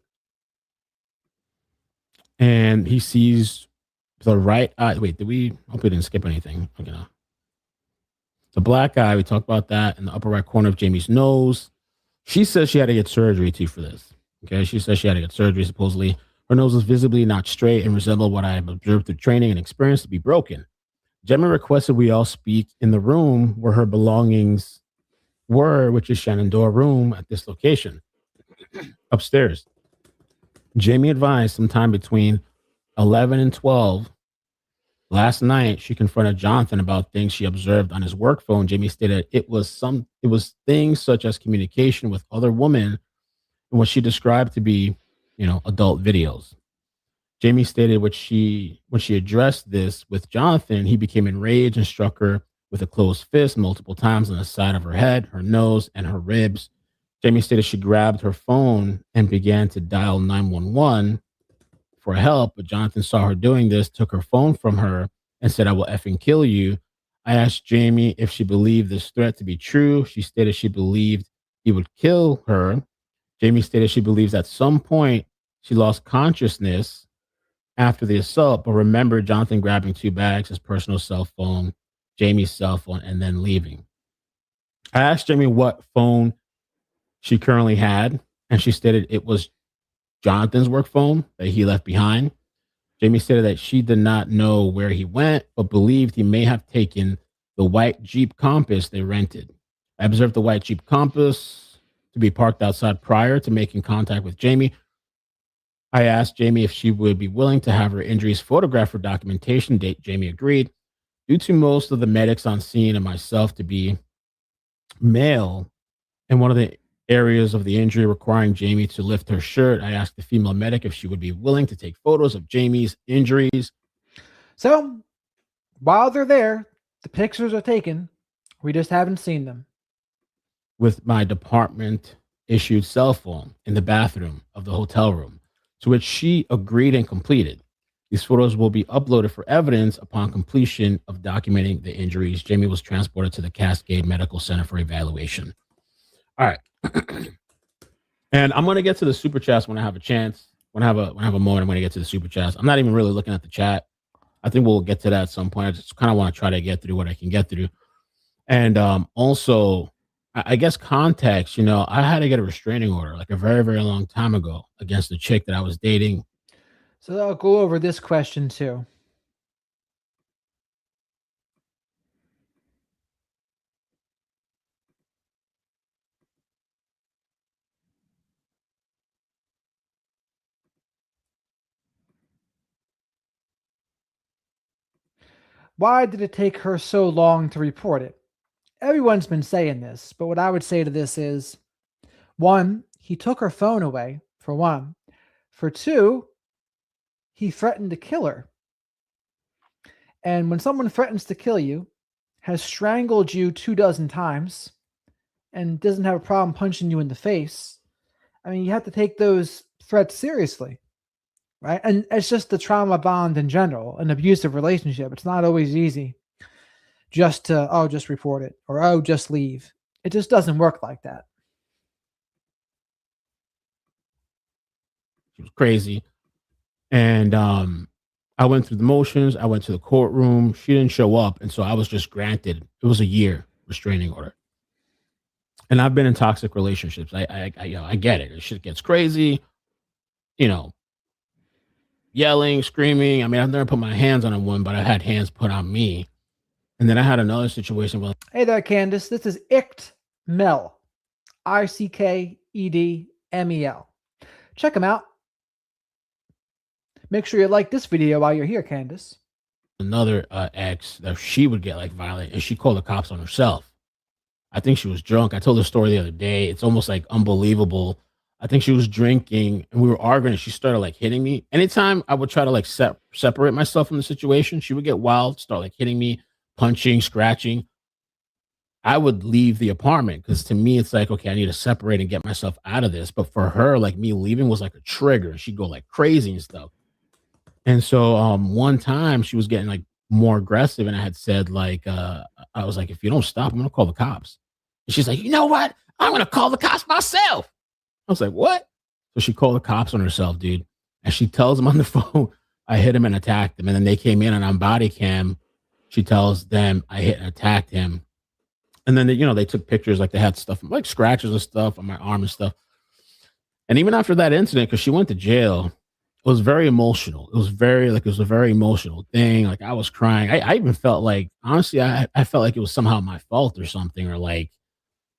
S4: And he sees the right eye. Wait, did we? Hope we didn't skip anything. Okay, no. The black eye, we talked about that in the upper right corner of Jamie's nose. She says she had to get surgery too for this. Okay, she says she had to get surgery. Supposedly, her nose was visibly not straight and resembled what I have observed through training and experience to be broken. Gemma requested we all speak in the room where her belongings were, which is Shenandoah room at this location upstairs. Jamie advised sometime between 11 and 12 last night she confronted Jonathan about things she observed on his work phone. Jamie stated it was things such as communication with other women and what she described to be, adult videos. Jamie stated when she addressed this with Jonathan, he became enraged and struck her with a closed fist multiple times on the side of her head, her nose, and her ribs. Jamie stated she grabbed her phone and began to dial 911 for help, but Jonathan saw her doing this, took her phone from her, and said, "I will effing kill you." I asked Jamie if she believed this threat to be true. She stated she believed he would kill her. Jamie stated she believes at some point she lost consciousness after the assault, but remembered Jonathan grabbing 2 bags, his personal cell phone, Jamie's cell phone, and then leaving. I asked Jamie what phone she currently had, and she stated it was Jonathan's work phone that he left behind. Jamie stated that she did not know where he went, but believed he may have taken the white Jeep Compass they rented. I observed the white Jeep Compass to be parked outside prior to making contact with Jamie. I asked Jamie if she would be willing to have her injuries photographed for documentation. Jamie agreed. Due to most of the medics on scene and myself to be male, and one of the areas of the injury requiring Jamie to lift her shirt, I asked the female medic if she would be willing to take photos of Jamie's injuries.
S1: So while they're there, the pictures are taken. We just haven't seen them.
S4: With my department issued cell phone in the bathroom of the hotel room, to which she agreed and completed. These photos will be uploaded for evidence upon completion of documenting the injuries. Jamie was transported to the Cascade Medical Center for evaluation. All right. And I'm going to get to the super chats when I have a chance. When I have a moment, I'm going to get to the super chats. I'm not even really looking at the chat. I think we'll get to that at some point. I just kind of want to try to get through what I can get through. And also, I guess context, I had to get a restraining order like a very, very long time ago against the chick that I was dating.
S1: So I'll go over this question too. Why did it take her so long to report it? Everyone's been saying this, but what I would say to this is, 1, he took her phone away, for 1. For 2, he threatened to kill her. And when someone threatens to kill you, has strangled you 24 times, and doesn't have a problem punching you in the face, I mean, you have to take those threats seriously, right? And it's just the trauma bond in general, an abusive relationship. It's not always easy just to, just report it, or, just leave. It just doesn't work like that.
S4: She was crazy. And I went through the motions. I went to the courtroom. She didn't show up. And so I was just granted, it was a year restraining order. And I've been in toxic relationships. I get it. Shit gets crazy, yelling, screaming. I mean, I've never put my hands on a woman, but I had hands put on me. And then I had another situation where,
S1: hey there, Candace. This is Icked-Mel, Icked-Mel. Check him out. Make sure you like this video while you're here, Candace.
S4: Another ex that she would get like violent, and she called the cops on herself. I think she was drunk. I told the story the other day. It's almost like unbelievable. I think she was drinking and we were arguing and she started like hitting me. Anytime I would try to like separate myself from the situation, she would get wild, start like hitting me, punching, scratching. I would leave the apartment because to me, it's like, okay, I need to separate and get myself out of this. But for her, like me leaving was like a trigger. She'd go like crazy and stuff. And so one time she was getting like more aggressive, and I had said, like, I was like, if you don't stop, I'm gonna call the cops. And she's like, you know what? I'm gonna call the cops myself. I was like, what? So she called the cops on herself, dude. And she tells them on the phone, I hit him and attacked him. And then they came in and on body cam, she tells them I hit and attacked him. And then they took pictures, like they had stuff like scratches and stuff on my arm and stuff. And even after that incident, because she went to jail, it was very emotional. It was a very emotional thing. Like I was crying. I even felt like, honestly, I felt like it was somehow my fault or something, or like,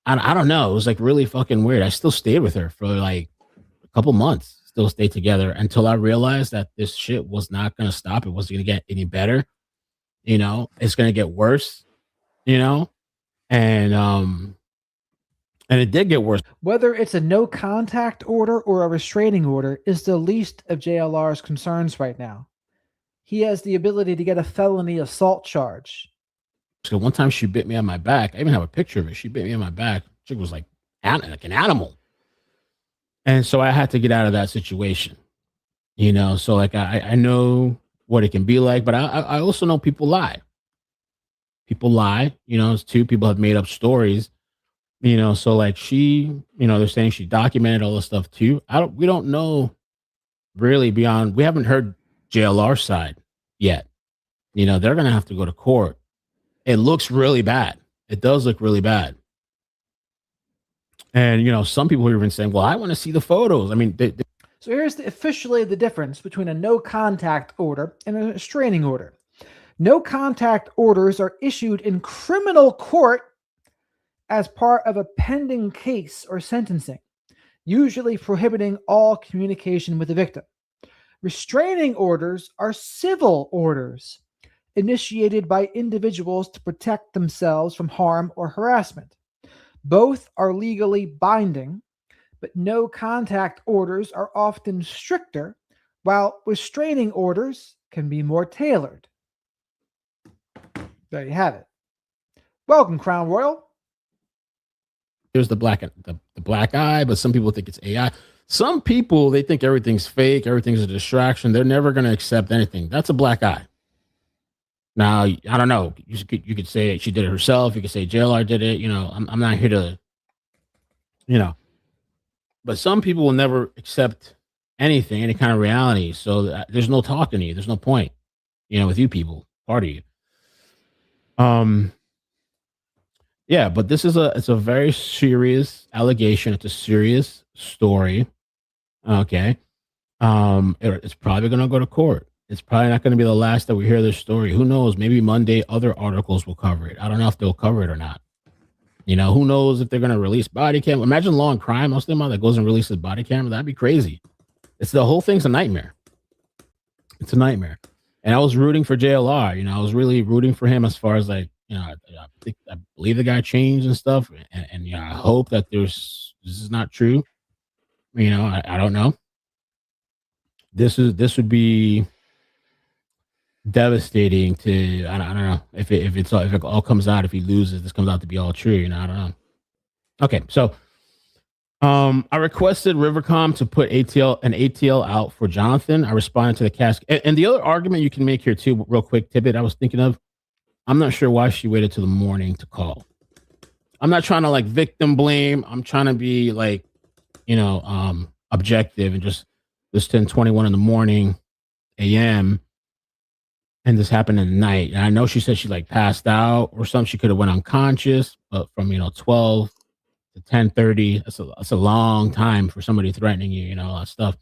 S4: I don't know. It was like really fucking weird. I still stayed with her for like a couple months, still stayed together until I realized that this shit was not going to stop. It wasn't going to get any better. It's going to get worse, and it did get worse.
S1: Whether it's a no contact order or a restraining order is the least of JLR's concerns right now. He has the ability to get a felony assault charge.
S4: So one time she bit me on my back. I even have a picture of it. She bit me on my back. She was like an animal. And so I had to get out of that situation, so like I know what it can be like, but I also know people lie. People lie, it's too. People have made up stories, so like she, they're saying she documented all this stuff too. We don't know really beyond, we haven't heard JLR side yet. They're going to have to go to court. It looks really bad. It does look really bad. And, some people are even saying, well, I want to see the photos. I mean,
S1: so here's officially the difference between a no contact order and a restraining order. No contact orders are issued in criminal court as part of a pending case or sentencing, usually prohibiting all communication with the victim. Restraining orders are civil orders initiated by individuals to protect themselves from harm or harassment. Both are legally binding, but no contact orders are often stricter, while restraining orders can be more tailored. There you have it. Welcome, Crown Royal.
S4: There's the black eye, but some people think it's AI. Some people, they think everything's fake, everything's a distraction. They're never going to accept anything. That's a black eye. Now, I don't know. You could say she did it herself. You could say JLR did it. I'm not here to, but some people will never accept anything, any kind of reality. So there's no talking to you. There's no point, with you people, part of you. Yeah, but it's a very serious allegation. It's a serious story. Okay. It's probably going to go to court. It's probably not going to be the last that we hear this story. Who knows? Maybe Monday other articles will cover it. I don't know if they'll cover it or not. Who knows if they're going to release body cam. Imagine Law and Crime. I was thinking about that goes and releases body camera. That'd be crazy. The whole thing's a nightmare. It's a nightmare. And I was rooting for JLR. I was really rooting for him as far as like, I believe the guy changed and stuff. And I hope that this is not true. I don't know. This would be devastating to, I don't know if it all comes out, if he loses, this comes out to be all true. I don't know. Okay. So, I requested Rivercom to put an ATL out for Jonathan. I responded to the cast. And the other argument you can make here too, real quick tidbit I was thinking of, I'm not sure why she waited till the morning to call. I'm not trying to like victim blame. I'm trying to be like, objective, and just this 10:21 in the morning AM, and this happened in the night. And I know she said she like passed out or something. She could have went unconscious, but from 12 to 10:30, that's a long time for somebody threatening you, all that stuff.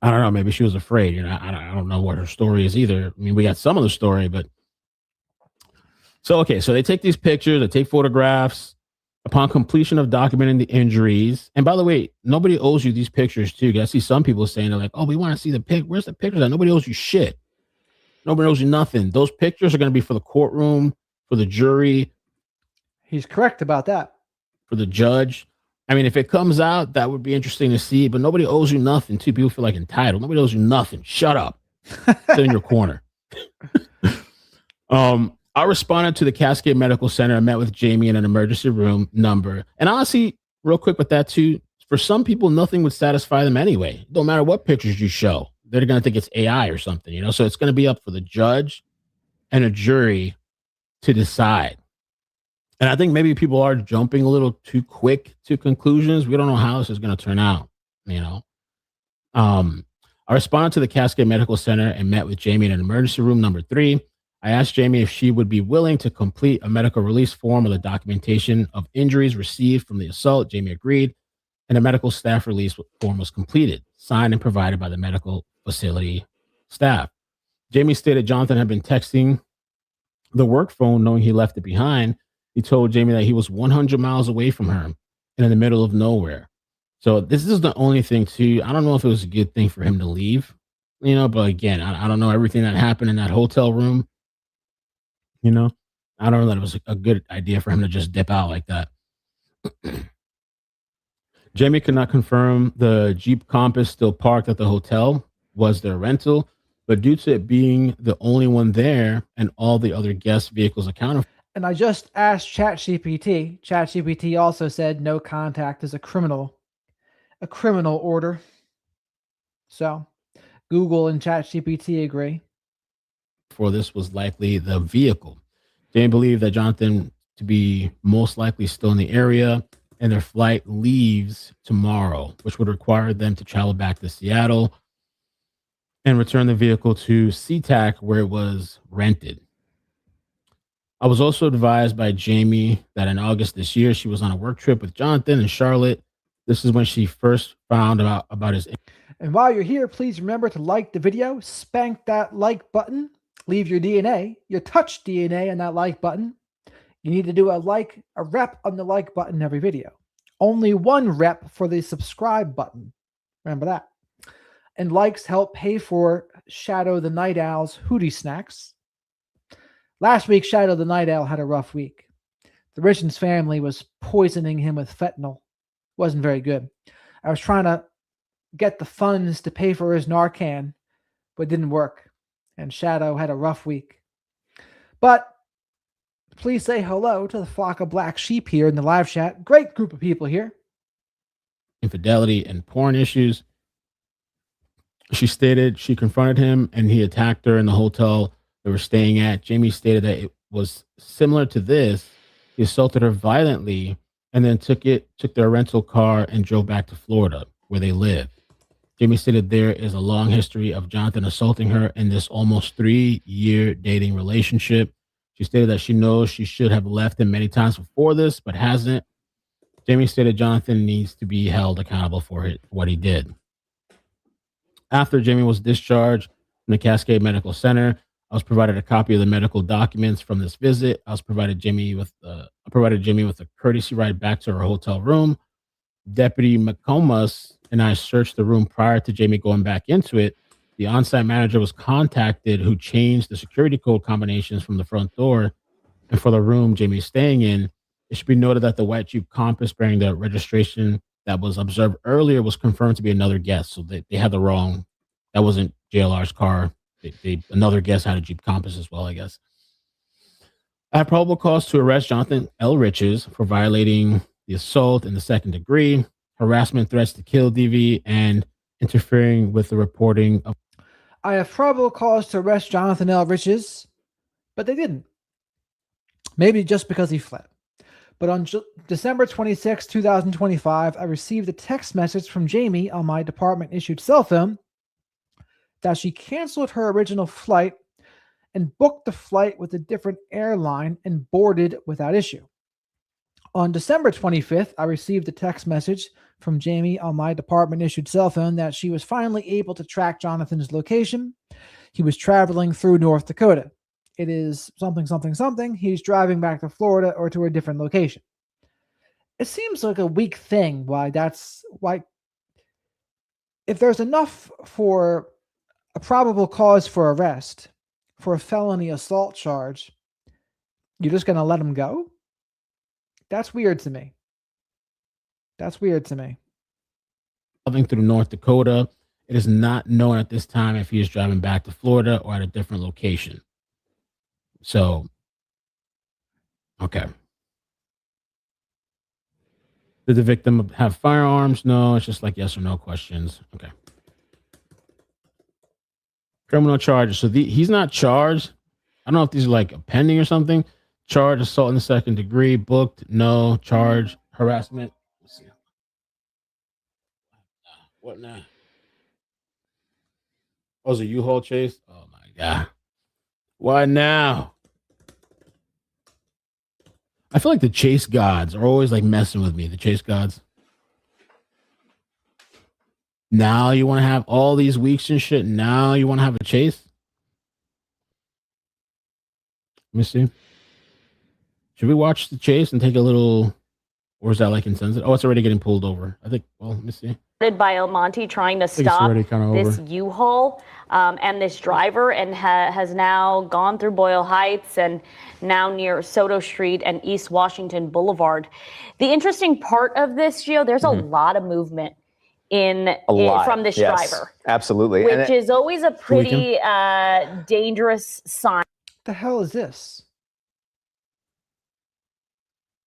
S4: I don't know. Maybe she was afraid. I don't know what her story is either. I mean, we got some of the story, but so okay. So they take these pictures, they take photographs. Upon completion of documenting the injuries, and by the way, nobody owes you these pictures too. I see some people saying they're like, "Oh, we want to see the pic. Where's the pictures?" Nobody owes you shit. Nobody owes you nothing. Those pictures are going to be for the courtroom, for the jury.
S1: He's correct about that.
S4: For the judge. I mean, if it comes out, that would be interesting to see. But nobody owes you nothing. Too. People feel like entitled. Nobody owes you nothing. Shut up. Sit in your corner. I responded to the Cascade Medical Center and met with Jamie in an emergency room number. And honestly, real quick with that too, for some people, nothing would satisfy them anyway. No matter what pictures you show, they're going to think it's AI or something, you know? So it's going to be up for the judge and a jury to decide. And I think maybe people are jumping a little too quick to conclusions. We don't know how this is going to turn out, you know? I responded to the Cascade Medical Center and met with Jamie in an emergency room number 3. I asked Jamie if she would be willing to complete a medical release form of the documentation of injuries received from the assault. Jamie agreed, and a medical staff release form was completed, signed and provided by the medical facility staff. Jamie stated Jonathan had been texting the work phone knowing he left it behind. He told Jamie that he was 100 miles away from her and in the middle of nowhere. So this is the only thing too. I don't know if it was a good thing for him to leave, you know, but again, I don't know everything that happened in that hotel room. You know, I don't know that it was a good idea for him to just dip out like that. Jamie could not confirm the Jeep Compass still parked at the hotel was their rental, but due to it being the only one there and all the other guest vehicles accounted for.
S1: And I just asked ChatGPT. ChatGPT also said no contact is a criminal order. So Google and ChatGPT agree.
S4: For this was likely the vehicle. Jamie believed that Jonathan to be most likely still in the area, and their flight leaves tomorrow, which would require them to travel back to Seattle and return the vehicle to SeaTac where it was rented. I was also advised by Jamie that in August this year, she was on a work trip with Jonathan in Charlotte. This is when she first found about his.
S1: And while you're here, please remember to like the video, spank that like button, leave your DNA, your touch DNA on that like button. You need to do a rep on the like button every video. Only one rep for the subscribe button. Remember that. And likes help pay for Shadow the Night Owl's Hootie Snacks. Last week, Shadow the Night Owl had a rough week. The Richens family was poisoning him with fentanyl. Wasn't very good. I was trying to get the funds to pay for his Narcan, but it didn't work. And Shadow had a rough week. But please say hello to the flock of black sheep here in the live chat. Great group of people here.
S4: Infidelity and porn issues. She stated she confronted him and he attacked her in the hotel they were staying at. Jamie stated that it was similar to this. He assaulted her violently and then took their rental car and drove back to Florida where they live. Jamie stated there is a long history of Jonathan assaulting her in this almost 3-year dating relationship. She stated that she knows she should have left him many times before this, but hasn't. Jamie stated Jonathan needs to be held accountable for what he did. After Jamie was discharged from the Cascade Medical Center, I was provided a copy of the medical documents from this visit. I provided Jamie with a courtesy ride back to her hotel room. Deputy McComas and I searched the room prior to Jamie going back into it. The on-site manager was contacted who changed the security code combinations from the front door. And for the room Jamie is staying in, it should be noted that the white Jeep Compass bearing the registration that was observed earlier was confirmed to be another guest. So they had the wrong, that wasn't JLR's car. Another guest had a Jeep Compass as well, I guess. I have probable cause to arrest Jonathan L. Riches for violating the assault in the second degree, harassment, threats to kill DV, and interfering with the reporting of.
S1: I have probable cause to arrest Jonathan L. Riches, but they didn't. Maybe just because he fled. But on December 26, 2025, I received a text message from Jamie on my department-issued cell phone that she canceled her original flight and booked the flight with a different airline and boarded without issue. On December 25th, I received a text message from Jamie on my department-issued cell phone that she was finally able to track Jonathan's location. He was traveling through North Dakota. It is something, something, something. He's driving back to Florida or to a different location. It seems like a weak thing why if there's enough for a probable cause for arrest for a felony assault charge, you're just going to let him go? That's weird to me.
S4: Traveling through North Dakota, it is not known at this time if he is driving back to Florida or at a different location. So Okay. Did the victim have firearms? No, it's just like yes or no questions. Okay. Criminal charges. So he's not charged. I don't know if these are like pending or something. Charge assault in the second degree. Booked. No. Charge harassment. Let's see. What now? Oh, it's a U-Haul chase? Oh my God. Why now? I feel like the chase gods are always like messing with me. The chase gods. Now you want to have all these weeks and shit. Now you want to have a chase? Let me see. Should we watch the chase and take a little, or is that like insensitive? Oh, it's already getting pulled over. I think, well, let me see.
S5: By Almonte trying to stop this U-Haul and this driver, and has now gone through Boyle Heights and now near Soto Street and East Washington Boulevard. The interesting part of this, Gio, there's a lot of movement from this driver.
S6: Absolutely.
S5: Which is always a pretty dangerous sign.
S1: What the hell is this?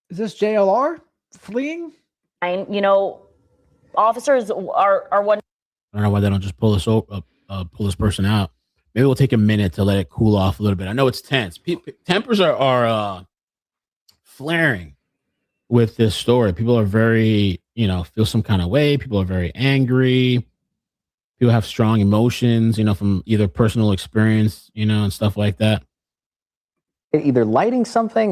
S1: Is this JLR fleeing?
S5: You know, officers are one.
S4: I don't know why they don't just pull this person out. Maybe we'll take a minute to let it cool off a little bit. I know it's tense. Tempers are flaring with this story. People are very, feel some kind of way. People are very angry. People have strong emotions, from either personal experience, and stuff like that.
S6: Either lighting something,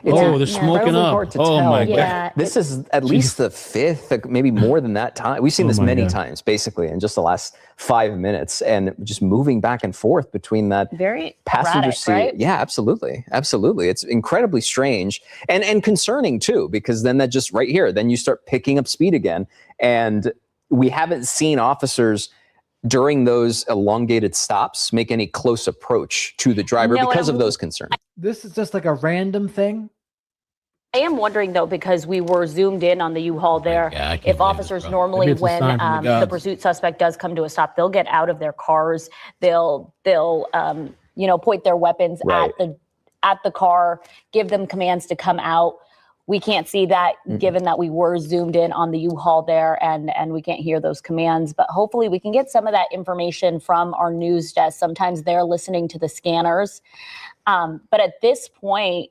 S4: they're smoking up.
S6: Hard to
S4: tell.
S6: My
S5: God. Yeah.
S6: This is at least the fifth, maybe more than that time. We've seen this many times, basically, in just the last 5 minutes, and just moving back and forth between that
S5: very
S6: passenger
S5: erratic,
S6: seat.
S5: right?
S6: Yeah, absolutely. It's incredibly strange and concerning too, because then that just right here, then you start picking up speed again, and we haven't seen officers during those elongated stops make any close approach to the driver because of those concerns.
S1: This is just like a random thing.
S5: I am wondering though, because we were zoomed in on the U-Haul there. If officers normally, when the pursuit suspect does come to a stop, they'll get out of their cars. They'll point their weapons at the car, give them commands to come out. We can't see that given that we were zoomed in on the U-Haul there, and we can't hear those commands. But hopefully we can get some of that information from our news desk. Sometimes they're listening to the scanners. But at this point,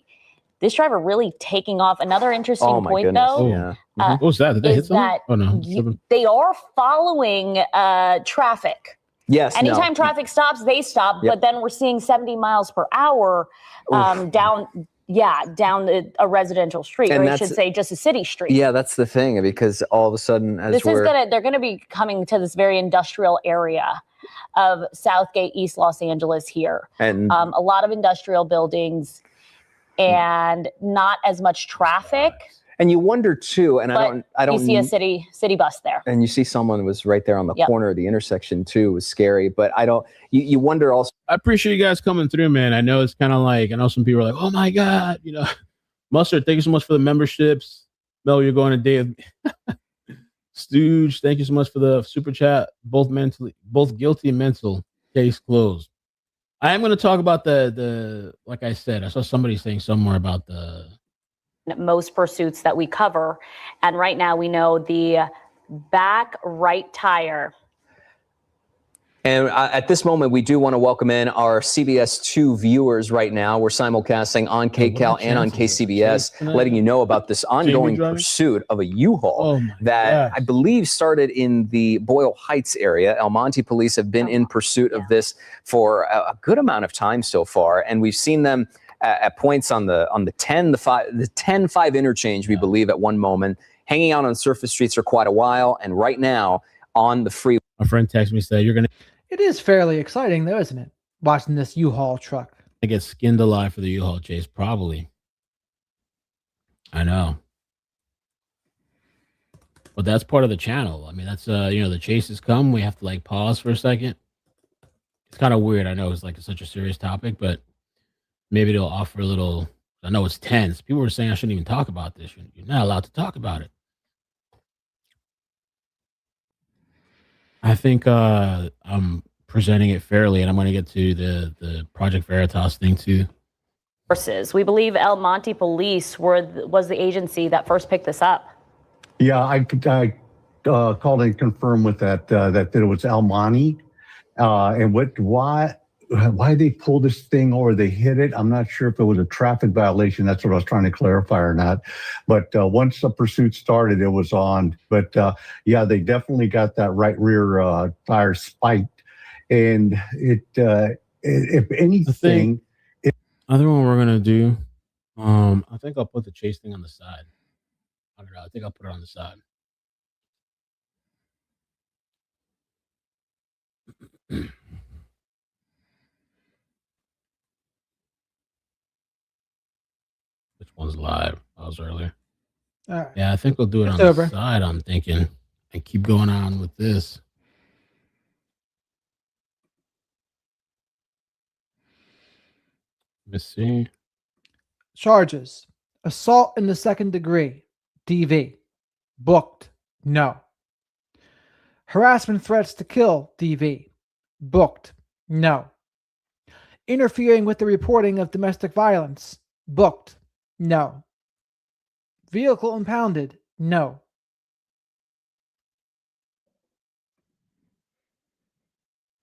S5: this driver really taking off. Another interesting point, though,
S4: what was that? Did they hit someone? Oh, no.
S5: They are following traffic.
S6: Yes.
S5: Anytime traffic stops, they stop. Yep. But then we're seeing 70 miles per hour down a residential street, or I should say just a city street.
S6: Yeah, that's the thing, because all of a sudden,
S5: they're gonna be coming to this very industrial area of Southgate, East Los Angeles here. And a lot of industrial buildings and not as much traffic.
S6: And you wonder too, and I don't.
S5: You see a city bus there,
S6: and you see someone was right there on the corner of the intersection too. It was scary, but I don't. You wonder also.
S4: I appreciate you guys coming through, man. I know it's kind of like, I know some people are like, oh my God, Mustard, thank you so much for the memberships. Mel, you're going to Dave. Stooge, thank you so much for the super chat. Both guilty and mental, case closed. I am going to talk about the like I said, I saw somebody saying somewhere about the
S5: most pursuits that we cover. And right now we know the back right tire.
S6: And at this moment, we do want to welcome in our CBS 2 viewers right now. We're simulcasting on KCAL and on KCBS, letting you know about this ongoing pursuit of a U-Haul that I believe started in the Boyle Heights area. El Monte police have been in pursuit of this for a good amount of time so far. And we've seen them at points on the 10-5 interchange, we believe, at one moment, hanging out on surface streets for quite a while, and right now on the freeway.
S4: My friend texted me, said,
S1: It is fairly exciting, though, isn't it? Watching this U-Haul truck.
S4: I get skinned alive for the U-Haul chase, probably. I know. But that's part of the channel. I mean, that's, the chases come. We have to, pause for a second. It's kind of weird. I know it's, such a serious topic, but maybe they'll offer a little. I know it's tense. People were saying I shouldn't even talk about this. You're not allowed to talk about it. I think I'm presenting it fairly, and I'm going to get to the Project Veritas thing too.
S5: Forces. We believe El Monte Police was the agency that first picked this up.
S7: Yeah, I called and confirmed with that it was El Monte, and why they pulled this thing or they hit it. I'm not sure if it was a traffic violation. That's what I was trying to clarify or not. But once the pursuit started, it was on. But yeah, they definitely got that right rear tire spiked, and if anything.
S4: Other one we're gonna do, I think I'll put the chase thing on the side. I don't know. I think I'll put it on the side. Which one's live? I was earlier.
S1: All right.
S4: Yeah, I think we'll do it on the side. I'm thinking, and keep going on with this. Let's see.
S1: Charges: assault in the second degree, DV. Booked, no. Harassment threats to kill, DV. Booked, no. Interfering with the reporting of domestic violence, booked, no. Vehicle impounded, no.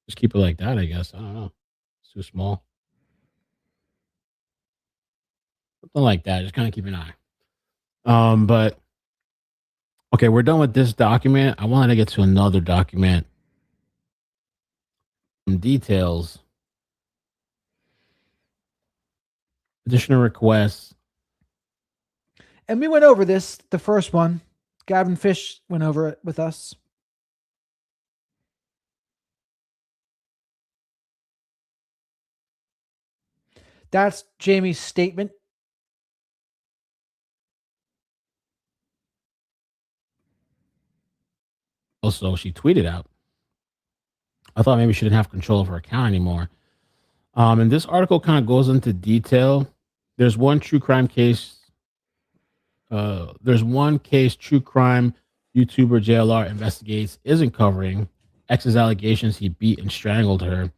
S4: Just keep it like that, I guess. I don't know. It's too small. Something like that. Just kind of keep an eye. But okay, we're done with this document. I wanted to get to another document. Some details. Additional requests.
S1: And we went over this, the first one. Gavin Fish went over it with us. That's Jamie's statement.
S4: Also, she tweeted out, I thought maybe she didn't have control of her account anymore. And this article kind of goes into detail. There's one true crime case. There's one case true crime YouTuber JLR investigates isn't covering X's allegations he beat and strangled her.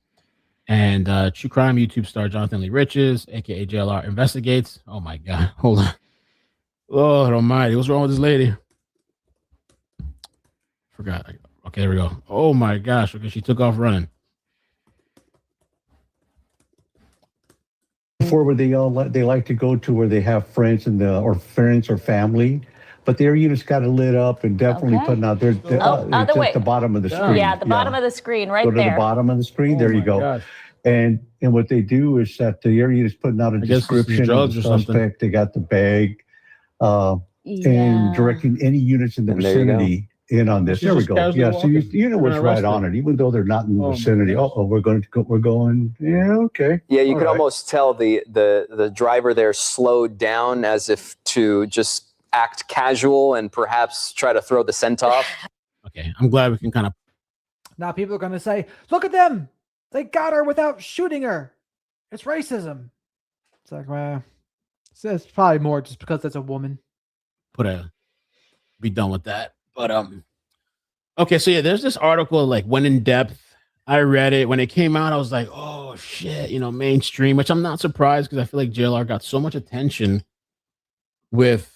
S4: And true crime YouTube star Jonathan Lee Riches, aka JLR, investigates. Oh my God. Hold on. Lord almighty. What's wrong with this lady? Forgot. Okay, there we go. Oh my gosh. Okay, she took off running.
S7: Before where they like to go to where they have friends or friends or family, but their units got it lit up and definitely putting out there. It's at the bottom of the screen.
S5: Yeah, the bottom of the screen, right there.
S7: Go to the bottom of the screen. There you go. Gosh. And what they do is that the area is putting out a description of the suspect. They got the bag, and directing any units in the vicinity in on this. There we go. Yeah, so the unit was right on it, even though they're not in the vicinity. We're going. Yeah, okay.
S6: Yeah, you could almost tell the driver there slowed down as if to just act casual and perhaps try to throw the scent off.
S4: Okay, I'm glad we can kind of.
S1: Now people are going to say, "Look at them! They got her without shooting her. It's racism." It's like, well, it's probably more just because it's a woman.
S4: Be done with that. But okay, so yeah, there's this article like went in depth. I read it when it came out. I was like, oh shit, mainstream, which I'm not surprised because I feel like JLR got so much attention with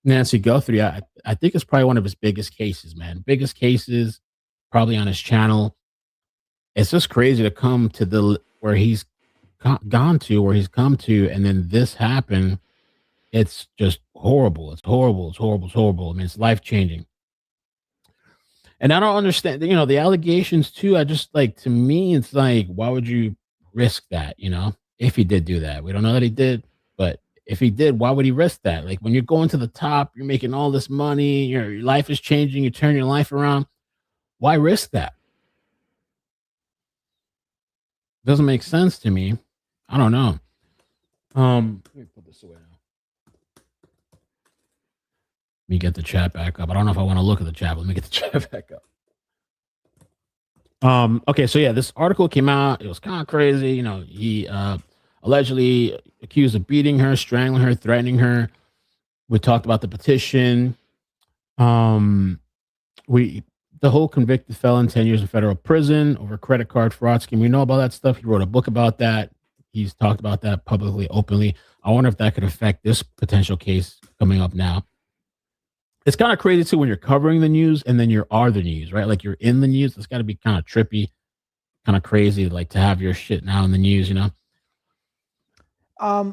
S4: Nancy Guthrie. I think it's probably one of his biggest cases, man. Biggest cases, probably on his channel. It's just crazy to come to where he's gone to, where he's come to, and then this happened. It's just horrible. It's horrible. It's horrible. It's horrible. I mean, it's life-changing. And I don't understand, the allegations too. I just to me, it's like, why would you risk that, if he did do that? We don't know that he did, but if he did, why would he risk that? Like when you're going to the top, you're making all this money, your life is changing, you turn your life around. Why risk that? Doesn't make sense to me. I don't know. Let me put this away now. Let me get the chat back up. I don't know if I want to look at the chat, but let me get the chat back up. Okay, so yeah, this article came out. It was kind of crazy. He allegedly accused of beating her, strangling her, threatening her. We talked about the petition. The whole convicted felon, 10 years in federal prison over credit card fraud scheme. We know about that stuff. He wrote a book about that. He's talked about that publicly, openly. I wonder if that could affect this potential case coming up now. It's kind of crazy too when you're covering the news and then you are the news, right? Like you're in the news. It's got to be kind of trippy, kind of crazy, like to have your shit now in the news, you know?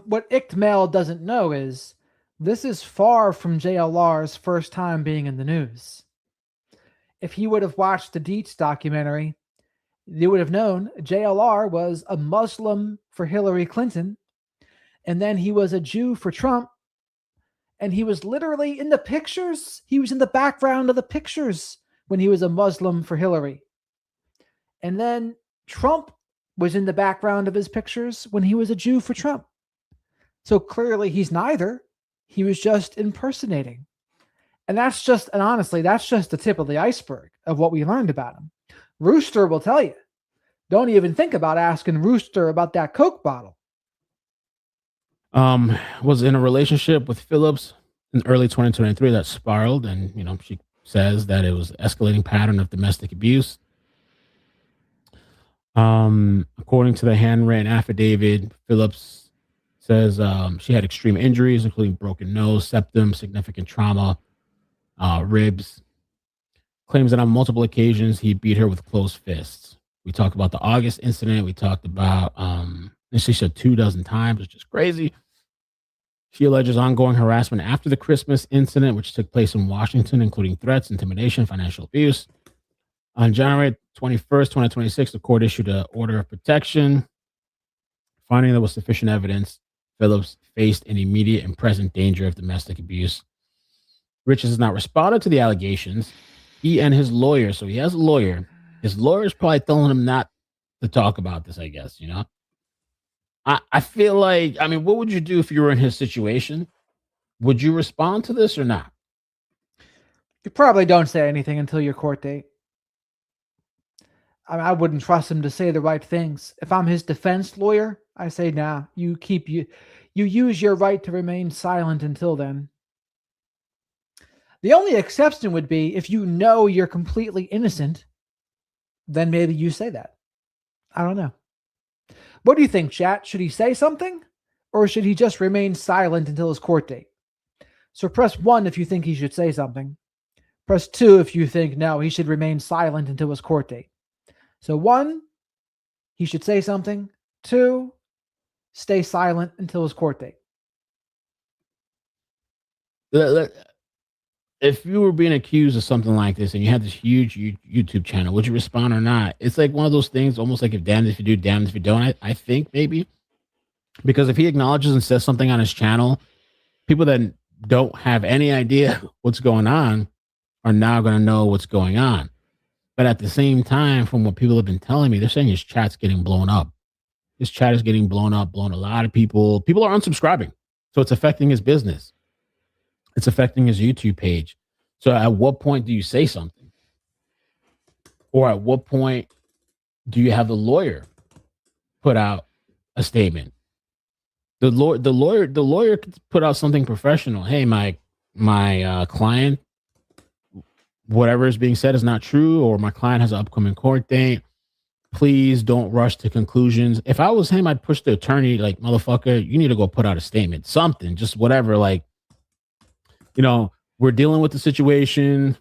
S1: What Ickmail doesn't know is this is far from JLR's first time being in the news. If he would have watched the Dietz documentary, you would have known JLR was a Muslim for Hillary Clinton, and then he was a Jew for Trump, and he was literally in the pictures. He was in the background of the pictures when he was a Muslim for Hillary. And then Trump was in the background of his pictures when he was a Jew for Trump. So clearly he's neither. He was just impersonating. And honestly, that's just the tip of the iceberg of what we learned about him. Rooster will tell you. Don't even think about asking Rooster about that Coke bottle.
S4: Was in a relationship with Phillips in early 2023 that spiraled, and she says that it was an escalating pattern of domestic abuse. According to the handwritten affidavit, Phillips says she had extreme injuries, including broken nose, septum, significant trauma, ribs. Claims that on multiple occasions he beat her with closed fists. We talked about the August incident. We talked about, and she said 24 times, which is crazy. She alleges ongoing harassment after the Christmas incident, which took place in Washington, including threats, intimidation, financial abuse. On January 21st, 2026, the court issued an order of protection, finding there was sufficient evidence Phillips faced an immediate and present danger of domestic abuse. Richards has not responded to the allegations. He and his lawyer, so he has a lawyer. His lawyer is probably telling him not to talk about this, I guess, I feel like, what would you do if you were in his situation? Would you respond to this or not?
S1: You probably don't say anything until your court date. I wouldn't trust him to say the right things. If I'm his defense lawyer, I say, nah, you use your right to remain silent until then. The only exception would be if you know you're completely innocent, then maybe you say that. I don't know. What do you think, chat? Should he say something, or should he just remain silent until his court date? So press 1 if you think he should say something. Press 2 if you think, no, he should remain silent until his court date. So 1, he should say something. 2, stay silent until his court date.
S4: If you were being accused of something like this and you had this huge YouTube channel, would you respond or not? It's like one of those things, almost like if damned if you do, damned if you don't. I think maybe. Because if he acknowledges and says something on his channel, people that don't have any idea what's going on are now going to know what's going on. But at the same time, from what people have been telling me, they're saying his chat's getting blown up. His chat is getting blown up, blown a lot of people. People are unsubscribing. So it's affecting his business. It's affecting his YouTube page. So at what point do you say something? Or at what point do you have the lawyer put out a statement? The lawyer could put out something professional. Hey, my client, whatever is being said is not true, or my client has an upcoming court date. Please don't rush to conclusions. If I was him, I'd push the attorney like, motherfucker, you need to go put out a statement, something, just whatever. Like, we're dealing with the situation.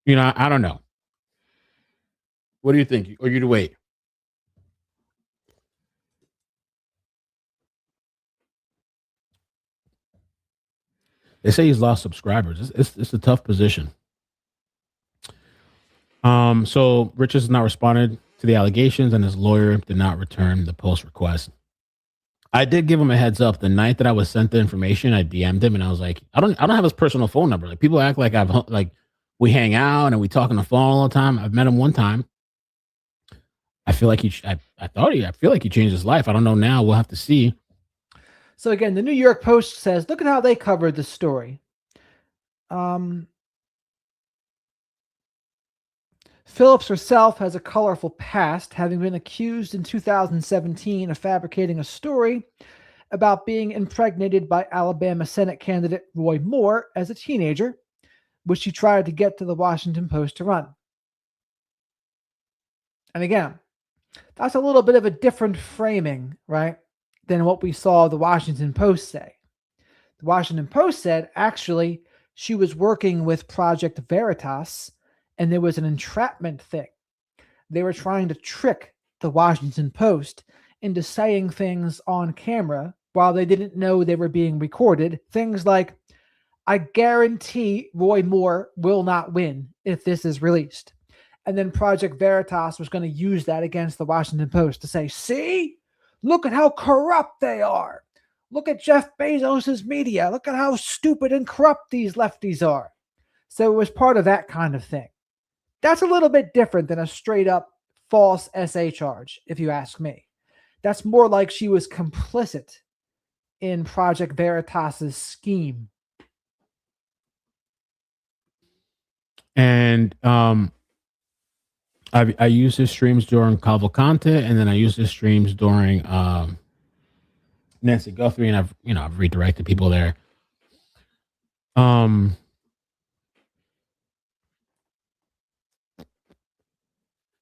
S4: I don't know. What do you think? Or you'd wait? They say he's lost subscribers. It's a tough position. So Richards has not responded to the allegations, and his lawyer did not return the post request. I did give him a heads up the night that I was sent the information. I DM'd him and I was like, I don't have his personal phone number. Like, people act like we hang out and we talk on the phone all the time. I've met him one time. I feel like I feel like he changed his life. I don't know now. We'll have to see.
S1: So again, the New York Post says, look at how they covered the story. Phillips herself has a colorful past, having been accused in 2017 of fabricating a story about being impregnated by Alabama Senate candidate Roy Moore as a teenager, which she tried to get to the Washington Post to run. And again, That's a little bit of a different framing, right, than what we saw the Washington Post say. The Washington Post said, actually, she was working with Project Veritas, and there was an entrapment thing. They were trying to trick the Washington Post into saying things on camera while they didn't know they were being recorded. Things like, I guarantee Roy Moore will not win if this is released. And then Project Veritas was going to use that against the Washington Post to say, see, look at how corrupt they are. Look at Jeff Bezos's media. Look at how stupid and corrupt these lefties are. So it was part of that kind of thing. That's a little bit different than a straight up false SA charge, if you ask me. That's more like she was complicit in Project Veritas's scheme.
S4: And I use his streams during Cavalcante, and then I use his streams during Nancy Guthrie, and I've redirected people there.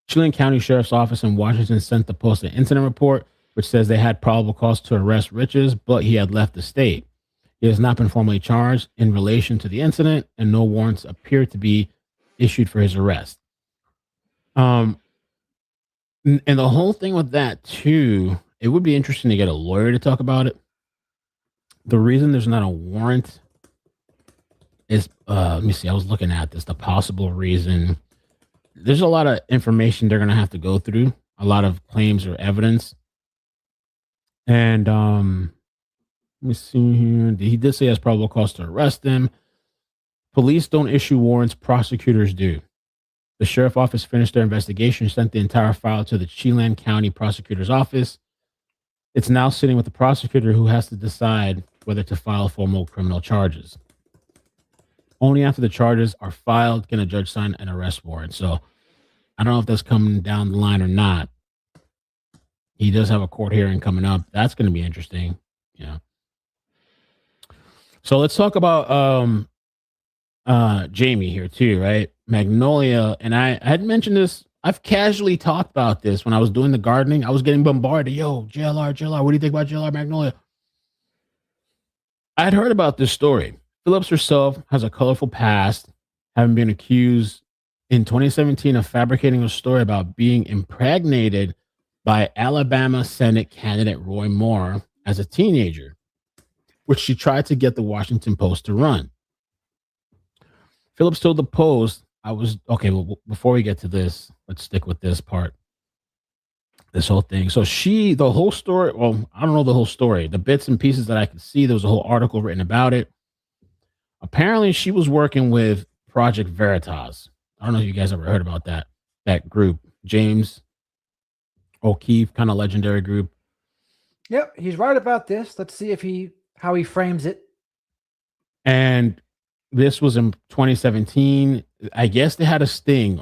S4: Chelan County Sheriff's Office in Washington sent the Post an incident report, which says they had probable cause to arrest Riches, but he had left the state. He has not been formally charged in relation to the incident, and no warrants appear to be issued for his arrest. And the whole thing with that too, it would be interesting to get a lawyer to talk about it. The reason there's not a warrant is, let me see, I was looking at this, the possible reason. There's a lot of information they're going to have to go through, a lot of claims or evidence. And let me see here. He did say he has probable cause to arrest him. Police don't issue warrants, prosecutors do. The sheriff office finished their investigation, sent the entire file to the Chelan County prosecutor's office. It's now sitting with the prosecutor, who has to decide whether to file formal criminal charges. Only after the charges are filed can a judge sign an arrest warrant. So I don't know if that's coming down the line or not. He does have a court hearing coming up. That's going to be interesting. Yeah. So let's talk about Jamie here too, right? Magnolia. And I had mentioned this. I've casually talked about this when I was doing the gardening. I was getting bombarded. Yo, JLR, what do you think about JLR Magnolia? I had heard about this story. Phillips herself has a colorful past, having been accused in 2017 of fabricating a story about being impregnated by Alabama Senate candidate Roy Moore as a teenager, which she tried to get the Washington Post to run. Phillips told the Post, well, before we get to this, let's stick with this part, this whole thing. So the whole story, well, I don't know the whole story. The bits and pieces that I could see, there was a whole article written about it. Apparently, she was working with Project Veritas. I don't know if you guys ever heard about that group. James O'Keefe, kind of legendary group.
S1: Yep, he's right about this. Let's see how he frames it.
S4: And this was in 2017. I guess they had a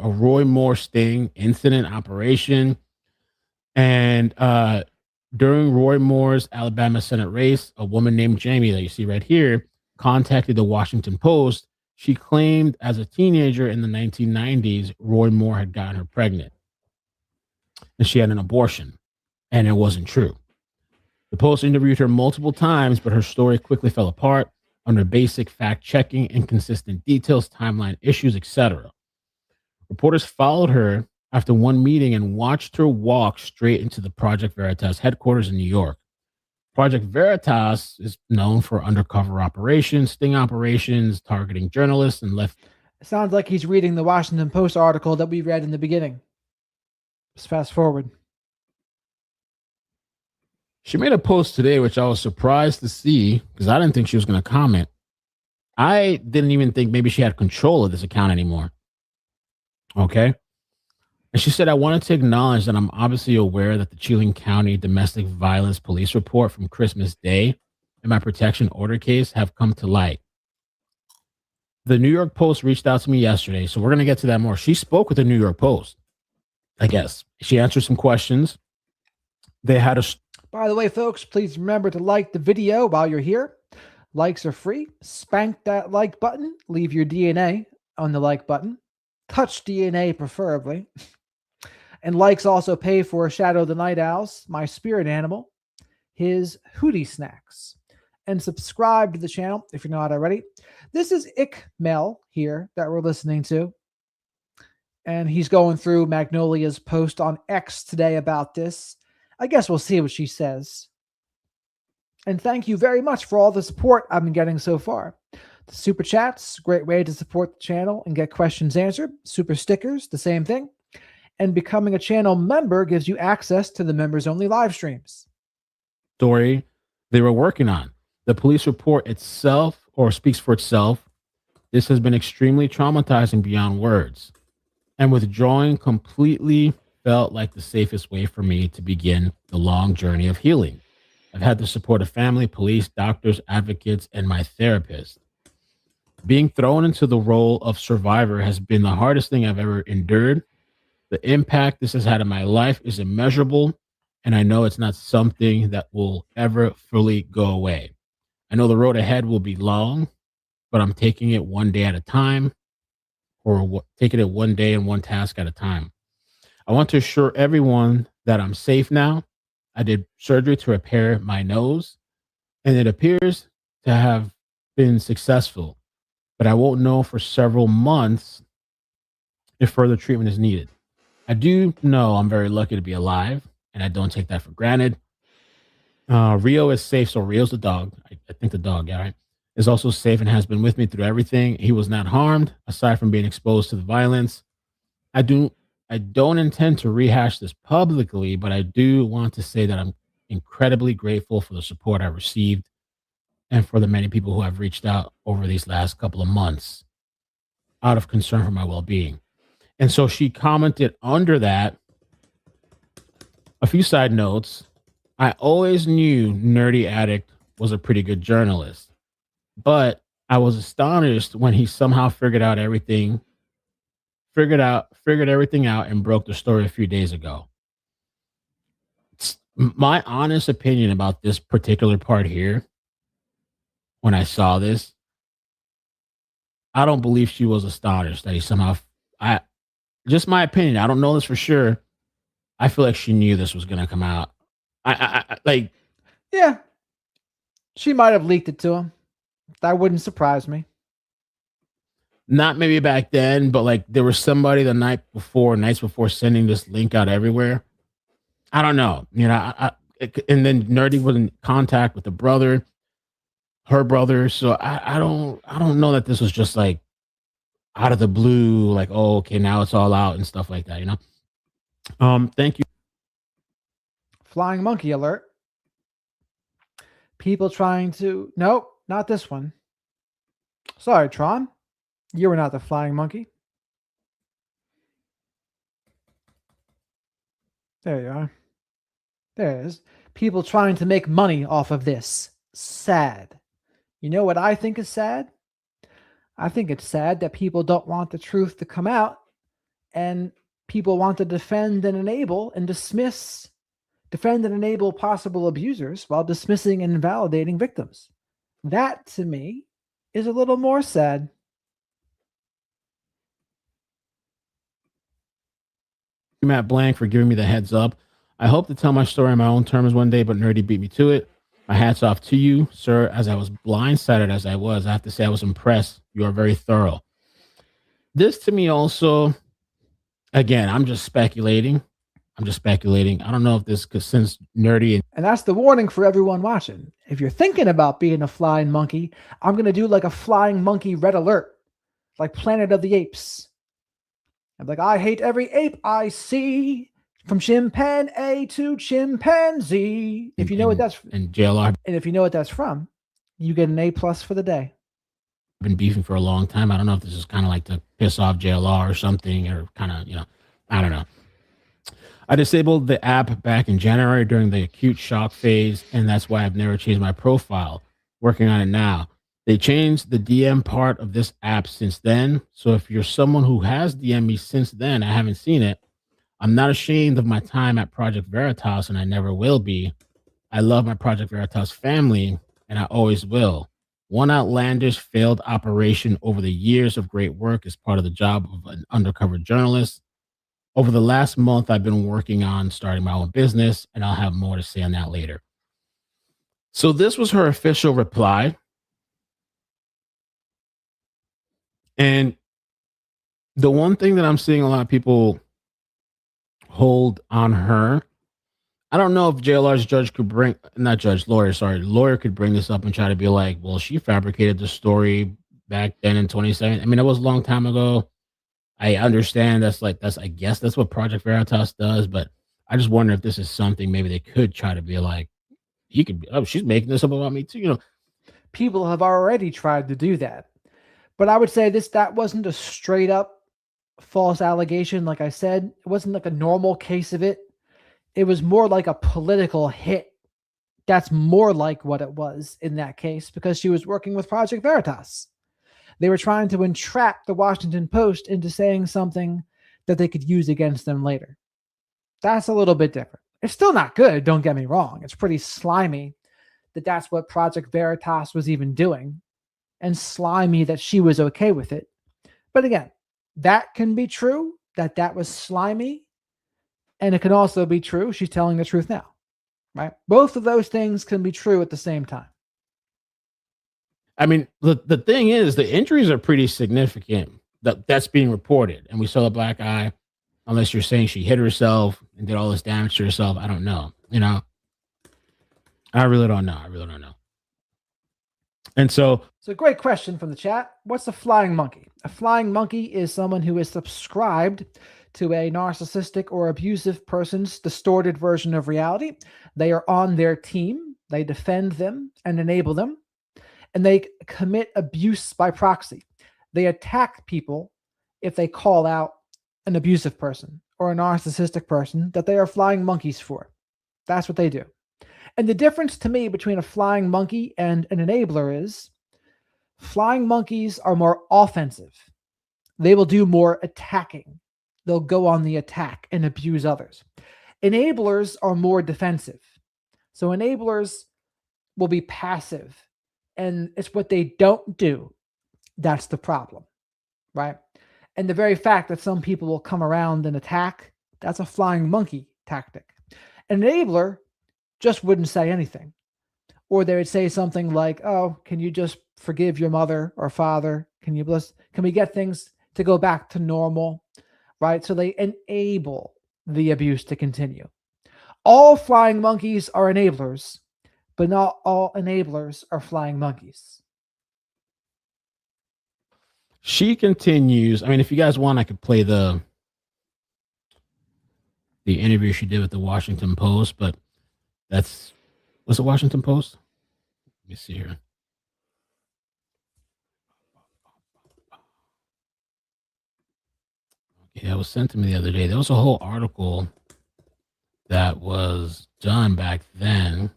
S4: Roy Moore sting incident operation. And during Roy Moore's Alabama Senate race, a woman named Jamie that you see right here contacted the Washington Post. She claimed as a teenager in the 1990s, Roy Moore had gotten her pregnant and she had an abortion, and it wasn't true. The Post interviewed her multiple times, but her story quickly fell apart under basic fact-checking, inconsistent details, timeline issues, etc. Reporters followed her after one meeting and watched her walk straight into the Project Veritas headquarters in New York. Project Veritas is known for undercover operations, sting operations, targeting journalists and left.
S1: It sounds like he's reading the Washington Post article that we read in the beginning. Let's fast forward.
S4: She made a post today, which I was surprised to see because I didn't think she was going to comment. I didn't even think maybe she had control of this account anymore. Okay. And she said, I wanted to acknowledge that I'm obviously aware that the Chelan County Domestic Violence Police report from Christmas Day and my protection order case have come to light. The New York Post reached out to me yesterday, so we're going to get to that more. She spoke with the New York Post, I guess. She answered some questions. They had a...
S1: By the way, folks, please remember to like the video while you're here. Likes are free. Spank that like button. Leave your DNA on the like button. Touch DNA preferably. And likes also pay for Shadow the Night Owl's, my spirit animal, his Hootie Snacks. And subscribe to the channel if you're not already. This is Ikmel here that we're listening to. And he's going through Magnolia's post on X today about this. I guess we'll see what she says. And thank you very much for all the support I've been getting so far. The super chats, great way to support the channel and get questions answered. Super stickers, the same thing. And becoming a channel member gives you access to the members-only live streams.
S4: Story they were working on. The police report itself, or speaks for itself. This has been extremely traumatizing beyond words. And withdrawing completely felt like the safest way for me to begin the long journey of healing. I've had the support of family, police, doctors, advocates, and my therapist. Being thrown into the role of survivor has been the hardest thing I've ever endured. The impact this has had in my life is immeasurable, and I know it's not something that will ever fully go away. I know the road ahead will be long, but I'm taking it one day at a time, or taking it one day and one task at a time. I want to assure everyone that I'm safe now. I did surgery to repair my nose, and it appears to have been successful, but I won't know for several months if further treatment is needed. I do know I'm very lucky to be alive, and I don't take that for granted. Rio is safe, so Rio's the dog. I think the dog, yeah, right, is also safe and has been with me through everything. He was not harmed, aside from being exposed to the violence. I don't intend to rehash this publicly, but I do want to say that I'm incredibly grateful for the support I received and for the many people who have reached out over these last couple of months out of concern for my well-being. And so she commented under that a few side notes. I always knew Nerdy Addict was a pretty good journalist, but I was astonished when he somehow figured everything out and broke the story a few days ago. My honest opinion about this particular part here, when I saw this, I don't believe she was astonished that he somehow, just my opinion, I don't know this for sure. I feel like she knew this was going to come out.
S1: Yeah, she might have leaked it to him. That wouldn't surprise me.
S4: Not maybe back then, but like there was somebody the nights before sending this link out everywhere. I don't know, and then Nerdy was in contact with her brother. So I don't know that this was just like out of the blue, like, oh, okay, now it's all out and stuff like that, Thank you.
S1: Flying monkey alert. People trying to, nope, not this one. Sorry, Tron. You were not the flying monkey. There you are. There it is. People trying to make money off of this. Sad. You know what I think is sad? I think it's sad that people don't want the truth to come out, and people want to defend and enable possible abusers while dismissing and invalidating victims. That, to me, is a little more sad.
S4: Matt Blank for giving me the heads up. I hope to tell my story on my own terms one day, but Nerdy beat me to it. My hat's off to you, sir. As I was blindsided as I was, I have to say I was impressed. You are very thorough. This to me also, again, I'm just speculating. I don't know if this, because since Nerdy
S1: and that's the warning for everyone watching. If you're thinking about being a flying monkey, I'm going to do like a flying monkey red alert, like Planet of the Apes. I'm like, I hate every ape I see, from chimpanzee to chimpanzee. If you know what that's from,
S4: and JLR,
S1: and if you know what that's from, you get an A+ for the day.
S4: I've been beefing for a long time. I don't know if this is kind of like to piss off JLR or something, or kind of, I don't know. I disabled the app back in January during the acute shock phase, and that's why I've never changed my profile. Working on it now. They changed the DM part of this app since then. So if you're someone who has DM'd me since then, I haven't seen it. I'm not ashamed of my time at Project Veritas, and I never will be. I love my Project Veritas family, and I always will. One outlandish failed operation over the years of great work is part of the job of an undercover journalist. Over the last month, I've been working on starting my own business, and I'll have more to say on that later. So this was her official reply. And the one thing that I'm seeing a lot of people hold on her, I don't know if JLR's lawyer could bring this up and try to be like, well, she fabricated the story back then in 2017. I mean, it was a long time ago. I understand I guess that's what Project Veritas does, but I just wonder if this is something maybe they could try to be like, she's making this up about me too.
S1: People have already tried to do that. But I would say that wasn't a straight up false allegation. Like I said, it wasn't like a normal case of it. It was more like a political hit. That's more like what it was in that case, because she was working with Project Veritas. They were trying to entrap the Washington Post into saying something that they could use against them later. That's a little bit different. It's still not good, don't get me wrong. It's pretty slimy that that's what Project Veritas was even doing, and slimy that she was okay with it. But again, that can be true, that was slimy, and it can also be true she's telling the truth now, right? Both of those things can be true at the same time.
S4: I mean, the thing is, the injuries are pretty significant. That's being reported, and we saw the black eye. Unless you're saying she hit herself and did all this damage to herself, I don't know. I really don't know. And so
S1: great question from the chat. What's a flying monkey? A flying monkey is someone who is subscribed to a narcissistic or abusive person's distorted version of reality. They are on their team. They defend them and enable them. And they commit abuse by proxy. They attack people if they call out an abusive person or a narcissistic person that they are flying monkeys for. That's what they do. And the difference to me between a flying monkey and an enabler is flying monkeys are more offensive. They will do more attacking. They'll go on the attack and abuse others. Enablers are more defensive. So enablers will be passive, and it's what they don't do that's the problem, right? And the very fact that some people will come around and attack, that's a flying monkey tactic. An enabler just wouldn't say anything. Or they would say something like, oh, can you just forgive your mother or father? Can we get things to go back to normal, right? So they enable the abuse to continue. All flying monkeys are enablers, but not all enablers are flying monkeys.
S4: She continues. I mean, if you guys want, I could play the interview she did with the Washington Post, but was it Washington Post? Let me see here. Yeah, it was sent to me the other day. There was a whole article that was done back then.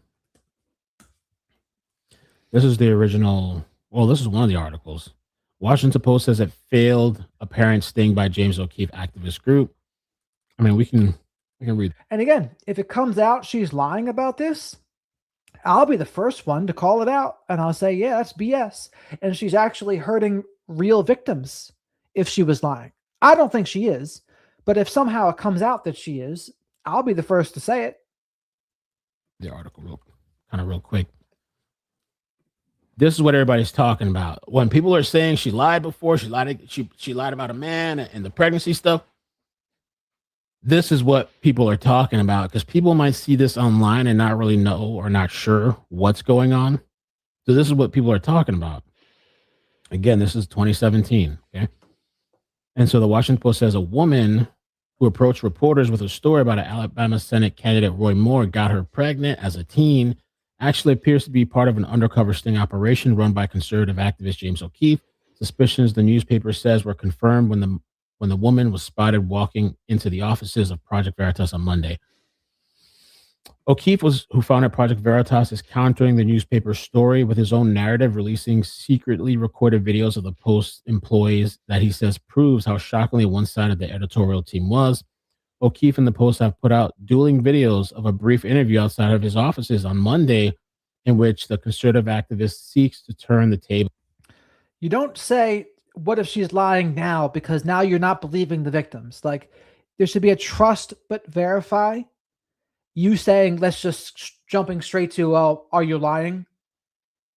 S4: This is the original. Well, this is one of the articles. Washington Post says it failed apparent sting by James O'Keefe activist group. I mean, we can read.
S1: And again, if it comes out she's lying about this, I'll be the first one to call it out. And I'll say, yeah, that's BS. And she's actually hurting real victims if she was lying. I don't think she is. But if somehow it comes out that she is, I'll be the first to say it.
S4: The article real quick. This is what everybody's talking about. When people are saying she lied before, she lied about a man and the pregnancy stuff. This is what people are talking about, because people might see this online and not really know or not sure what's going on. So this is what people are talking about. Again, this is 2017. Okay. And so the Washington Post says a woman who approached reporters with a story about an Alabama Senate candidate, Roy Moore, got her pregnant as a teen, actually appears to be part of an undercover sting operation run by conservative activist James O'Keefe. Suspicions, the newspaper says, were confirmed when the woman was spotted walking into the offices of Project Veritas on Monday. O'Keefe, who founded Project Veritas, is countering the newspaper's story with his own narrative, releasing secretly recorded videos of the Post employees that he says proves how shockingly one-sided the editorial team was. O'Keefe and the Post have put out dueling videos of a brief interview outside of his offices on Monday in which the conservative activist seeks to turn the table.
S1: You don't say, what if she's lying now, because now you're not believing the victims. Like, There should be a trust but verify. You saying, let's just jumping straight to, well, are you lying?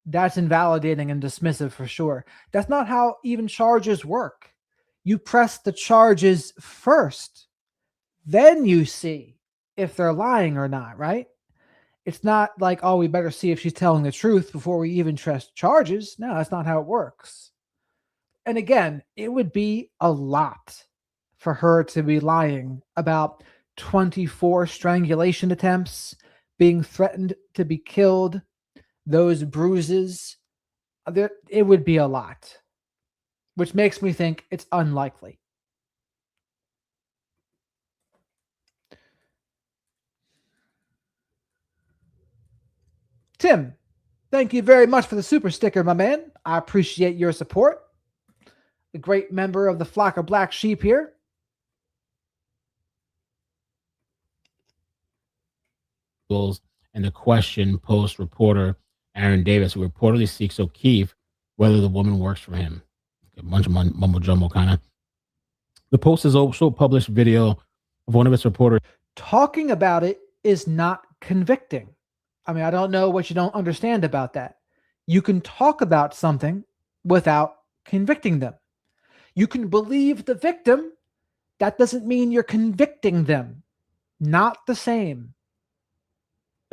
S1: That's invalidating and dismissive for sure. That's not how even charges work. You press the charges first, then you see if they're lying or not, right? It's not like, oh, we better see if she's telling the truth before we even press charges. No, that's not how it works. And again, it would be a lot for her to be lying about 24 strangulation attempts, being threatened to be killed, those bruises. It would be a lot, which makes me think it's unlikely. Tim, thank you very much for the super sticker, my man. I appreciate your support. A great member of the flock of black sheep here.
S4: And the question post reporter Aaron Davis, who reportedly seeks O'Keefe whether the woman works for him. A bunch of mumbo jumbo kind of. The Post has also published video of one of its reporters
S1: talking about it is not convicting. I mean, I don't know what you don't understand about that. You can talk about something without convicting them. You can believe the victim. That doesn't mean you're convicting them. Not the same.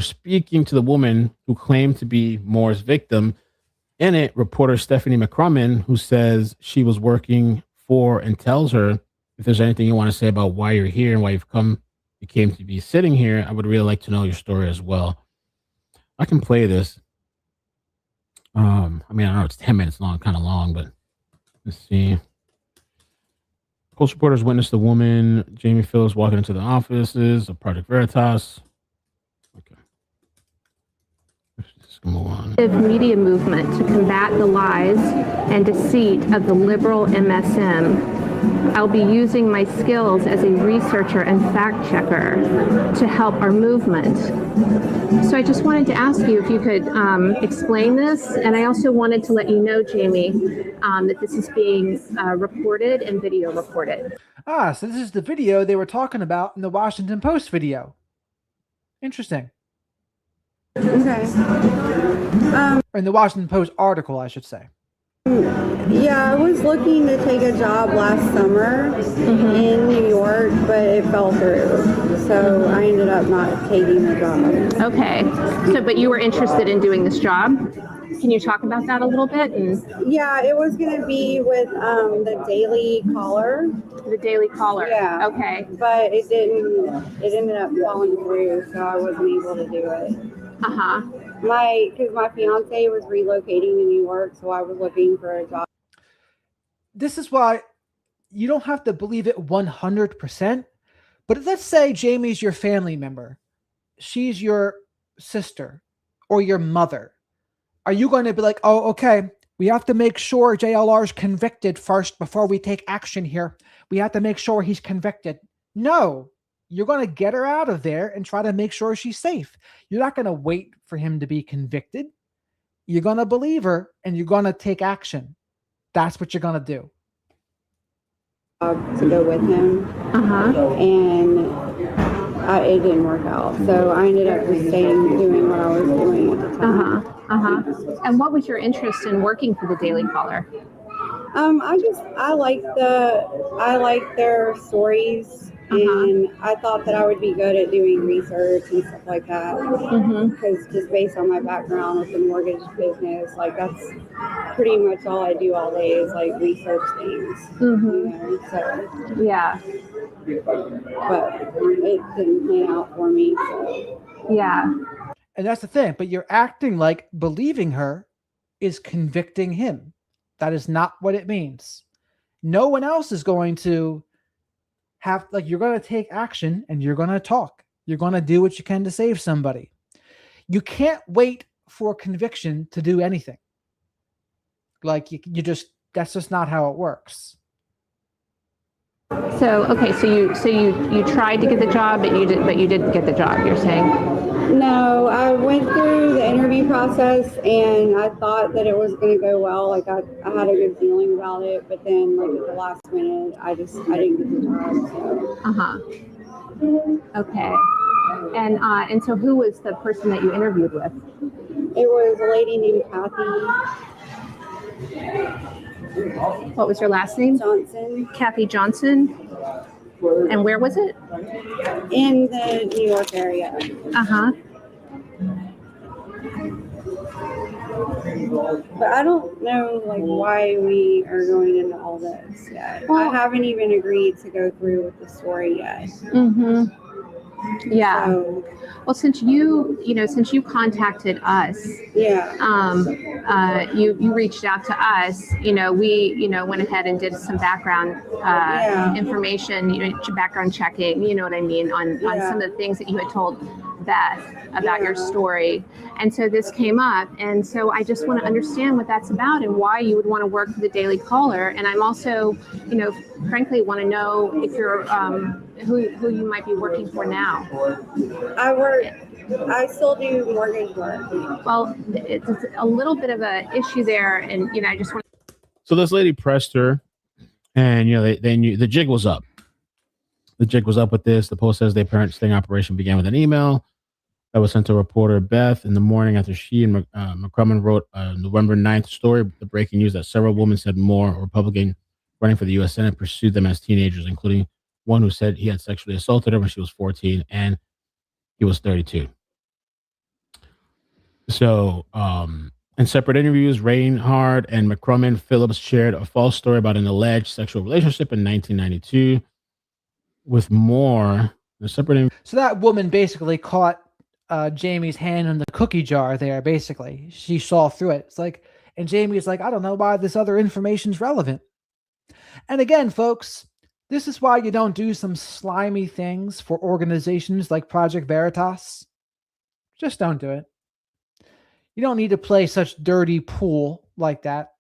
S4: Speaking to the woman who claimed to be Moore's victim. In it, reporter Stephanie McCrumman, who says she was working for and tells her, if there's anything you want to say about why you're here and why you came to be sitting here, I would really like to know your story as well. I can play this. I mean, I know it's 10 minutes long, kind of long, but let's see. Post reporters witnessed the woman, Jamie Phillips, walking into the offices of Project Veritas. Okay. Let's move on.
S8: Media movement to combat the lies and deceit of the liberal MSM. I'll be using my skills as a researcher and fact checker to help our movement. So I just wanted to ask you if you could explain this. And I also wanted to let you know, Jamie, that this is being recorded and video recorded.
S1: So this is the video they were talking about in the Washington Post video. Interesting.
S9: Okay.
S1: Or in the Washington Post article, I should say.
S9: Yeah, I was looking to take a job last summer in New York, but it fell through. So I ended up not taking the job.
S8: Okay. So, but you were interested in doing this job? Can you talk about that a little bit?
S9: Yeah, it was going to be with the Daily Caller.
S8: The Daily Caller.
S9: Yeah.
S8: Okay.
S9: But it didn't. It ended up falling through, so I wasn't able to do it. Because my fiance was relocating to New York, so I was looking for a job.
S1: This is why you don't have to believe it 100%. But let's say Jamie's your family member. She's your sister or your mother. Are you going to be like, oh, okay, we have to make sure JLR's convicted first before we take action here. We have to make sure he's convicted. No, you're going to get her out of there and try to make sure she's safe. You're not going to wait for him to be convicted. You're going to believe her and you're going to take action. That's what you're going to do.
S9: To go with him. And it didn't work out. So I ended up just staying doing what I was doing at the time.
S8: And what was your interest in working for the Daily Caller?
S9: I like their stories, and I thought that I would be good at doing research and stuff like that. Because just based on my background with the mortgage business, like that's pretty much all I do all day is like research things. You know, so
S8: yeah.
S9: But it didn't pan out for me. So
S8: yeah.
S1: And that's the thing. But you're acting like believing her is convicting him. That is not what it means. No one else is going to have, like, you're going to take action and you're going to talk. You're going to do what you can to save somebody. You can't wait for conviction to do anything. Like that's just not how it works.
S8: So, okay, so you tried to get the job, but you didn't get the job, you're saying?
S9: No, I went through the interview process and I thought that it was going to go well. Like I had a good feeling about it, but then like at the last minute, I didn't get the job. So.
S8: Okay. And so who was the person that you interviewed with?
S9: It was a lady named Kathy.
S8: What was her last name?
S9: Johnson.
S8: Kathy Johnson. And where was it?
S9: In the New York area. But I don't know like why we are going into all this yet. Well, I haven't even agreed to go through with the story yet.
S8: Yeah.
S9: So,
S8: well, since you contacted us, you reached out to us. We went ahead and did some background information, background checking. You know what I mean on some of the things that you had told Beth about your story, and so this came up, and so I just want to understand what that's about and why you would want to work for the Daily Caller. And I'm also, frankly, want to know if you're who you might be working for now.
S9: I still do mortgage work.
S8: Well, it's a little bit of a issue there, and I just want.
S4: So this lady pressed her, and they knew the jig was up. The jig was up with this. The Post says the apparent sting operation began with an email that was sent to reporter Beth in the morning after she and McCrumman wrote a November 9th story. The breaking news that several women said Moore, a Republican running for the U.S. Senate, pursued them as teenagers, including one who said he had sexually assaulted her when she was 14 and he was 32. So, in separate interviews, Reinhard and McCrumman Phillips shared a false story about an alleged sexual relationship in 1992 with Moore. So
S1: that woman basically caught Jamie's hand in the cookie jar there, basically. She saw through it. It's like, and Jamie's like, I don't know why this other information's relevant. And again, folks, this is why you don't do some slimy things for organizations like Project Veritas. Just don't do it. You don't need to play such dirty pool like that.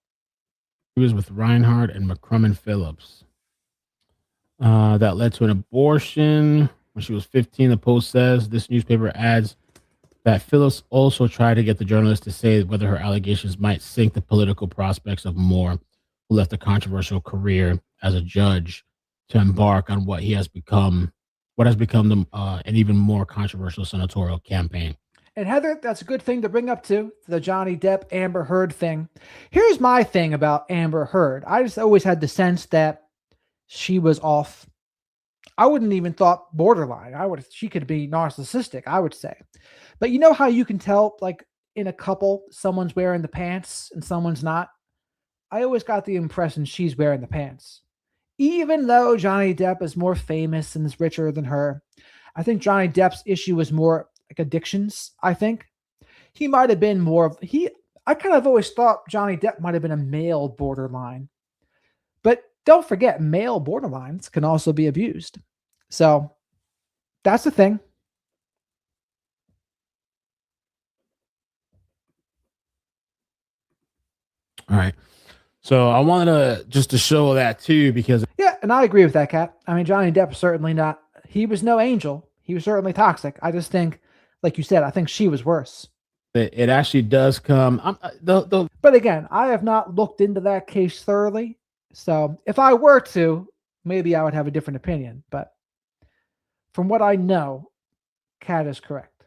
S4: He was with Reinhardt and McCrumman Phillips. That led to an abortion when she was 15. The Post says this newspaper adds that Phillips also tried to get the journalist to say whether her allegations might sink the political prospects of Moore, who left a controversial career as a judge to embark on what has become an even more controversial senatorial campaign.
S1: And Heather, that's a good thing to bring up too, the Johnny Depp Amber Heard thing. Here's my thing about Amber Heard. I just always had the sense that she was off. I wouldn't even thought borderline. She could be narcissistic, I would say. But you know how you can tell, like in a couple, someone's wearing the pants and someone's not? I always got the impression she's wearing the pants. Even though Johnny Depp is more famous and is richer than her, I think Johnny Depp's issue was more like addictions, I think. He might have been more of, I kind of always thought Johnny Depp might have been a male borderline. But don't forget, male borderlines can also be abused. So that's the thing.
S4: All right. So I wanted to show that too, because
S1: yeah, and I agree with that, Kat. I mean, Johnny Depp certainly not. He was no angel. He was certainly toxic. I just think, like you said, I think she was worse.
S4: It actually does come.
S1: But again, I have not looked into that case thoroughly. So if I were to, maybe I would have a different opinion. But from what I know, Kat is correct.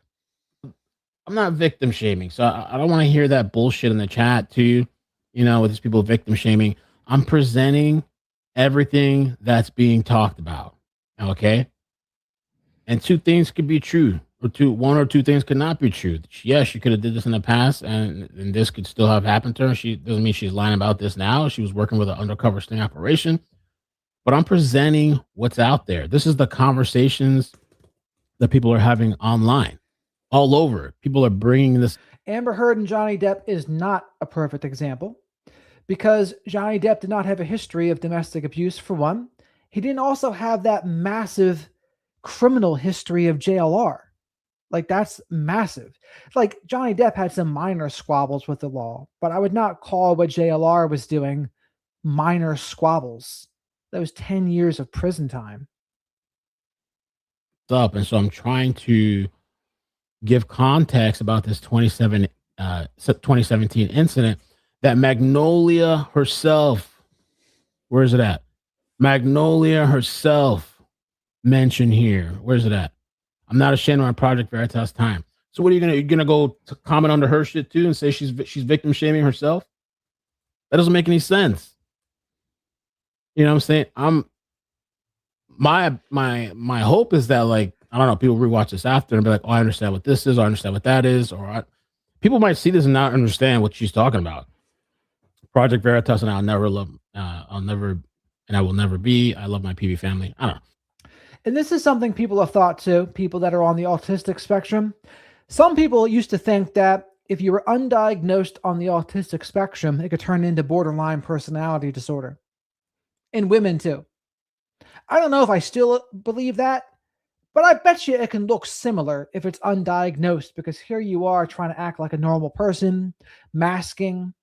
S4: I'm not victim shaming, so I don't want to hear that bullshit in the chat too. With these people victim shaming. I'm presenting everything that's being talked about. Okay. And two things could be true, or one or two things could not be true. Yes, she could have did this in the past, and this could still have happened to her. She doesn't mean she's lying about this now. She was working with an undercover sting operation. But I'm presenting what's out there. This is the conversations that people are having online, all over. People are bringing this.
S1: Amber Heard and Johnny Depp is not a perfect example, because Johnny Depp did not have a history of domestic abuse, for one. He didn't also have that massive criminal history of JLR. Like, that's massive. Like, Johnny Depp had some minor squabbles with the law, but I would not call what JLR was doing minor squabbles. That was 10 years of prison time.
S4: And so I'm trying to give context about this 2017 incident that Magnolia herself, where is it at? Magnolia herself mentioned here. Where's it at? I'm not ashamed of my Project Veritas time. So what are you're gonna go to comment under her shit too and say she's victim shaming herself? That doesn't make any sense. You know what I'm saying? My hope is that, like, I don't know, people rewatch this after and be like, oh, I understand what this is, I understand what that is, or people might see this and not understand what she's talking about. Project Veritas and I will never be. I love my PV family. I don't know.
S1: And this is something people have thought too, people that are on the autistic spectrum. Some people used to think that if you were undiagnosed on the autistic spectrum, it could turn into borderline personality disorder. In women too. I don't know if I still believe that, but I bet you it can look similar if it's undiagnosed, because here you are trying to act like a normal person, masking.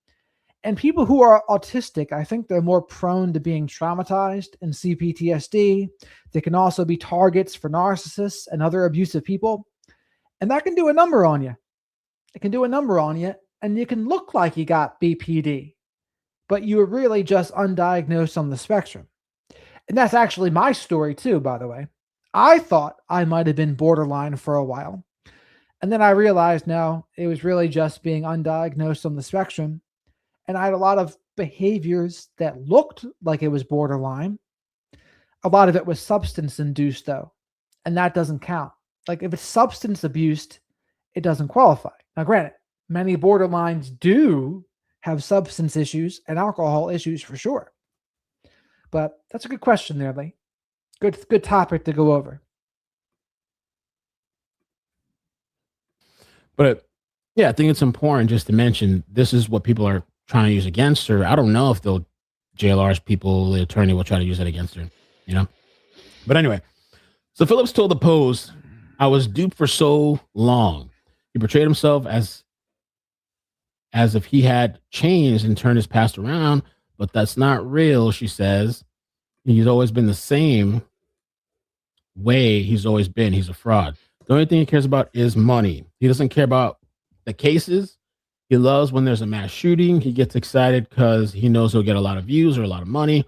S1: And people who are autistic, I think they're more prone to being traumatized and see PTSD. They can also be targets for narcissists and other abusive people. And that can do a number on you. It can do a number on you, and you can look like you got BPD, but you were really just undiagnosed on the spectrum. And that's actually my story too, by the way. I thought I might have been borderline for a while. And then I realized, no, it was really just being undiagnosed on the spectrum. And I had a lot of behaviors that looked like it was borderline. A lot of it was substance induced though. And that doesn't count. Like if it's substance abused, it doesn't qualify. Now granted, many borderlines do have substance issues and alcohol issues for sure. But that's a good question there, Lee. Good topic to go over.
S4: But yeah, I think it's important just to mention this is what people are trying to use against her. I don't know if JLR's people, the attorney, will try to use it against her, you know? But anyway, so Phillips told the Post, I was duped for so long. He portrayed himself as if he had changed and turned his past around, but that's not real, she says. He's always been the same way he's always been. He's a fraud. The only thing he cares about is money. He doesn't care about the cases. He loves when there's a mass shooting. He gets excited because he knows he'll get a lot of views or a lot of money.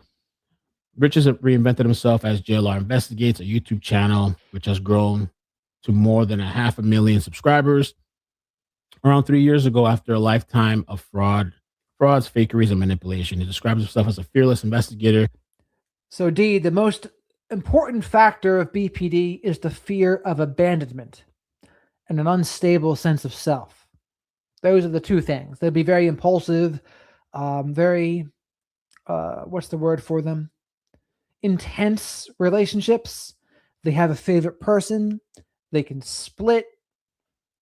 S4: Rich has reinvented himself as JLR Investigates, a YouTube channel which has grown to more than 500,000 subscribers around 3 years ago after a lifetime of frauds, fakeries, and manipulation. He describes himself as a fearless investigator.
S1: So, D, the most important factor of BPD is the fear of abandonment and an unstable sense of self. Those are the two things. They'll be very impulsive, very, what's the word for them? Intense relationships. They have a favorite person. They can split.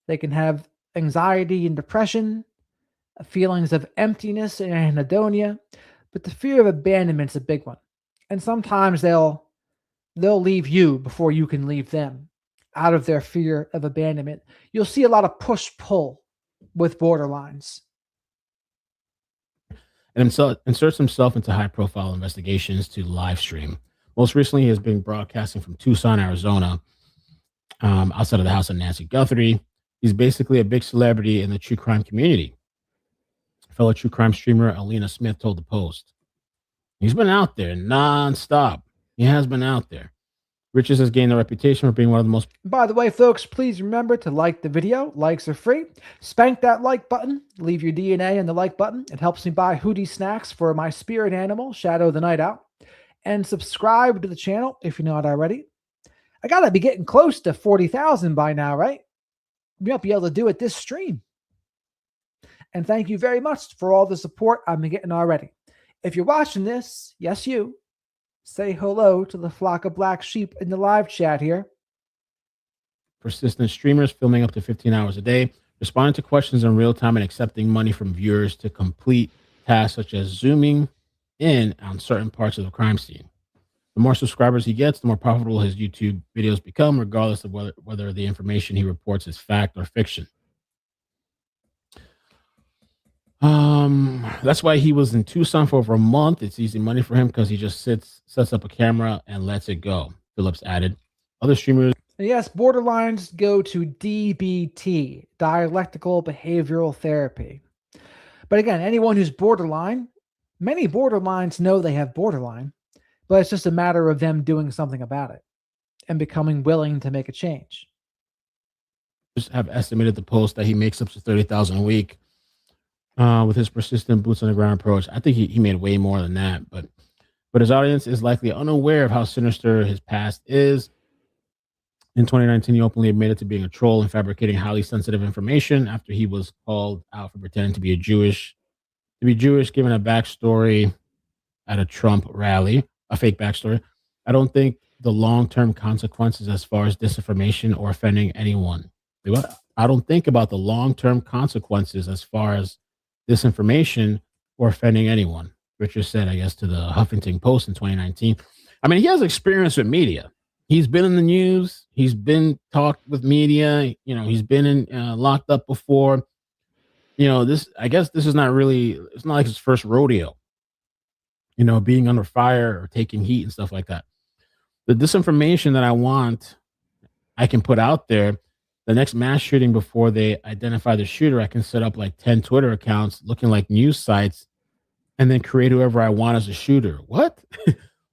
S1: They can have anxiety and depression, feelings of emptiness and anhedonia. But the fear of abandonment is a big one. And sometimes they'll leave you before you can leave them out of their fear of abandonment. You'll see a lot of push-pull with borderlines.
S4: And himself inserts himself into high-profile investigations to live stream. Most recently, he has been broadcasting from Tucson, Arizona, outside of the house of Nancy Guthrie. He's basically a big celebrity in the true crime community. Fellow true crime streamer Alina Smith told the Post. He's been out there nonstop. He has been out there. Riches has gained a reputation for being one of the most...
S1: By the way, folks, please remember to like the video. Likes are free. Spank that like button. Leave your DNA in the like button. It helps me buy hoodie snacks for my spirit animal, Shadow the Night Out. And subscribe to the channel if you're not already. I got to be getting close to 40,000 by now, right? We might be able to do it this stream. And thank you very much for all the support I've been getting already. If you're watching this, yes, you, say hello to the flock of black sheep in the live chat here.
S4: Persistent streamers filming up to 15 hours a day, responding to questions in real time and accepting money from viewers to complete tasks such as zooming in on certain parts of the crime scene. The more subscribers he gets, the more profitable his YouTube videos become, regardless of whether the information he reports is fact or fiction. That's why he was in Tucson for over a month. It's easy money for him because he just sets up a camera and lets it go, Phillips added. Other streamers
S1: Yes, borderlines go to DBT, dialectical behavioral therapy. But again, anyone who's borderline, many borderlines know they have borderline, but it's just a matter of them doing something about it and becoming willing to make a change.
S4: Just have estimated the post that he makes up to 30,000 a week with his persistent boots on the ground approach. I think he made way more than that, but his audience is likely unaware of how sinister his past is. In 2019, he openly admitted to being a troll and fabricating highly sensitive information after he was called out for pretending to be Jewish, given a backstory at a Trump rally, a fake backstory. I don't think the long-term consequences as far as disinformation or offending anyone. I don't think about the long-term consequences as far as disinformation or offending anyone. Richard said, I guess, to the Huffington Post in 2019. I mean, he has experience with media. He's been in the news. He's been talked with media. He's been in locked up before. I guess this is not really, it's not like his first rodeo, being under fire or taking heat and stuff like that. The disinformation that I want, I can put out there. The next mass shooting, before they identify the shooter, I can set up like 10 Twitter accounts looking like news sites and then create whoever I want as a shooter. What?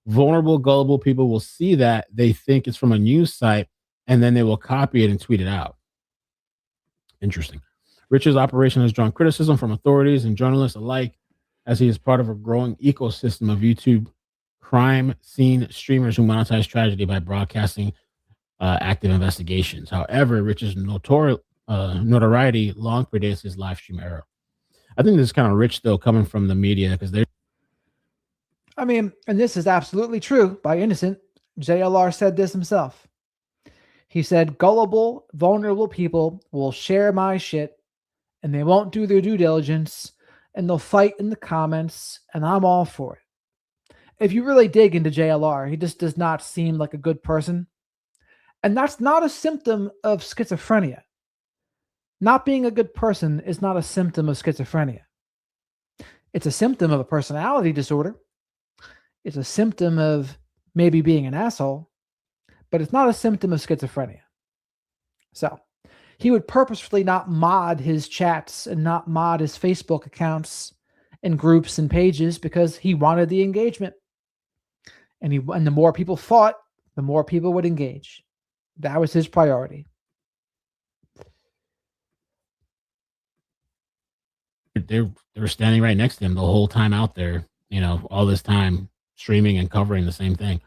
S4: Vulnerable, gullible people will see that. They think it's from a news site, and then they will copy it and tweet it out. Interesting. Richard's operation has drawn criticism from authorities and journalists alike, as he is part of a growing ecosystem of YouTube crime scene streamers who monetize tragedy by broadcasting active investigations. However, Richard's notoriety long predates his live stream era. I think this is kind of rich, though, coming from the media, because they're...
S1: I mean, and this is absolutely true by Innocent. JLR said this himself. He said, gullible, vulnerable people will share my shit and they won't do their due diligence and they'll fight in the comments, and I'm all for it. If you really dig into JLR, he just does not seem like a good person. And that's not a symptom of schizophrenia. Not being a good person is not a symptom of schizophrenia. It's a symptom of a personality disorder. It's a symptom of maybe being an asshole, but it's not a symptom of schizophrenia. So he would purposefully not mod his chats and not mod his Facebook accounts and groups and pages because he wanted the engagement. And the more people fought, the more people would engage. That was his priority.
S4: They were standing right next to him the whole time out there, all this time streaming and covering the same thing.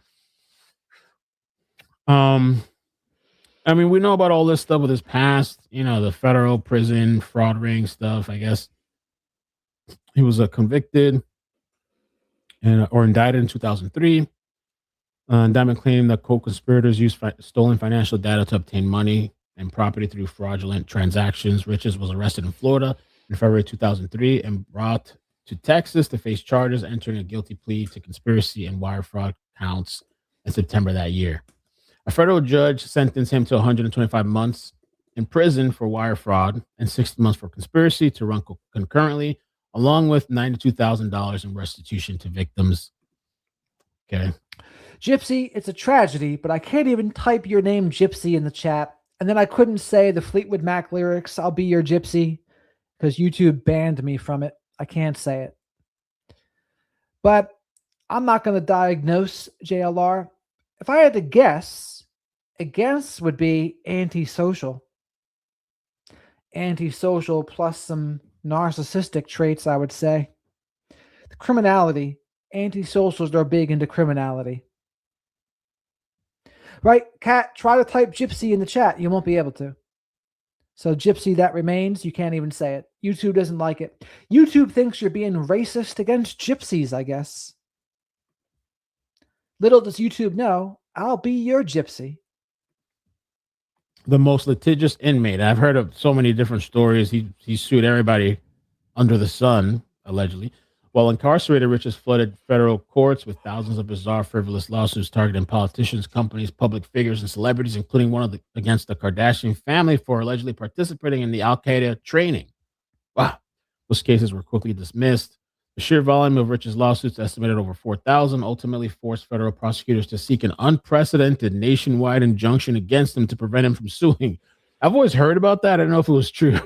S4: I mean, we know about all this stuff with his past, the federal prison fraud ring stuff. I guess he was convicted or indicted in 2003. Indictment claimed that co-conspirators used stolen financial data to obtain money and property through fraudulent transactions. Richards was arrested in Florida in February 2003 and brought to Texas to face charges, entering a guilty plea to conspiracy and wire fraud counts in September that year. A federal judge sentenced him to 125 months in prison for wire fraud and 60 months for conspiracy to run concurrently, along with $92,000 in restitution to victims. Okay.
S1: Gypsy, it's a tragedy, but I can't even type your name Gypsy in the chat. And then I couldn't say the Fleetwood Mac lyrics, I'll be your Gypsy, because YouTube banned me from it. I can't say it. But I'm not going to diagnose JLR. If I had to guess, a guess would be antisocial. Antisocial plus some narcissistic traits, I would say. The criminality. Antisocials are big into criminality. Right, Kat, try to type Gypsy in the chat. You won't be able to. So Gypsy, that remains. You can't even say it. YouTube doesn't like it. YouTube thinks you're being racist against gypsies, I guess. Little does YouTube know, I'll be your gypsy.
S4: The most litigious inmate. I've heard of so many different stories. He sued everybody under the sun, allegedly. While incarcerated, Richards flooded federal courts with thousands of bizarre, frivolous lawsuits targeting politicians, companies, public figures, and celebrities, including one against the Kardashian family for allegedly participating in the Al-Qaeda training. Wow. Those cases were quickly dismissed. The sheer volume of Rich's lawsuits, estimated over 4,000, ultimately forced federal prosecutors to seek an unprecedented nationwide injunction against him to prevent him from suing. I've always heard about that. I don't know if it was true.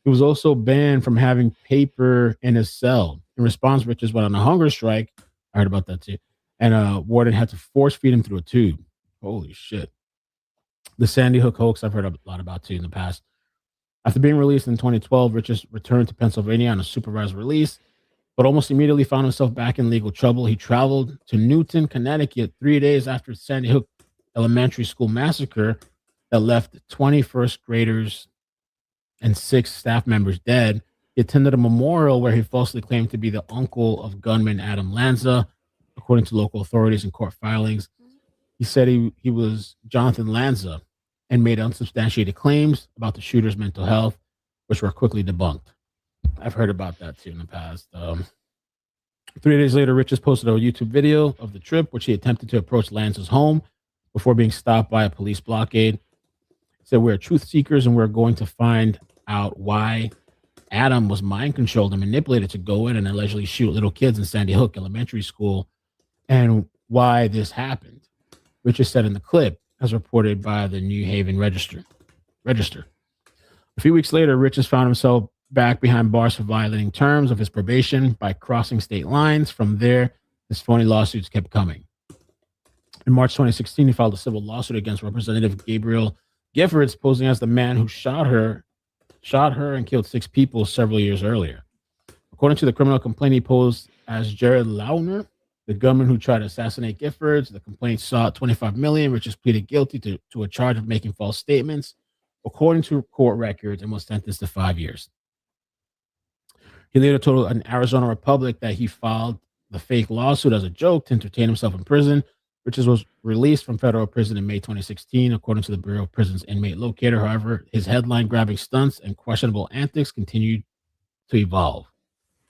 S4: He was also banned from having paper in his cell. In response, Richards went on a hunger strike. I heard about that too. And warden had to force feed him through a tube. Holy shit. The Sandy Hook hoax I've heard a lot about too in the past. After being released in 2012, Richards returned to Pennsylvania on a supervised release, but almost immediately found himself back in legal trouble. He traveled to Newton, Connecticut 3 days after Sandy Hook Elementary School massacre that left 20 first graders and 6 staff members dead. He attended a memorial where he falsely claimed to be the uncle of gunman Adam Lanza, according to local authorities and court filings. He said he was Jonathan Lanza and made unsubstantiated claims about the shooter's mental health, which were quickly debunked. I've heard about that too in the past. 3 days later, Richards posted a YouTube video of the trip, which he attempted to approach Lanza's home before being stopped by a police blockade. He said, "We're truth seekers and we're going to find out why Adam was mind controlled and manipulated to go in and allegedly shoot little kids in Sandy Hook Elementary School and why this happened," Richards said in the clip, as reported by the New Haven Register. A few weeks later, Richards found himself back behind bars for violating terms of his probation by crossing state lines. From there, his phony lawsuits kept coming. In March 2016, he filed a civil lawsuit against Representative Gabriel Giffords, posing as the man who shot her and killed 6 people several years earlier. According to the criminal complaint, he posed as Jared Launer, the gunman who tried to assassinate Giffords. The complaint sought $25 million. Richards pleaded guilty to a charge of making false statements, according to court records, and was sentenced to 5 years. He later told an Arizona Republic that he filed the fake lawsuit as a joke to entertain himself in prison. Richards was released from federal prison in May 2016, according to the Bureau of Prisons Inmate Locator. However, his headline-grabbing stunts and questionable antics continued to evolve.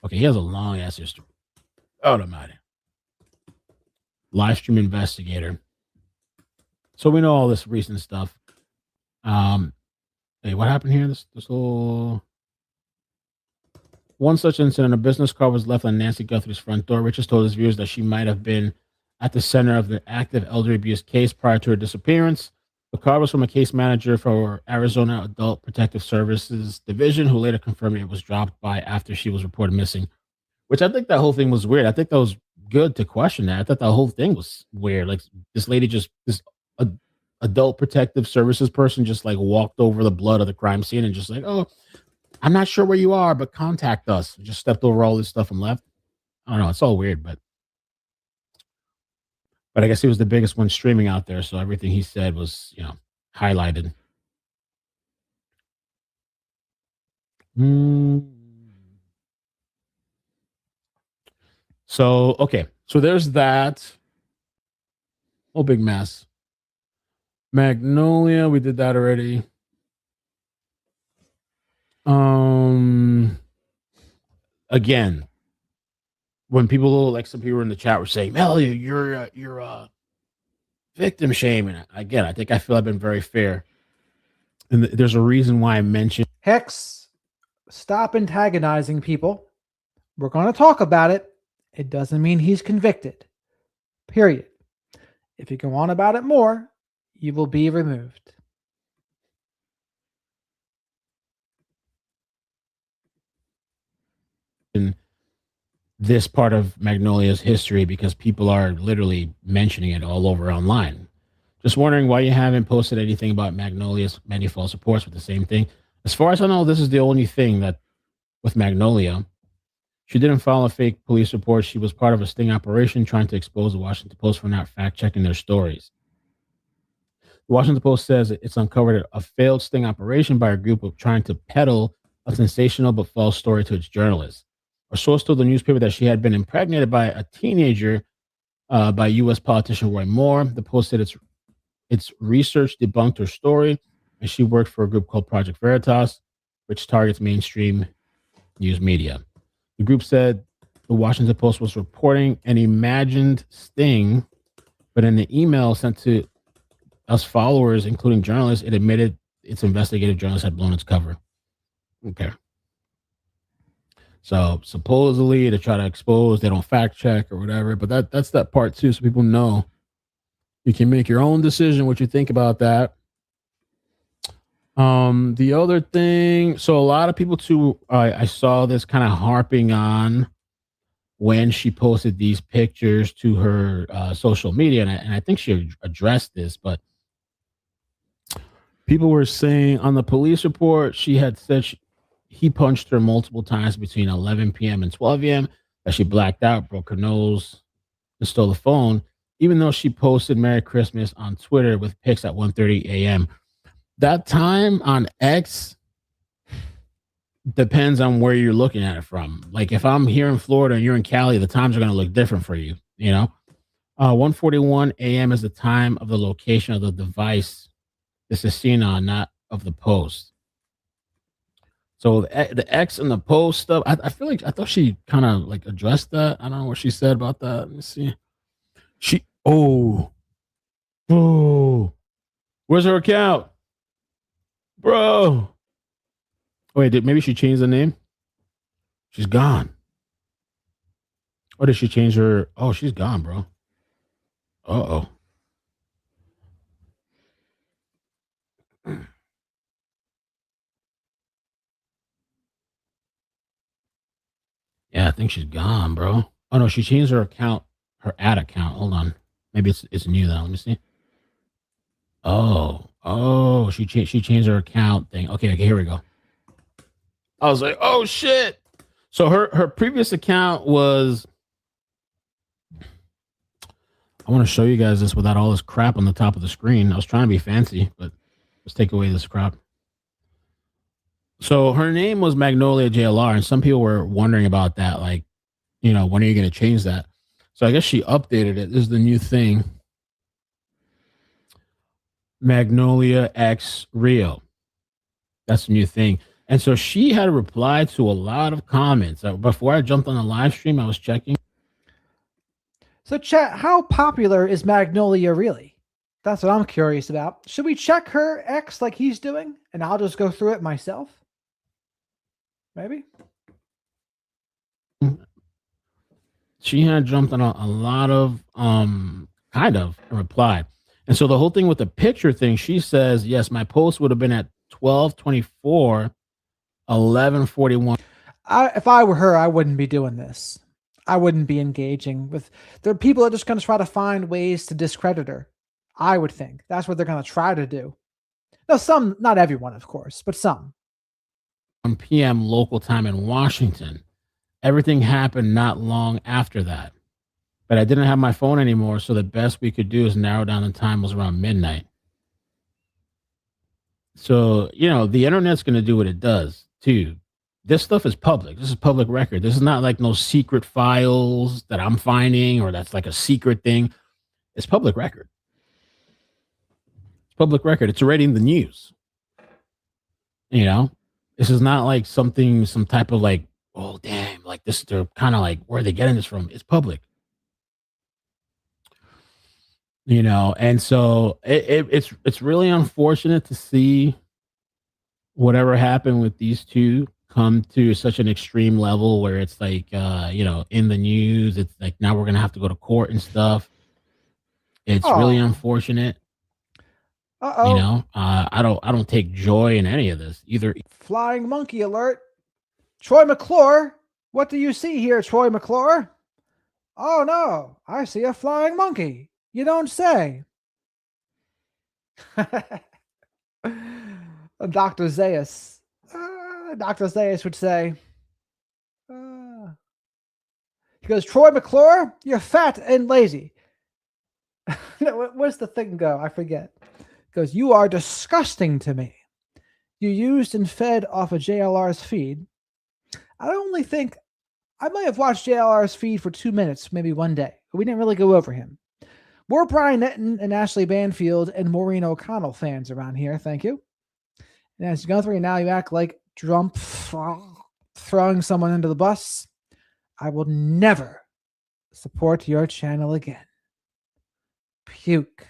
S4: Okay, he has a long-ass history. Oh, no matter. Live stream investigator. So we know all this recent stuff. Hey, what happened here? This whole... One such incident, a business card was left on Nancy Guthrie's front door. Richards told his viewers that she might have been at the center of the active elder abuse case prior to her disappearance. The card was from a case manager for Arizona Adult Protective Services Division, who later confirmed it was dropped by after she was reported missing, which I think that whole thing was weird. I think that was good to question that. I thought the whole thing was weird. Like this lady this adult protective services person just like walked over the blood of the crime scene and just like, "Oh, I'm not sure where you are, but contact us." Just stepped over all this stuff and left. I don't know. It's all weird, but I guess he was the biggest one streaming out there, so everything he said was, highlighted. So, okay. So there's that. Oh, big mess. Magnolia, we did that already. Again, when people, like some people in the chat were saying, "Mel, you're victim shaming," again, I feel I've been very fair, and there's a reason why I mentioned
S1: Hex, stop antagonizing people. We're going to talk about it. It doesn't mean he's convicted. Period. If you go on about it more, you will be removed.
S4: in this part of Magnolia's history because people are literally mentioning it all over online. Just wondering why you haven't posted anything about Magnolia's many false reports with the same thing. As far as I know, this is the only thing that with Magnolia. She didn't file a fake police report. She was part of a sting operation trying to expose the Washington Post for not fact-checking their stories. The Washington Post says it's uncovered a failed sting operation by a group of trying to peddle a sensational but false story to its journalists. A source told the newspaper that she had been impregnated by a teenager by U.S. politician Roy Moore. The Post said its research debunked her story, and she worked for a group called Project Veritas, which targets mainstream news media. The group said the Washington Post was reporting an imagined sting, but in the email sent to us followers, including journalists, it admitted its investigative journalist had blown its cover. Okay. So supposedly to try to expose, they don't fact check or whatever. But that's that part too, so people know you can make your own decision what you think about that. The other thing, so a lot of people too, I saw this kind of harping on when she posted these pictures to her social media, and I think she addressed this, but people were saying on the police report she had said he punched her multiple times between 11 p.m. and 12 a.m., that she blacked out, broke her nose, and stole the phone, even though she posted Merry Christmas on Twitter with pics at 1:30 a.m. That time on X depends on where you're looking at it from. Like if I'm here in Florida and you're in Cali, the times are going to look different for you, 1:41 a.m. is the time of the location of the device this is seen on, not of the post. So the X and the post stuff, I feel like I thought she kind of like addressed that. I don't know what she said about that. Let me see. Where's her account? Bro. Wait, maybe she changed the name? She's gone. Or did she change her? Oh, she's gone, bro. Uh-oh. Yeah, I think she's gone, bro. Oh, no, she changed her account, her ad account. Hold on. Maybe it's new, though. Let me see. Oh, she changed her account thing. Okay, here we go. I was like, oh shit. So her previous account was, I want to show you guys this without all this crap on the top of the screen. I was trying to be fancy, but let's take away this crap. So her name was Magnolia JLR, and some people were wondering about that, like, when are you going to change that? So I guess she updated it. This is the new thing. Magnolia X Rio. That's the new thing. And so she had replied to a lot of comments. Before I jumped on the live stream, I was checking.
S1: So, chat, how popular is Magnolia really? That's what I'm curious about. Should we check her X like he's doing? And I'll just go through it myself? Maybe?
S4: She had jumped on a lot of, kind of, replied. And so the whole thing with the picture thing, she says, yes, my post would have been at 12:24, 11:41.
S1: If I were her, I wouldn't be doing this. I wouldn't be engaging with. There are people that are just going to try to find ways to discredit her. I would think that's what they're going to try to do. No, some, not everyone, of course, but some.
S4: 1 p.m. local time in Washington. Everything happened not long after that. But I didn't have my phone anymore, so the best we could do is narrow down the time was around midnight. So, the internet's going to do what it does, too. This stuff is public. This is public record. This is not like no secret files that I'm finding or that's like a secret thing. It's public record. It's public record. It's already in the news. This is not like some type of like, oh, damn, like this, they're kind of like, where are they getting this from? It's public. And so it's really unfortunate to see whatever happened with these two come to such an extreme level where it's like, in the news, it's like now we're going to have to go to court and stuff. It's really unfortunate. I don't take joy in any of this either.
S1: Flying monkey alert. Troy McClure. What do you see here, Troy McClure? Oh no, I see a flying monkey. You don't say. Dr. Zayas. Dr. Zayas would say, he goes, Troy McClure, you're fat and lazy. Where's the thing go? I forget. He goes, you are disgusting to me. You used and fed off of JLR's feed. I only think I might have watched JLR's feed for 2 minutes, maybe one day. But we didn't really go over him. More Brian Netton and Ashley Banfield and Maureen O'Connell fans around here. Thank you. And as you go through now, you act like Trump throwing someone under the bus. I will never support your channel again. Puke.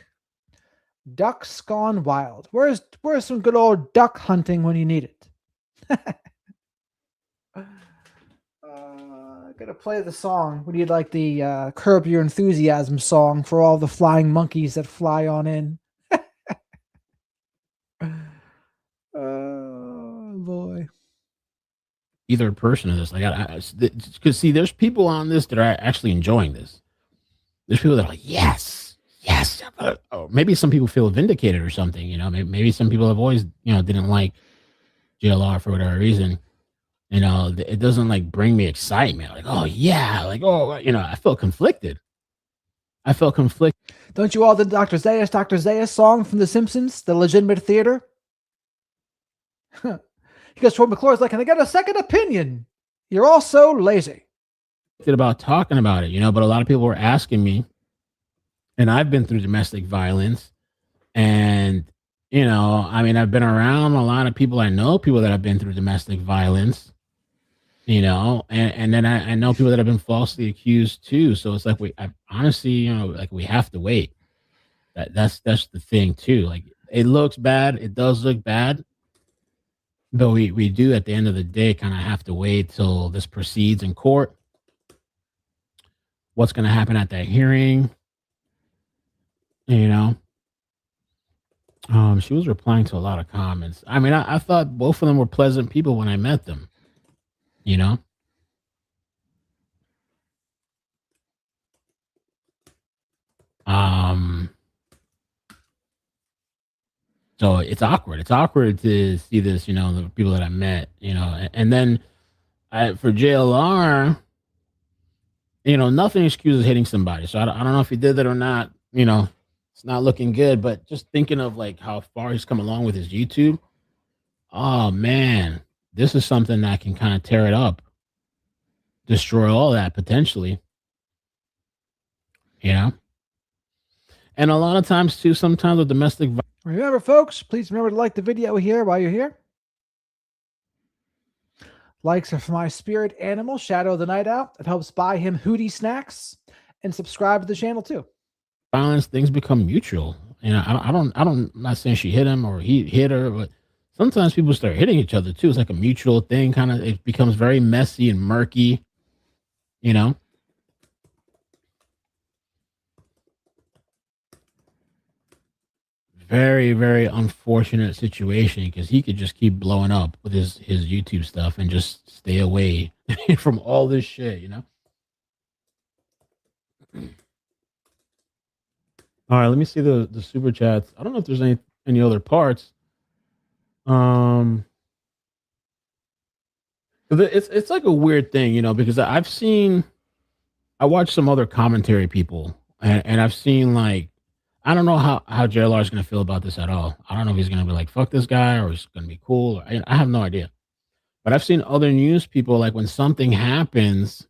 S1: Ducks gone wild. Where's some good old duck hunting when you need it? Gotta play the song. We need like the Curb Your Enthusiasm song for all the flying monkeys that fly on in. Oh boy.
S4: Either person of this, like, because see, there's people on this that are actually enjoying this. There's people that are like, yes, yes. Or maybe some people feel vindicated or something. You know, maybe some people have always, didn't like JLR for whatever reason. You know, it doesn't like bring me excitement. Like, oh yeah, like, oh, I felt conflicted.
S1: Don't you all the Dr. Zaius song from The Simpsons, the legitimate theater? Because Troy McClure's like, can I get a second opinion? You're all so lazy.
S4: About talking about it, but a lot of people were asking me, and I've been through domestic violence, and I've been around a lot of people. I know people that have been through domestic violence, and then I know people that have been falsely accused too. So it's like honestly, we have to wait. That's the thing too. Like, it looks bad, it does look bad, but we do at the end of the day kind of have to wait till this proceeds in court. What's going to happen at that hearing? She was replying to a lot of comments. I mean, I thought both of them were pleasant people when I met them. So it's awkward. It's awkward to see this, the people that I met, and then for JLR, nothing excuses hitting somebody. So I don't know if he did that or not. It's not looking good. But just thinking of like how far he's come along with his YouTube. Oh man, this is something that can kind of tear it up, destroy all that potentially. And a lot of times too, sometimes with domestic violence.
S1: Remember, folks, please remember to like the video here while you're here. Likes are for my spirit animal, Shadow of the Night Out. It helps buy him Hootie snacks, and subscribe to the channel too.
S4: Violence, things become mutual. I'm not saying she hit him or he hit her, but sometimes people start hitting each other too. It's like a mutual thing. Kind of, it becomes very messy and murky. Very, very unfortunate situation, because he could just keep blowing up with his YouTube stuff and just stay away from all this shit, All right, let me see the super chats. I don't know if there's any other parts. It's like a weird thing, because I watched some other commentary people, and I've seen, like, I don't know how JLR is going to feel about this at all. I don't know if he's going to be like, fuck this guy, or he's going to be cool. I have no idea. But I've seen other news people, like, when something happens,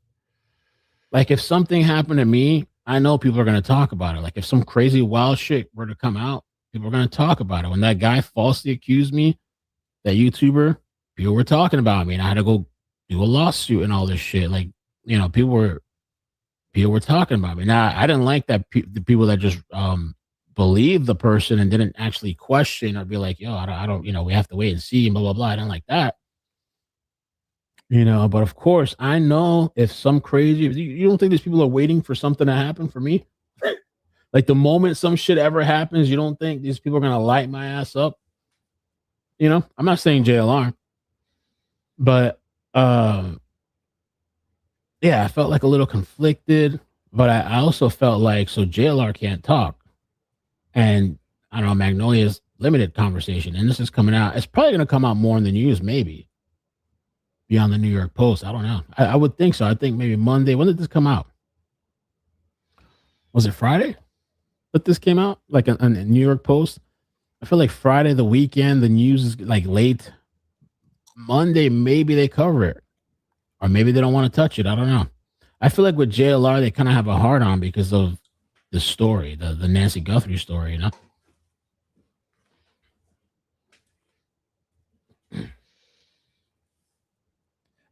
S4: like if something happened to me, I know people are going to talk about it. Like if some crazy wild shit were to come out, people are going to talk about it. When that guy falsely accused me, that YouTuber, people were talking about me, and I had to go do a lawsuit and all this shit. Like, people were talking about me. Now, I didn't like that the people that just believed the person and didn't actually question or be like, yo, I don't, we have to wait and see, and blah, blah, blah. I didn't like that. But of course, I know if some crazy, you don't think these people are waiting for something to happen for me? Like the moment some shit ever happens, you don't think these people are going to light my ass up? I'm not saying JLR, but yeah, I felt like a little conflicted, but I also felt like, so JLR can't talk. And I don't know, Magnolia's limited conversation, and this is coming out. It's probably going to come out more in the news, maybe. Be on the New York Post. I don't know. I would think so. I think maybe Monday. When did this come out? Was it Friday that this came out? Like on the New York Post? I feel like Friday, the weekend, the news is like late. Monday, maybe they cover it. Or maybe they don't want to touch it. I don't know. I feel like with JLR, they kind of have a hard on because of the story, the Nancy Guthrie story,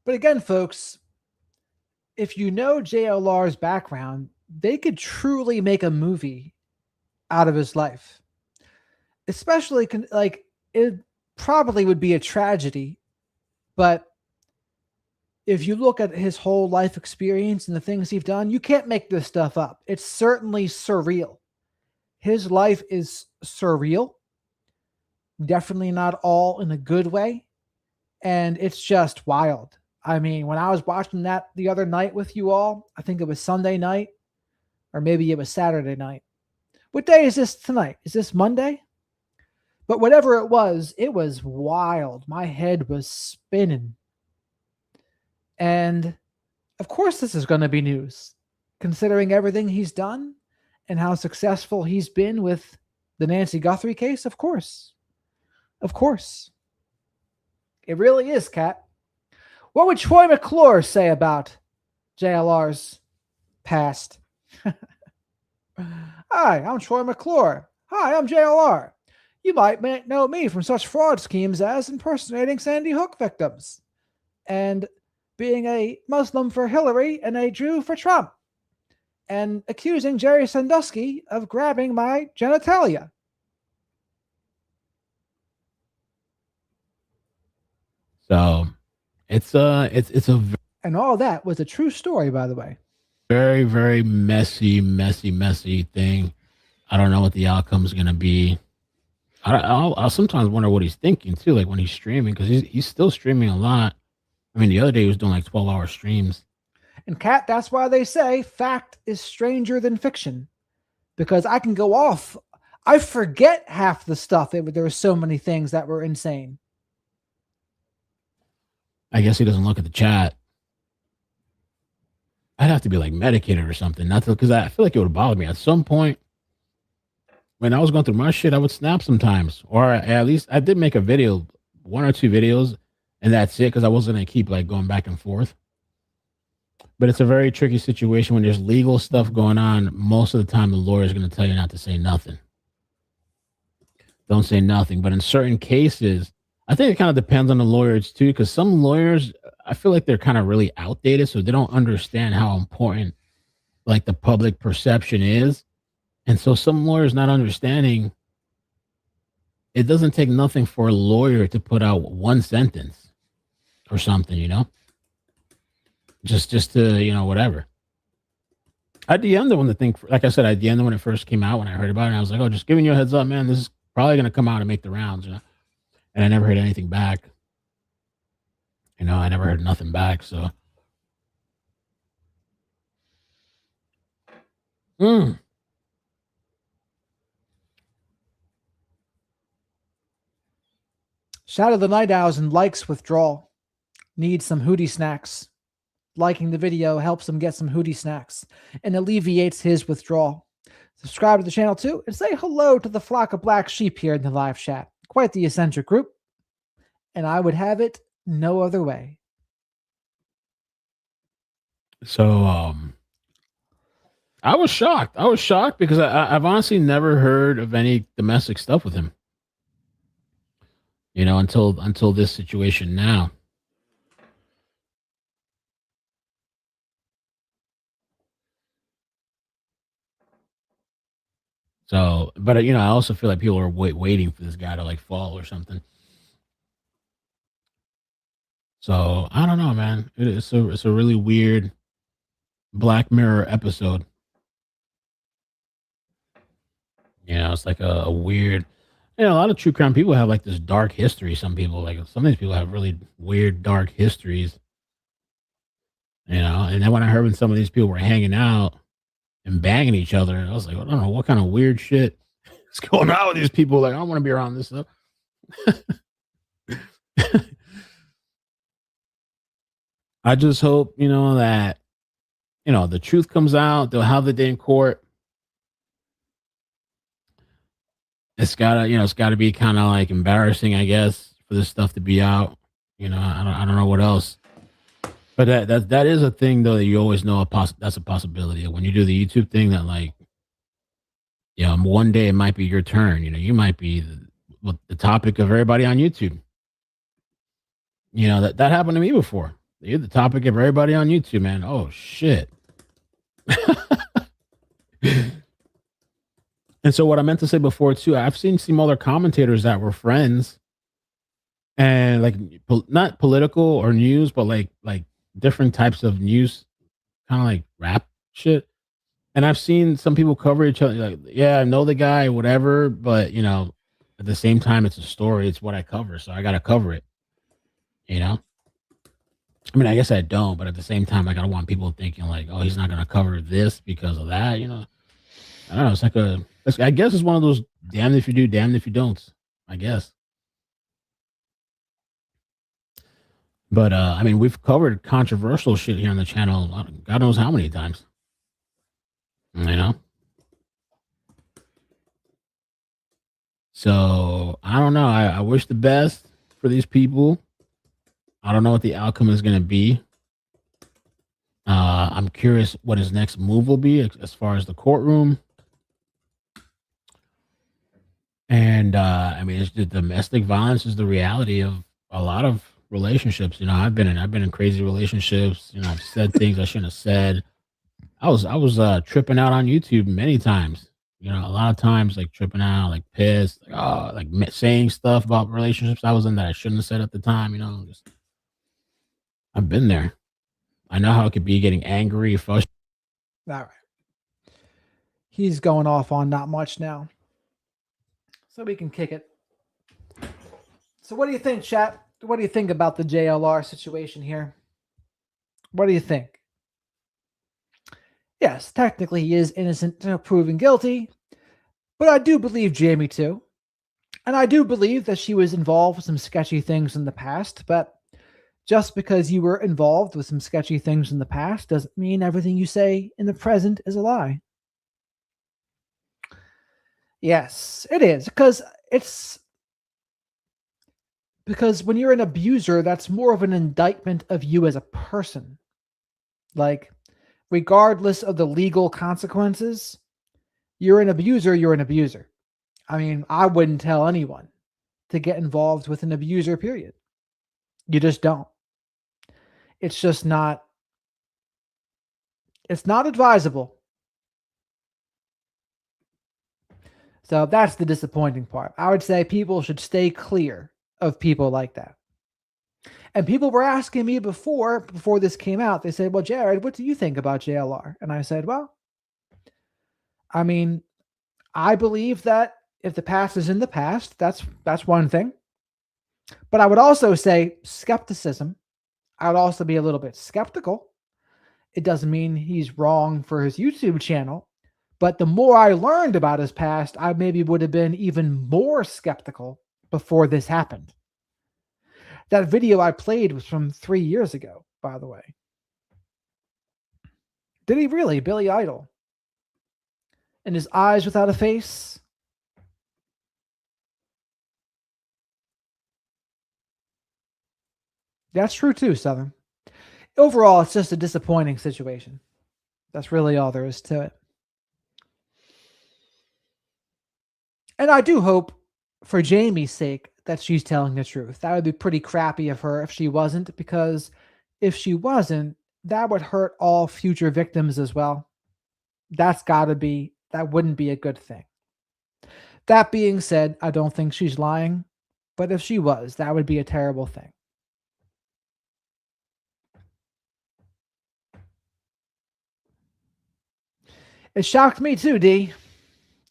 S1: But again, folks, if you know JLR's background, they could truly make a movie out of his life. Especially, like, it probably would be a tragedy, but if you look at his whole life experience and the things he's done, you can't make this stuff up. It's certainly surreal. His life is surreal. Definitely not all in a good way. And it's just wild. I mean, when I was watching that the other night with you all, I think it was Sunday night, or maybe it was Saturday night. What day is this tonight? Is this Monday? But whatever it was wild. My head was spinning. And of course, this is going to be news, considering everything he's done and how successful he's been with the Nancy Guthrie case. Of course. Of course. It really is, Kat. What would Troy McClure say about JLR's past? Hi, I'm Troy McClure. Hi, I'm JLR. You might know me from such fraud schemes as impersonating Sandy Hook victims and being a Muslim for Hillary and a Jew for Trump and accusing Jerry Sandusky of grabbing my genitalia.
S4: So it's a
S1: and all that was a true story, by the way.
S4: Very, very messy thing. I don't know what the outcome is going to be. I'll sometimes wonder what he's thinking too, like when he's streaming, because he's still streaming a lot. I mean, the other day he was doing like 12-hour streams.
S1: And Kat, that's why they say fact is stranger than fiction, because I can go off. I forget half the stuff. There were so many things that were insane.
S4: I guess he doesn't look at the chat. I'd have to be like medicated or something, not to, because I feel like it would bother me at some point. When I was going through my shit, I would snap sometimes, or at least I did make a video, 1 or 2 videos, and that's it, because I wasn't gonna keep like going back and forth. But it's a very tricky situation when there's legal stuff going on. Most of the time, the lawyer is going to tell you not to say nothing. Don't say nothing. But in certain cases, I think it kind of depends on the lawyers too, because some lawyers, I feel like they're kind of really outdated, so they don't understand how important like the public perception is. And so some lawyers not understanding, it doesn't take nothing for a lawyer to put out one sentence or something, you know? Just to, you know, whatever. I DM'd it when the thing, like I said, I DM'd it when it first came out, when I heard about it. And I was like, oh, just giving you a heads up, man. This is probably going to come out and make the rounds, you know? And I never heard anything back. You know, I never heard nothing back, so.
S1: Shout of the Night Owls and likes withdrawal. Need some hootie snacks. Liking the video helps him get some hootie snacks and alleviates his withdrawal. Subscribe to the channel too and say hello to the flock of black sheep here in the live chat. Quite the eccentric group. And I would have it no other way.
S4: So, I was shocked. I was shocked because I've honestly never heard of any domestic stuff with him. You know, until this situation now. So, but you know, I also feel like people are waiting for this guy to like fall or something. So I don't know, man. It's a really weird Black Mirror episode. You know, it's like a weird. You know, a lot of true crime people have like this dark history. Some people, like some of these people, have really weird dark histories. You know, and then when I heard when some of these people were hanging out and banging each other, I was like, I don't know what kind of weird shit is going on with these people. Like, I don't want to be around this stuff. I just hope, you know, that, you know, the truth comes out. They'll have the day in court. It's gotta be kind of like embarrassing, I guess, for this stuff to be out. You know, I don't know what else. But that is a thing, though, that you always know that's a possibility. When you do the YouTube thing, that like, you know, one day it might be your turn. You know, you might be the topic of everybody on YouTube. You know, that happened to me before. You're the topic of everybody on YouTube, man. Oh, shit. And so what I meant to say before, too, I've seen some other commentators that were friends and like not political or news, but like different types of news, kind of like rap shit. And I've seen some people cover each other like, yeah, I know the guy, whatever, but you know, at the same time, it's a story. It's what I cover, so I gotta cover it. You know, I mean, I guess I don't, but at the same time, I gotta want people thinking like, oh, he's not gonna cover this because of that. You know, I don't know. It's like I guess it's one of those damned if you do, damned if you don't. I guess. But I mean, we've covered controversial shit here on the channel. God knows how many times. You know. So I don't know. I wish the best for these people. I don't know what the outcome is going to be. I'm curious what his next move will be as far as the courtroom. And I mean, it's the domestic violence is the reality of a lot of relationships. You know, I've been in crazy relationships. You know, I've said things I shouldn't have said. I was tripping out on YouTube many times. You know, a lot of times like tripping out, like pissed, like saying stuff about relationships I was in that I shouldn't have said at the time. You know, I've been there. I know how it could be, getting angry, frustrated.
S1: All right. He's going off on not much now, so we can kick it. So what do you think, chat? What do you think about the JLR situation here? What do you think? Yes, technically he is innocent until proven guilty, but I do believe Jamie too. And I do believe that she was involved with some sketchy things in the past, but just because you were involved with some sketchy things in the past doesn't mean everything you say in the present is a lie. Yes, it is, because when you're an abuser, that's more of an indictment of you as a person. Like, regardless of the legal consequences, you're an abuser, you're an abuser. I mean, I wouldn't tell anyone to get involved with an abuser, period. You just don't. It's just not, it's not advisable. So that's the disappointing part. I would say people should stay clear of people like that. And people were asking me before this came out, they said, well, Jared, what do you think about JLR? And I said, well, I mean, I believe that if the past is in the past, that's one thing. But I would also say skepticism. I would also be a little bit skeptical. It doesn't mean he's wrong for his YouTube channel. But the more I learned about his past, I maybe would have been even more skeptical before this happened. That video I played was from 3 years ago, by the way. Did he really? Billy Idol. And his eyes without a face? That's true too, Southern. Overall, it's just a disappointing situation. That's really all there is to it. And I do hope, for Jamie's sake, that she's telling the truth. That would be pretty crappy of her if she wasn't, because if she wasn't, that would hurt all future victims as well. That wouldn't be a good thing. That being said, I don't think she's lying, but if she was, that would be a terrible thing. It shocked me too, D.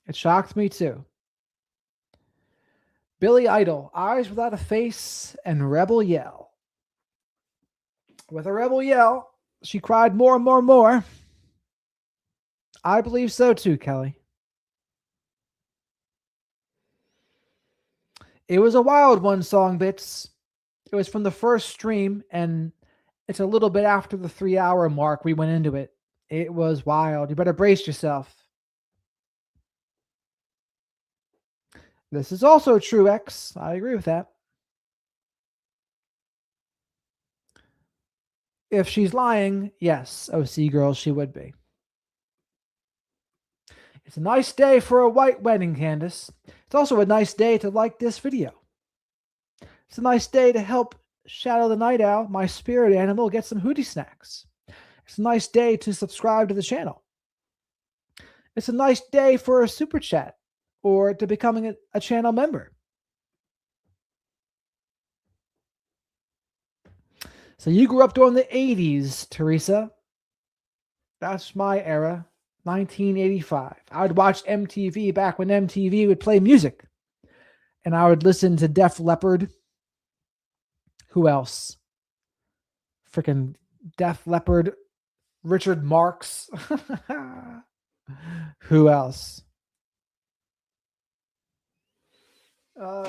S1: It shocked me too. Billy Idol, eyes without a face, and rebel yell. With a rebel yell, she cried more and more and more. I believe so too, Kelly. It was a wild one, Song Bits. It was from the first stream, and it's a little bit after the 3-hour mark we went into it. It was wild. You better brace yourself. This is also true, X. I agree with that. If she's lying, yes, OC girl, she would be. It's a nice day for a white wedding, Candace. It's also a nice day to like this video. It's a nice day to help Shadow the Night Owl, my spirit animal, get some hootie snacks. It's a nice day to subscribe to the channel. It's a nice day for a super chat or to becoming a channel member. So you grew up during the 80s, Teresa. That's my era, 1985. I would watch MTV back when MTV would play music. And I would listen to Def Leppard. Who else? Freaking Def Leppard. Richard Marx. Who else?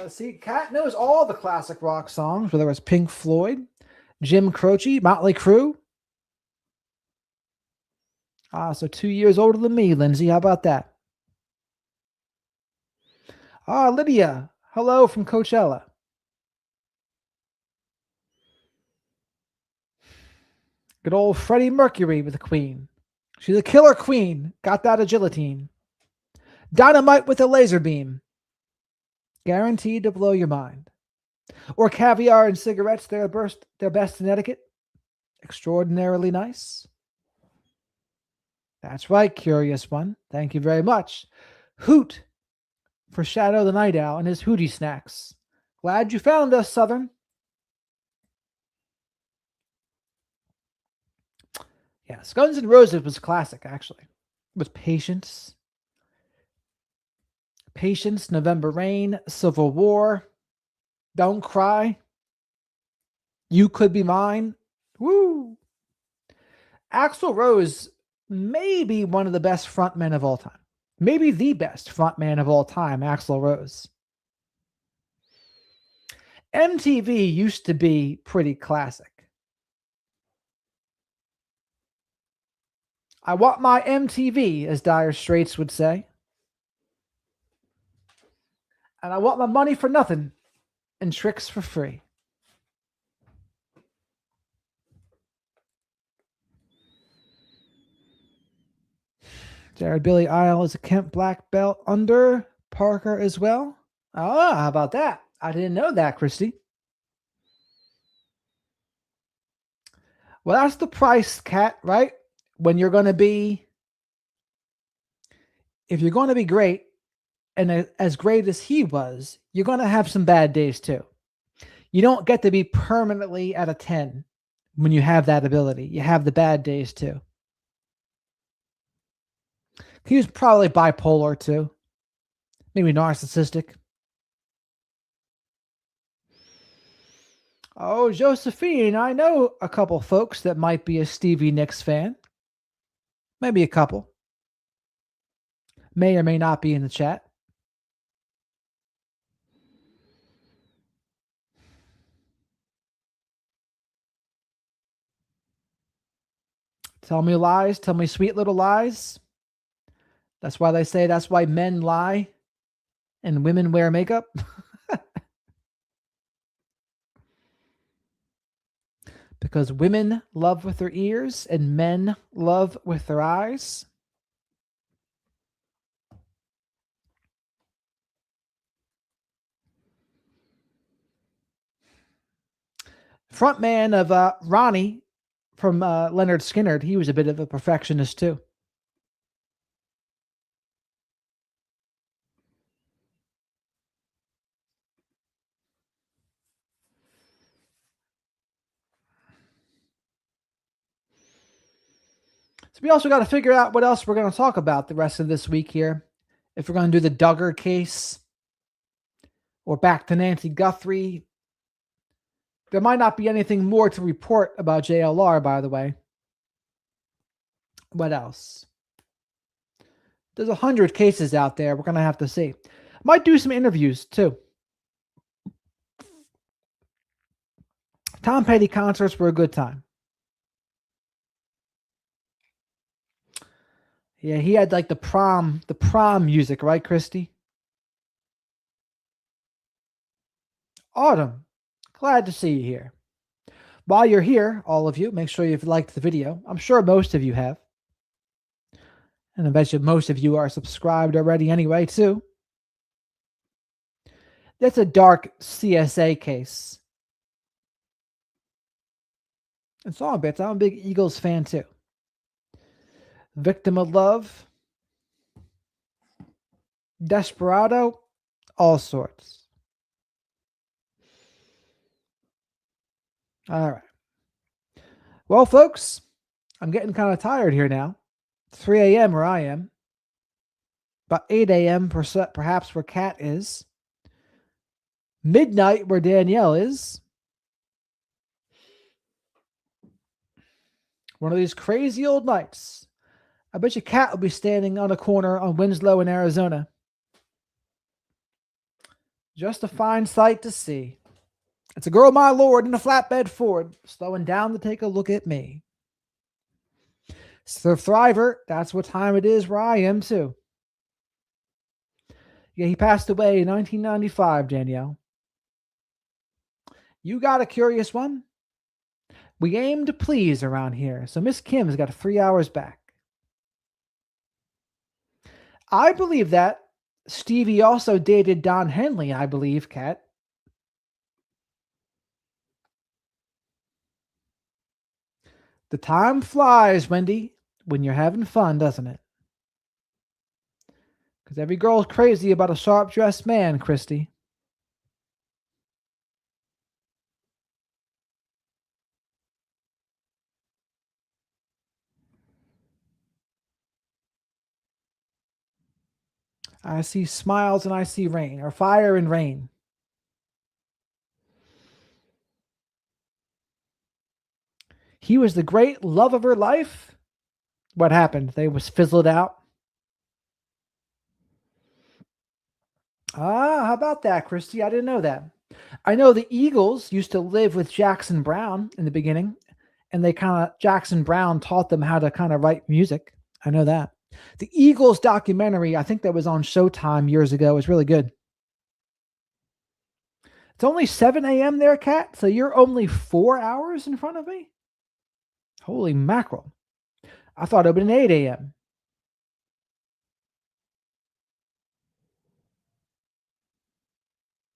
S1: See, Kat knows all the classic rock songs, whether it was Pink Floyd, Jim Croce, Motley Crue. So 2 years older than me, Lindsay. How about that? Lydia. Hello from Coachella. Good old Freddie Mercury with the Queen. She's a killer queen. Got that agility. Dynamite with a laser beam. Guaranteed to blow your mind. Or caviar and cigarettes, their best in etiquette. Extraordinarily nice. That's right, curious one. Thank you very much. Hoot for Shadow the Night Owl and his Hootie snacks. Glad you found us, Southern. Yes, Guns N' Roses was classic, actually. With Patience. Patience, November Rain, Civil War, Don't Cry, You Could Be Mine. Woo! Axl Rose may be one of the best frontmen of all time. Maybe the best frontman of all time, Axl Rose. MTV used to be pretty classic. I want my MTV, as Dire Straits would say. And I want my money for nothing and tricks for free. Jared Billy Isle is a Kemp black belt under Parker as well. How about that? I didn't know that, Christy. Well, that's the price, Kat, right? When you're going to be, if you're going to be great, and as great as he was, you're going to have some bad days too. You don't get to be permanently at a 10 when you have that ability. You have the bad days too. He was probably bipolar too. Maybe narcissistic. Oh, Josephine, I know a couple folks that might be a Stevie Nicks fan. Maybe a couple. May or may not be in the chat. Tell me lies. Tell me sweet little lies. That's why they say that's why men lie and women wear makeup. Because women love with their ears and men love with their eyes. Frontman of Ronnie from Leonard Skinner, he was a bit of a perfectionist too. So we also got to figure out what else we're going to talk about the rest of this week here. If we're going to do the Duggar case or back to Nancy Guthrie. There might not be anything more to report about JLR, by the way. What else? There's 100 cases out there. We're going to have to see. Might do some interviews, too. Tom Petty concerts were a good time. Yeah, he had like the prom music, right, Christy? Autumn, glad to see you here. While you're here, all of you, make sure you've liked the video. I'm sure most of you have. And I bet you most of you are subscribed already anyway, too. That's a dark CSA case. It's all bits. I'm a big Eagles fan, too. Victim of love. Desperado. All sorts. All right. Well, folks, I'm getting kind of tired here now. 3 a.m. where I am. About 8 a.m. perhaps where Kat is. Midnight where Danielle is. One of these crazy old nights. I bet you Kat will be standing on a corner on Winslow in Arizona. Just a fine sight to see. It's a girl, my lord, in a flatbed Ford, slowing down to take a look at me. So Thriver, that's what time it is where I am too. Yeah, he passed away in 1995, Danielle. You got a curious one? We aim to please around here, so Miss Kim's got 3 hours back. I believe that. Stevie also dated Don Henley, I believe, Kat. The time flies, Wendy, when you're having fun, doesn't it? Because every girl's crazy about a sharp-dressed man, Christy. I see smiles and I see rain, or fire and rain. He was the great love of her life. What happened? They was fizzled out. Ah, how about that, Christy? I didn't know that. I know the Eagles used to live with Jackson Browne in the beginning, and Jackson Browne taught them how to kind of write music. I know that. The Eagles documentary, I think that was on Showtime years ago, was really good. It's only 7 a.m. there, Kat, so you're only 4 hours in front of me? Holy mackerel. I thought it would be 8 a.m.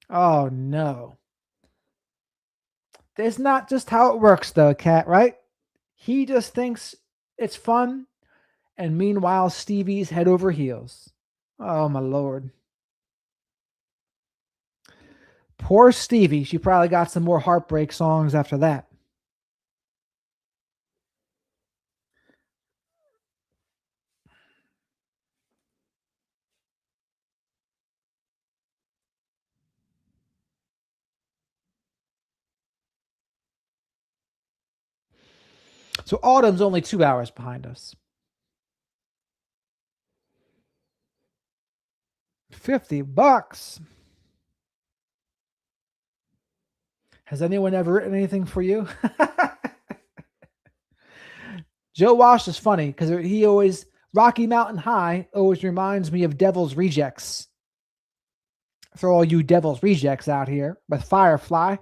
S1: Oh, no. That's not just how it works, though, Kat, right? He just thinks it's fun, and meanwhile, Stevie's head over heels. Oh, my Lord. Poor Stevie. She probably got some more heartbreak songs after that. So Autumn's only 2 hours behind us. 50 bucks. Has anyone ever written anything for you? Joe Walsh is funny because he always, Rocky Mountain High always reminds me of Devil's Rejects. For all you Devil's Rejects out here with Firefly.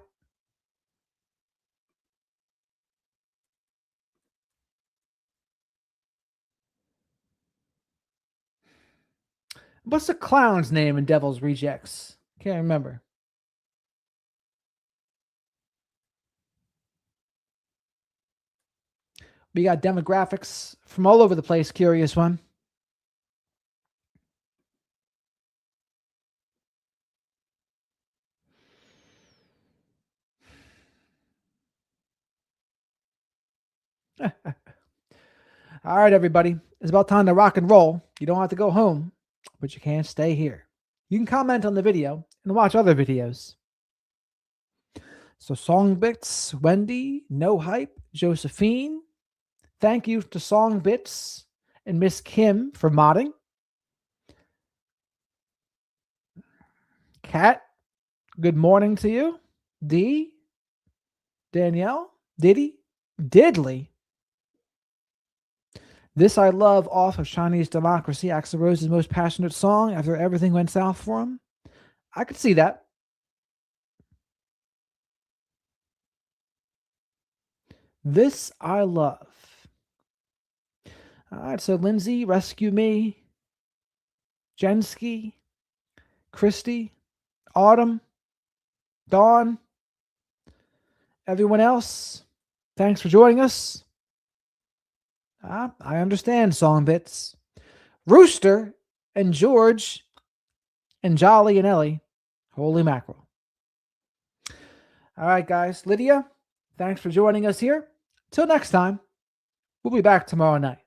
S1: What's the clown's name in Devil's Rejects? Can't remember. We got demographics from all over the place. Curious one. All right, everybody. It's about time to rock and roll. You don't have to go home, but you can't stay here. You can comment on the video and watch other videos. So Song Bits, Wendy, No Hype, Josephine. Thank you to Song Bits and Miss Kim for modding. Kat, good morning to you. D, Danielle, Diddy, Diddley. This I Love off of Chinese Democracy, Axl Rose's most passionate song after everything went south for him. I could see that. This I Love. All right, so Lindsay, Rescue Me, Jensky, Christy, Autumn, Dawn, everyone else, thanks for joining us. I understand, Song Bits. Rooster and George and Jolly and Ellie. Holy mackerel. All right, guys. Lydia, thanks for joining us here. Till next time, we'll be back tomorrow night.